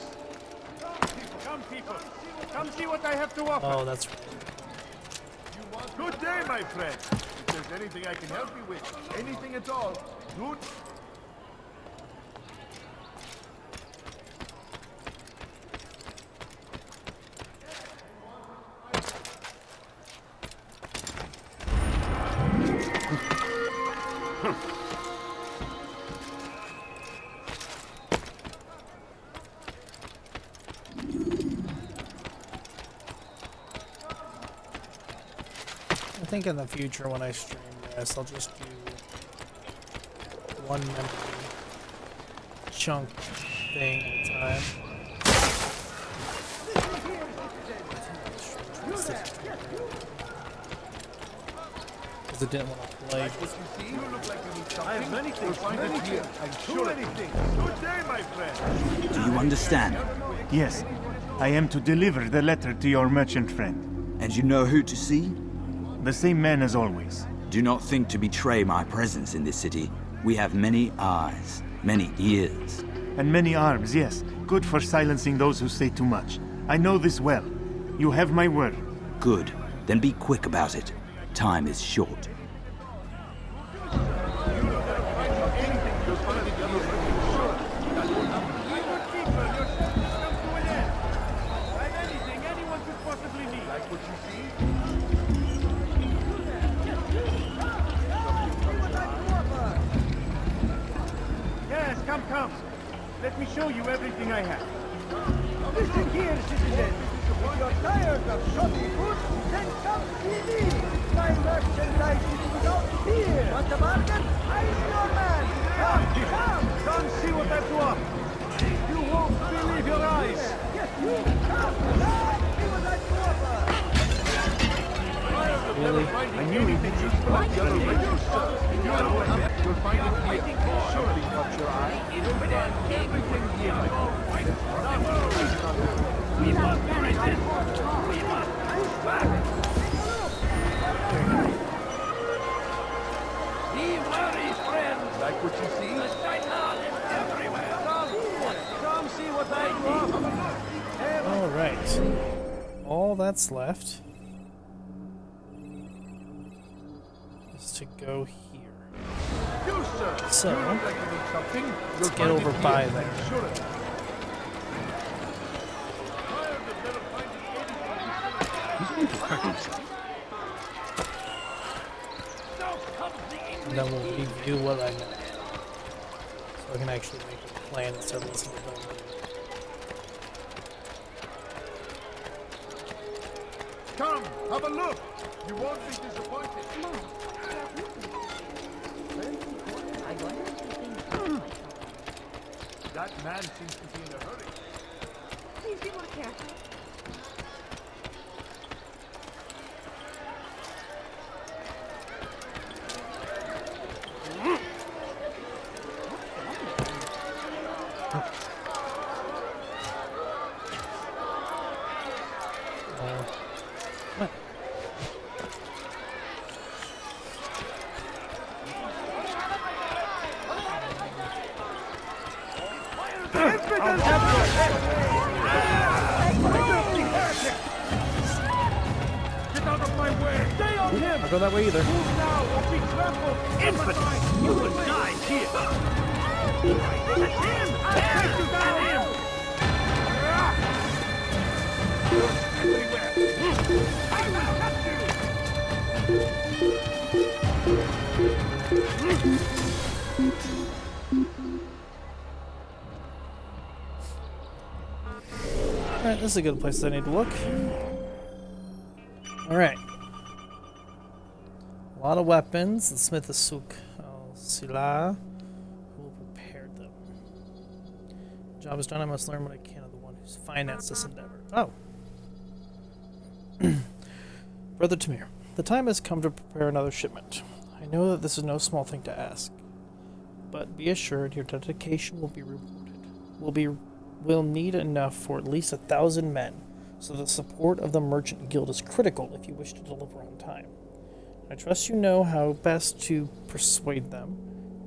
Come, people. Come see what I have to offer. Oh, that's Good day, my friend. If there's anything I can help you with, anything at all, good. I think in the future when I stream this, I'll just do one memory chunk thing at a time. Because I didn't want to play. I have many things, too many things. Good day, my friend. Do you understand? Yes. I am to deliver the letter to your merchant friend. And you know who to see? The same man as always. Do not think to betray my presence in this city. We have many eyes, many ears. And many arms, yes. Good for silencing those who say too much. I know this well. You have my word. Good. Then be quick about it. Time is short. Come. Let me show you everything I have. Listen here, citizen. If you're tired of shopping goods, then come see me. My merchandise is without fear. Want a bargain? I'm your man. Come see what I have to offer. You won't believe your eyes. Yes, you. Come see what I have to offer. Really? I knew he did just like the other rangers. You'll find it here. Surely caught your eye. Everything here. We must resist. We must push back. Be wary, friends. Like what you see? The shaitan is everywhere. Come see what I have. Alright. All that's left is to go here. So, let's get over by there. And then we'll review what I know. So I can actually make a plan instead of listening to them. Come, have a look. You won't be disappointed. That man seems to be in a hurry. Please be more careful. What? I'll go that way either. Move now or be trampled! Infidel! You will die here! That's him! I'll take you down! Everywhere! I will cut Alright, this is a good place I need to look. Alright. A lot of weapons. The Smith of Souk al-Silah will prepare them. Job is done. I must learn what I can of the one who's financed this endeavor. Oh. Brother Tamir, the time has come to prepare another shipment. I know that this is no small thing to ask, but be assured your dedication will be rewarded. We'll need enough for at least 1,000 men, so the support of the Merchant Guild is critical if you wish to deliver on time. I trust you know how best to persuade them,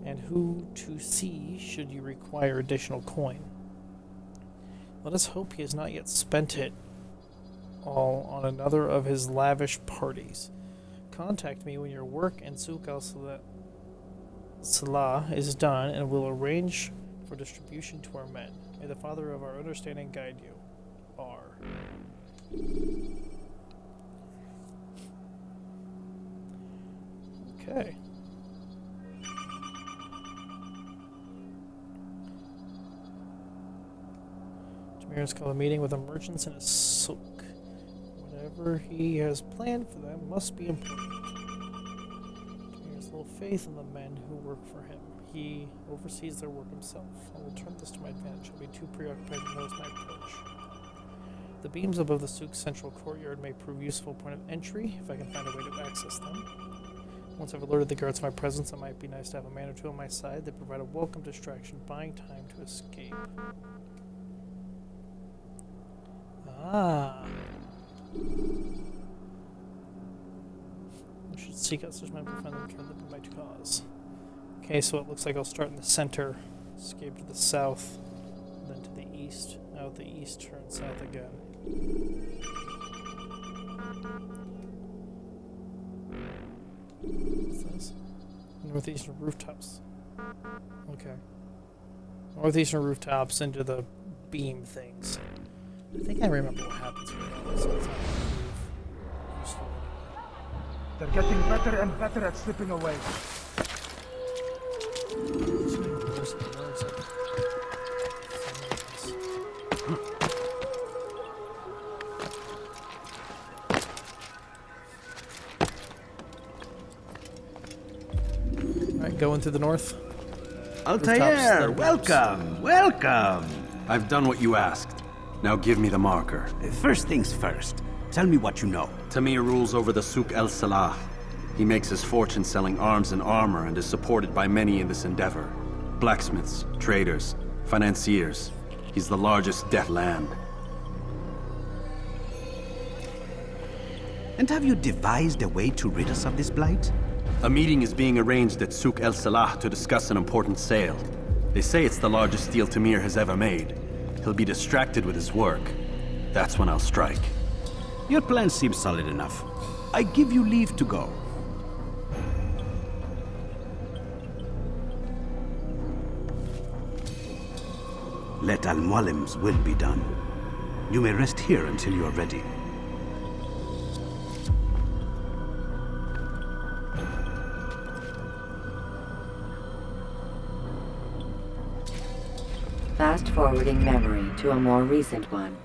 and who to see should you require additional coin. Let us hope he has not yet spent it all on another of his lavish parties. Contact me when your work in Souk al-Silah is done, and we'll arrange for distribution to our men. May the Father of our understanding guide you. R. Okay. Tamir has called a meeting with the merchants in his souk. Whatever he has planned for them must be important. Tamir has little faith in the men who work for him. He oversees their work himself. I will turn this to my advantage. I'll be too preoccupied to notice my approach. The beams above the souk's central courtyard may prove a useful point of entry if I can find a way to access them. Once I've alerted the guards of my presence, it might be nice to have a man or two on my side. They provide a welcome distraction, buying time to escape. Ah. I should seek out such men to find them and turn them to my cause. Okay, so it looks like I'll start in the center, escape to the south, then to the east. Out the east, turn south again. What's this? Northeastern rooftops. Okay. Northeastern rooftops into the beam things. I think I remember what happens here, so it's not useful. They're getting better and better at slipping away. Alright, going through the north. Altair, welcome, welcome. I've done what you asked. Now give me the marker. First things first. Tell me what you know. Tamir rules over the Souk al-Silah. He makes his fortune selling arms and armor and is supported by many in this endeavor. Blacksmiths, traders, financiers. He's the largest debt land. And have you devised a way to rid us of this blight? A meeting is being arranged at Souk al-Silah to discuss an important sale. They say it's the largest deal Tamir has ever made. He'll be distracted with his work. That's when I'll strike. Your plan seems solid enough. I give you leave to go. Let Al-Mualim's will be done. You may rest here until you are ready. Fast-forwarding memory to a more recent one.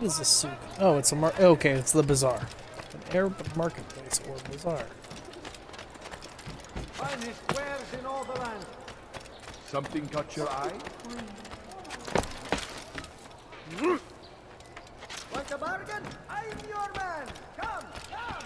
What is a souk? Oh, it's a okay, it's the bazaar. An Arab marketplace or bazaar. Finest wares in all the land. Something caught your eye? Want a bargain? I'm your man. Come, come.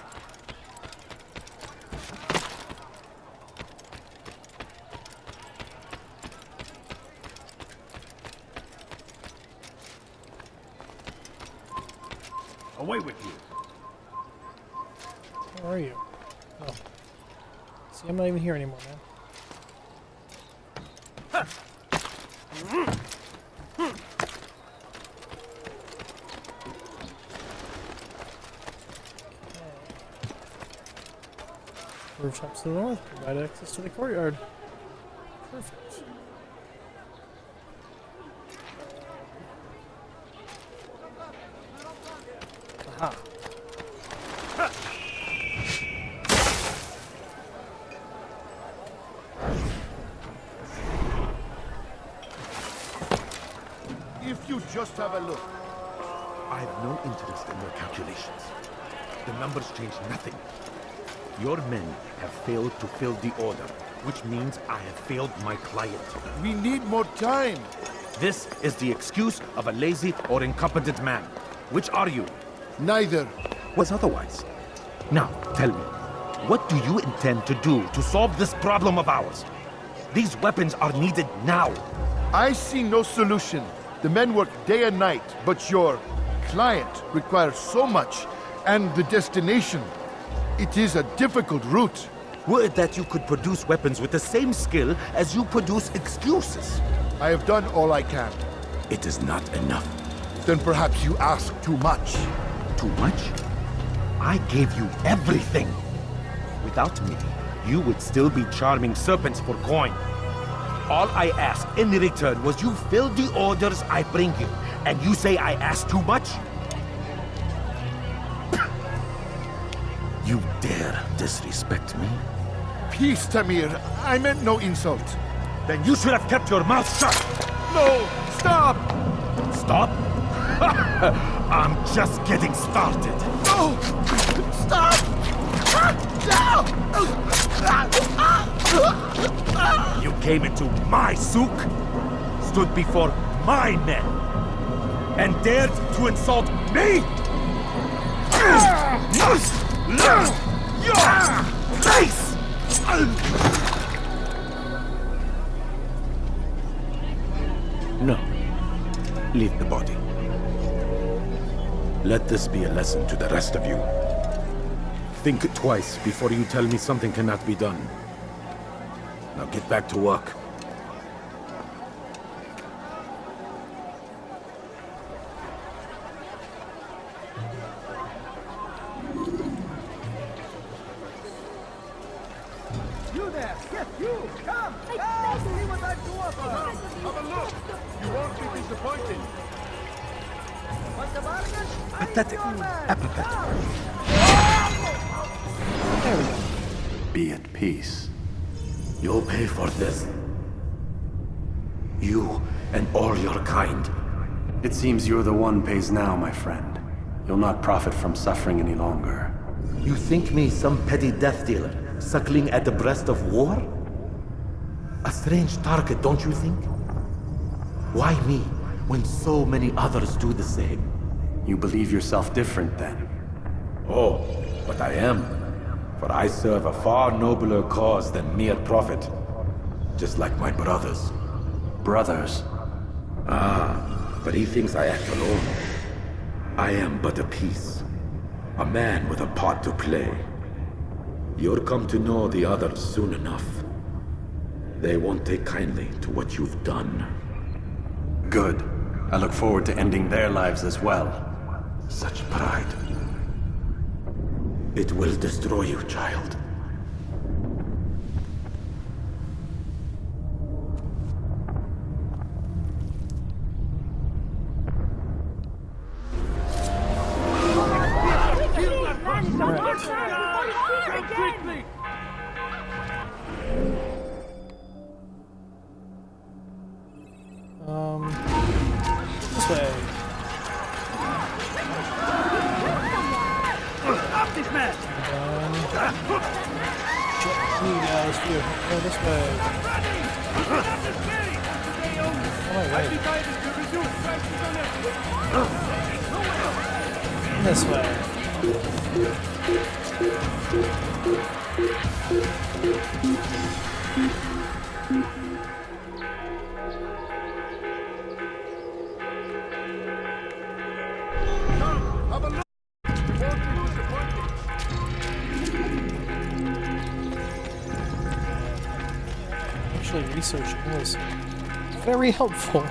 Away with you. Where are you? Oh. See, I'm not even here anymore, man. Rooftops to the north provide access to the courtyard. Perfect. Aha. If you just have a look. I have no interest in your calculations. The numbers change nothing. Your men have failed to fill the order, which means I have failed my client. We need more time. This is the excuse of a lazy or incompetent man. Which are you? Neither. Was otherwise. Now, tell me, what do you intend to do to solve this problem of ours? These weapons are needed now. I see no solution. The men work day and night, but your client requires so much, and the destination. It is a difficult route. Were it that you could produce weapons with the same skill as you produce excuses. I have done all I can. It is not enough. Then perhaps you ask too much. Too much? I gave you everything. Without me, you would still be charming serpents for coin. All I ask in return was you fill the orders I bring you, and you say I ask too much? You dare disrespect me? Peace, Tamir. I meant no insult. Then you should have kept your mouth shut! No! Stop! Stop? I'm just getting started. No! Stop! No! You came into my souk, stood before my men, and dared to insult me? Your place! No. Leave the body. Let this be a lesson to the rest of you. Think twice before you tell me something cannot be done. Now get back to work. You there! Yes, you! Come! Come! See what I do about it! Have a look! You won't be disappointed. Want the bargain? Pathetic. Apathetic. Be at peace. You'll pay for this. You and all your kind. It seems you're the one pays now, my friend. You'll not profit from suffering any longer. You think me some petty death dealer, suckling at the breast of war? A strange target, don't you think? Why me, when so many others do the same? You believe yourself different, then? Oh, but I am. For I serve a far nobler cause than mere profit. Just like my brothers. Brothers? Ah, but he thinks I act alone. I am but a piece. A man with a part to play. You'll come to know the others soon enough. They won't take kindly to what you've done. Good. I look forward to ending their lives as well. Such pride. It will destroy you, child. This way. this man! You guys, go this way. Oh, wait. This way. Actually, researching was very helpful.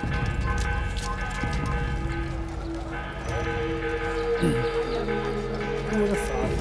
Who would have thought?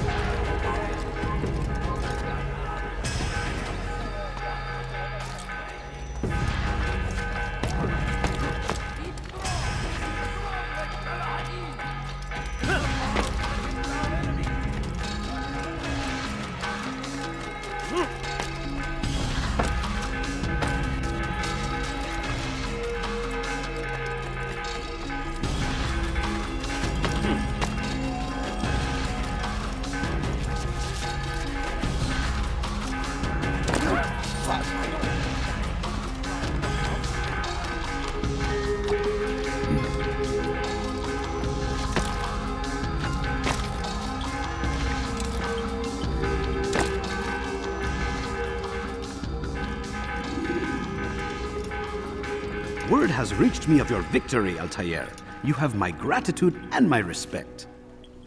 Word has reached me of your victory, Altair. You have my gratitude and my respect.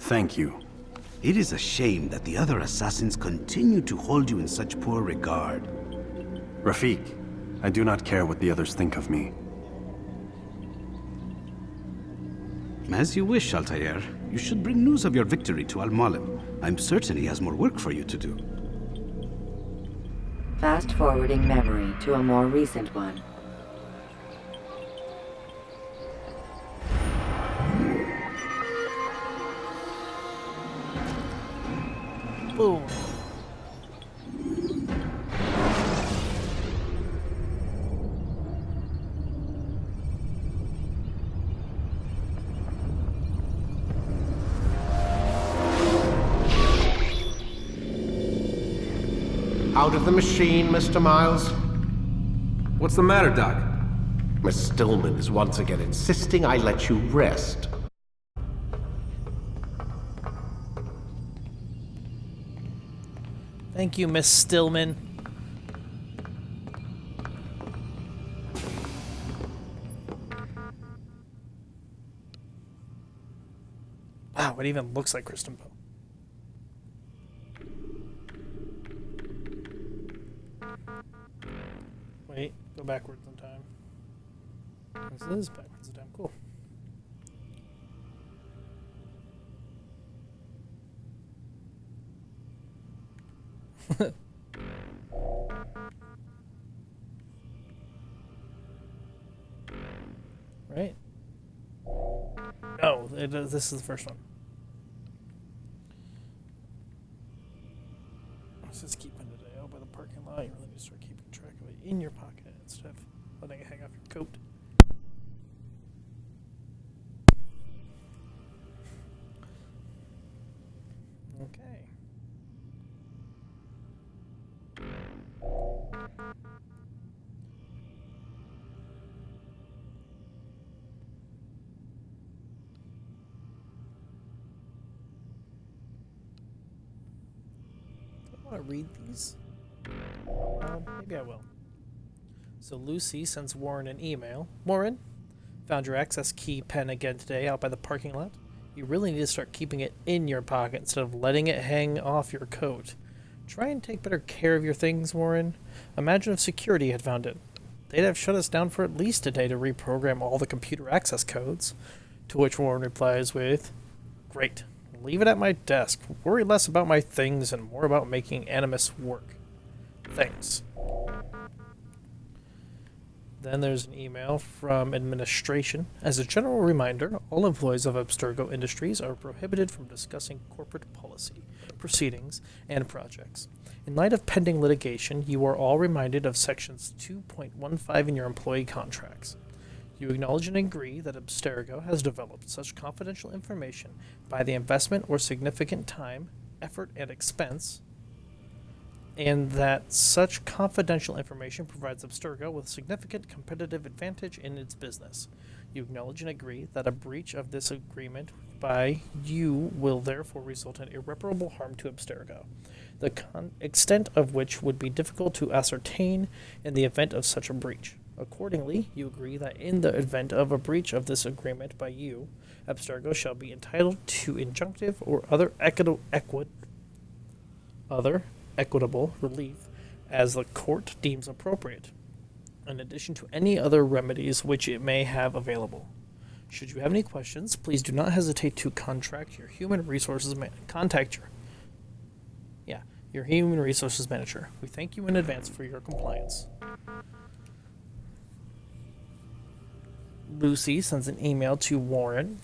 Thank you. It is a shame that the other assassins continue to hold you in such poor regard. Rafik, I do not care what the others think of me. As you wish, Altair. You should bring news of your victory to Al-Mualim. I'm certain he has more work for you to do. Fast-forwarding memory to a more recent one. Boom. Out of the machine, Mr. Miles? What's the matter, Doc? Miss Stillman is once again insisting I let you rest. Thank you, Miss Stillman. Wow, it even looks like Kristen Poe. Wait, go backwards in time. This is backwards in time. Cool. Right? No, this is the first one. Let's just keep it today out by the parking lot. You really need to start keeping track of it in your pocket instead of letting it hang off your coat. Okay. I want to read these. Maybe I will. So Lucy sends Warren an email. Warren, found your access key pen again today out by the parking lot. You really need to start keeping it in your pocket instead of letting it hang off your coat. Try and take better care of your things, Warren. Imagine if security had found it. They'd have shut us down for at least a day to reprogram all the computer access codes. To which Warren replies with, "Great. Leave it at my desk. Worry less about my things and more about making Animus work. Thanks." Then there's an email from administration. As a general reminder, all employees of Abstergo Industries are prohibited from discussing corporate policy, proceedings, and projects. In light of pending litigation, you are all reminded of sections 2.15 in your employee contracts. You acknowledge and agree that Abstergo has developed such confidential information by the investment or significant time effort and expense, and that such confidential information provides Abstergo with significant competitive advantage in its business. You acknowledge and agree that a breach of this agreement by you will therefore result in irreparable harm to Abstergo, the extent of which would be difficult to ascertain in the event of such a breach. Accordingly, you agree that in the event of a breach of this agreement by you, Abstergo shall be entitled to injunctive or other equitable relief as the court deems appropriate, in addition to any other remedies which it may have available. Should you have any questions, please do not hesitate to contact your human resources your human resources manager. We thank you in advance for your compliance. Lucy sends an email to Warren.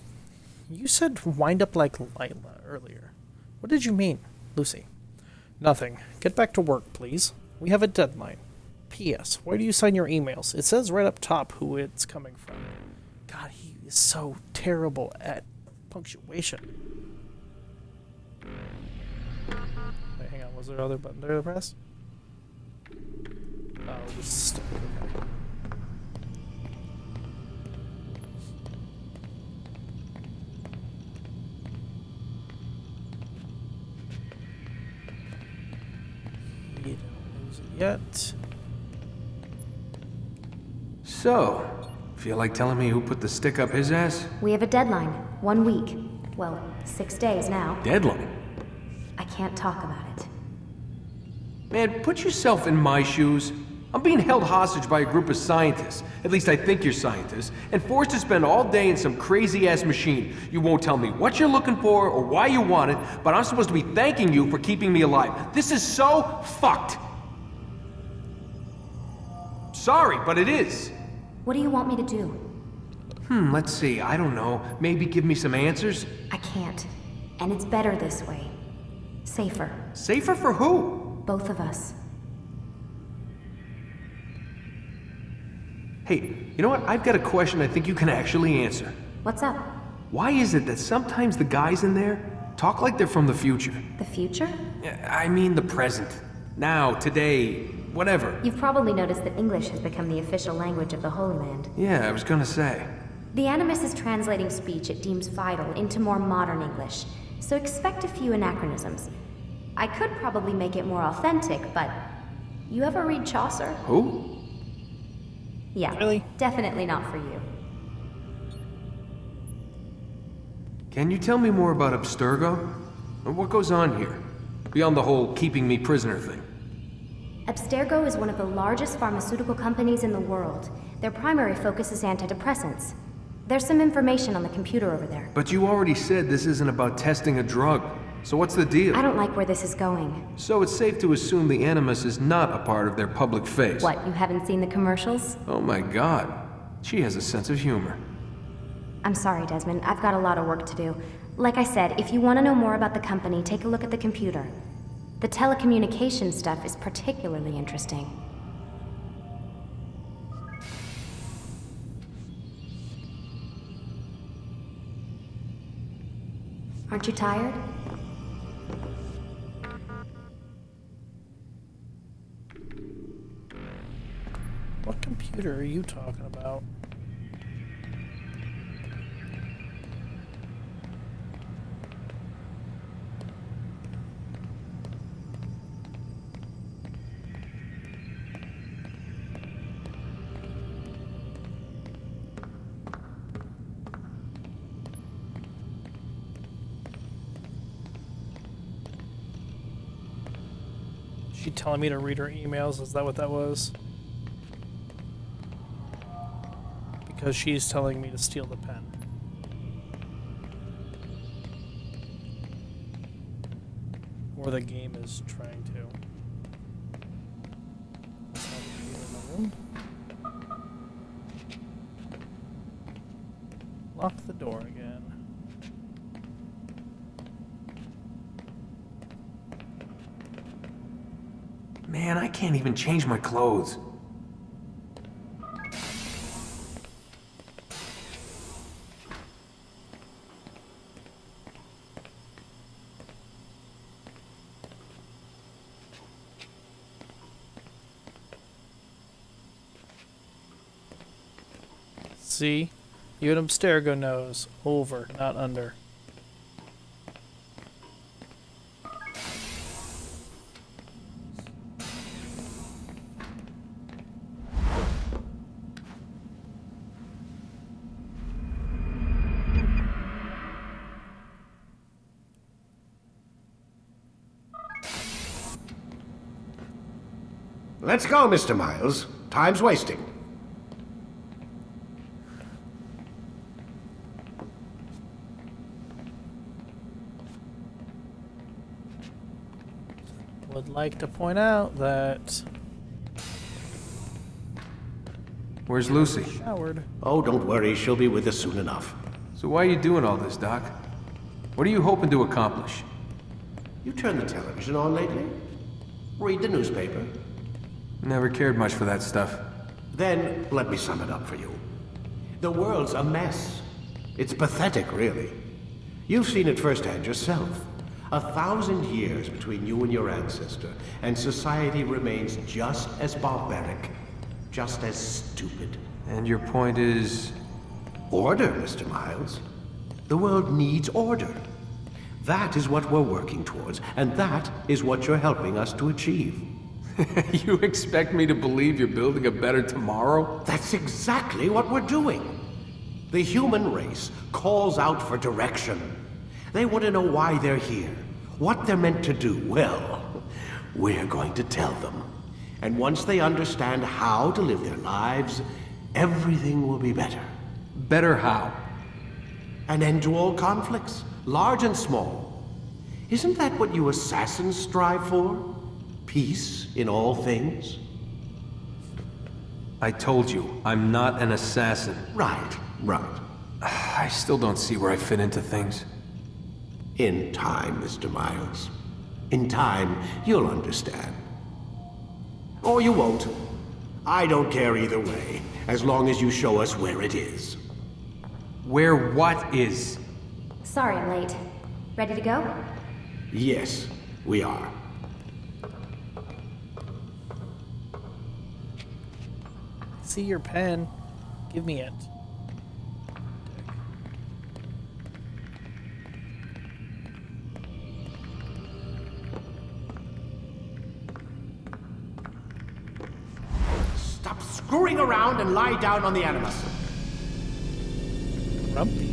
You said wind up like Lila earlier. What did you mean, Lucy? Nothing. Get back to work, please. We have a deadline. P.S. Why do you sign your emails? It says right up top who it's coming from. God, he is so terrible at punctuation. Wait, hang on. Was there other button there to press? Oh, it was stuck. Okay. You don't lose it yet. So, feel like telling me who put the stick up his ass? We have a deadline. 1 week. Well, 6 days now. Deadline? I can't talk about it. Man, put yourself in my shoes. I'm being held hostage by a group of scientists, at least I think you're scientists, and forced to spend all day in some crazy-ass machine. You won't tell me what you're looking for or why you want it, but I'm supposed to be thanking you for keeping me alive. This is so fucked. Sorry, but it is. What do you want me to do? Let's see, I don't know. Maybe give me some answers? I can't. And it's better this way. Safer. Safer for who? Both of us. Hey, you know what? I've got a question I think you can actually answer. What's up? Why is it that sometimes the guys in there talk like they're from the future? The future? I mean the present. Now, today, whatever. You've probably noticed that English has become the official language of the Holy Land. Yeah, I was gonna say. The Animus is translating speech it deems vital into more modern English, so expect a few anachronisms. I could probably make it more authentic, but... You ever read Chaucer? Who? Yeah, really? Definitely not for you. Can you tell me more about Abstergo? What goes on here? Beyond the whole keeping me prisoner thing. Abstergo is one of the largest pharmaceutical companies in the world. Their primary focus is antidepressants. There's some information on the computer over there. But you already said this isn't about testing a drug. So what's the deal? I don't like where this is going. So it's safe to assume the Animus is not a part of their public face. What, you haven't seen the commercials? Oh my god. She has a sense of humor. I'm sorry, Desmond. I've got a lot of work to do. Like I said, if you want to know more about the company, take a look at the computer. The telecommunication stuff is particularly interesting. Aren't you tired? What computer are you talking about? She telling me to read her emails? Is that what that was? Because she's telling me to steal the pen. Or the game is trying to. Lock the door again. Man, I can't even change my clothes. See? Even Abstergo knows. Over, not under. Let's go, Mr. Miles. Time's wasting. Would like to point out that... Where's Lucy? Showered. Oh, don't worry. She'll be with us soon enough. So why are you doing all this, Doc? What are you hoping to accomplish? You turned the television on lately? Read the newspaper? Never cared much for that stuff. Then, let me sum it up for you. The world's a mess. It's pathetic, really. You've seen it firsthand yourself. 1,000 years between you and your ancestor, and society remains just as barbaric, just as stupid. And your point is? Order, Mr. Miles. The world needs order. That is what we're working towards, and that is what you're helping us to achieve. You expect me to believe you're building a better tomorrow? That's exactly what we're doing. The human race calls out for direction. They want to know why they're here, what they're meant to do. Well, we're going to tell them. And once they understand how to live their lives, everything will be better. Better how? An end to all conflicts, large and small. Isn't that what you assassins strive for? Peace in all things? I told you, I'm not an assassin. Right. I still don't see where I fit into things. In time, Mr. Miles. In time, you'll understand. Or you won't. I don't care either way, as long as you show us where it is. Where what is? Sorry I'm late. Ready to go? Yes, we are. See your pen. Give me it. Stop screwing around and lie down on the Animus. Grumpy.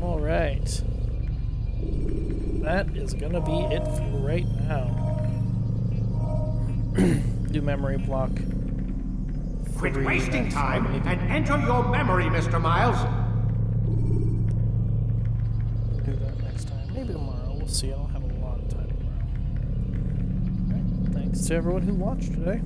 All right. That is gonna be it for right now. Do memory block. Quit wasting time and enter your memory, Mr. Miles. Do that next time. Maybe tomorrow. We'll see. I'll have a lot of time tomorrow. All right. Thanks to everyone who watched today.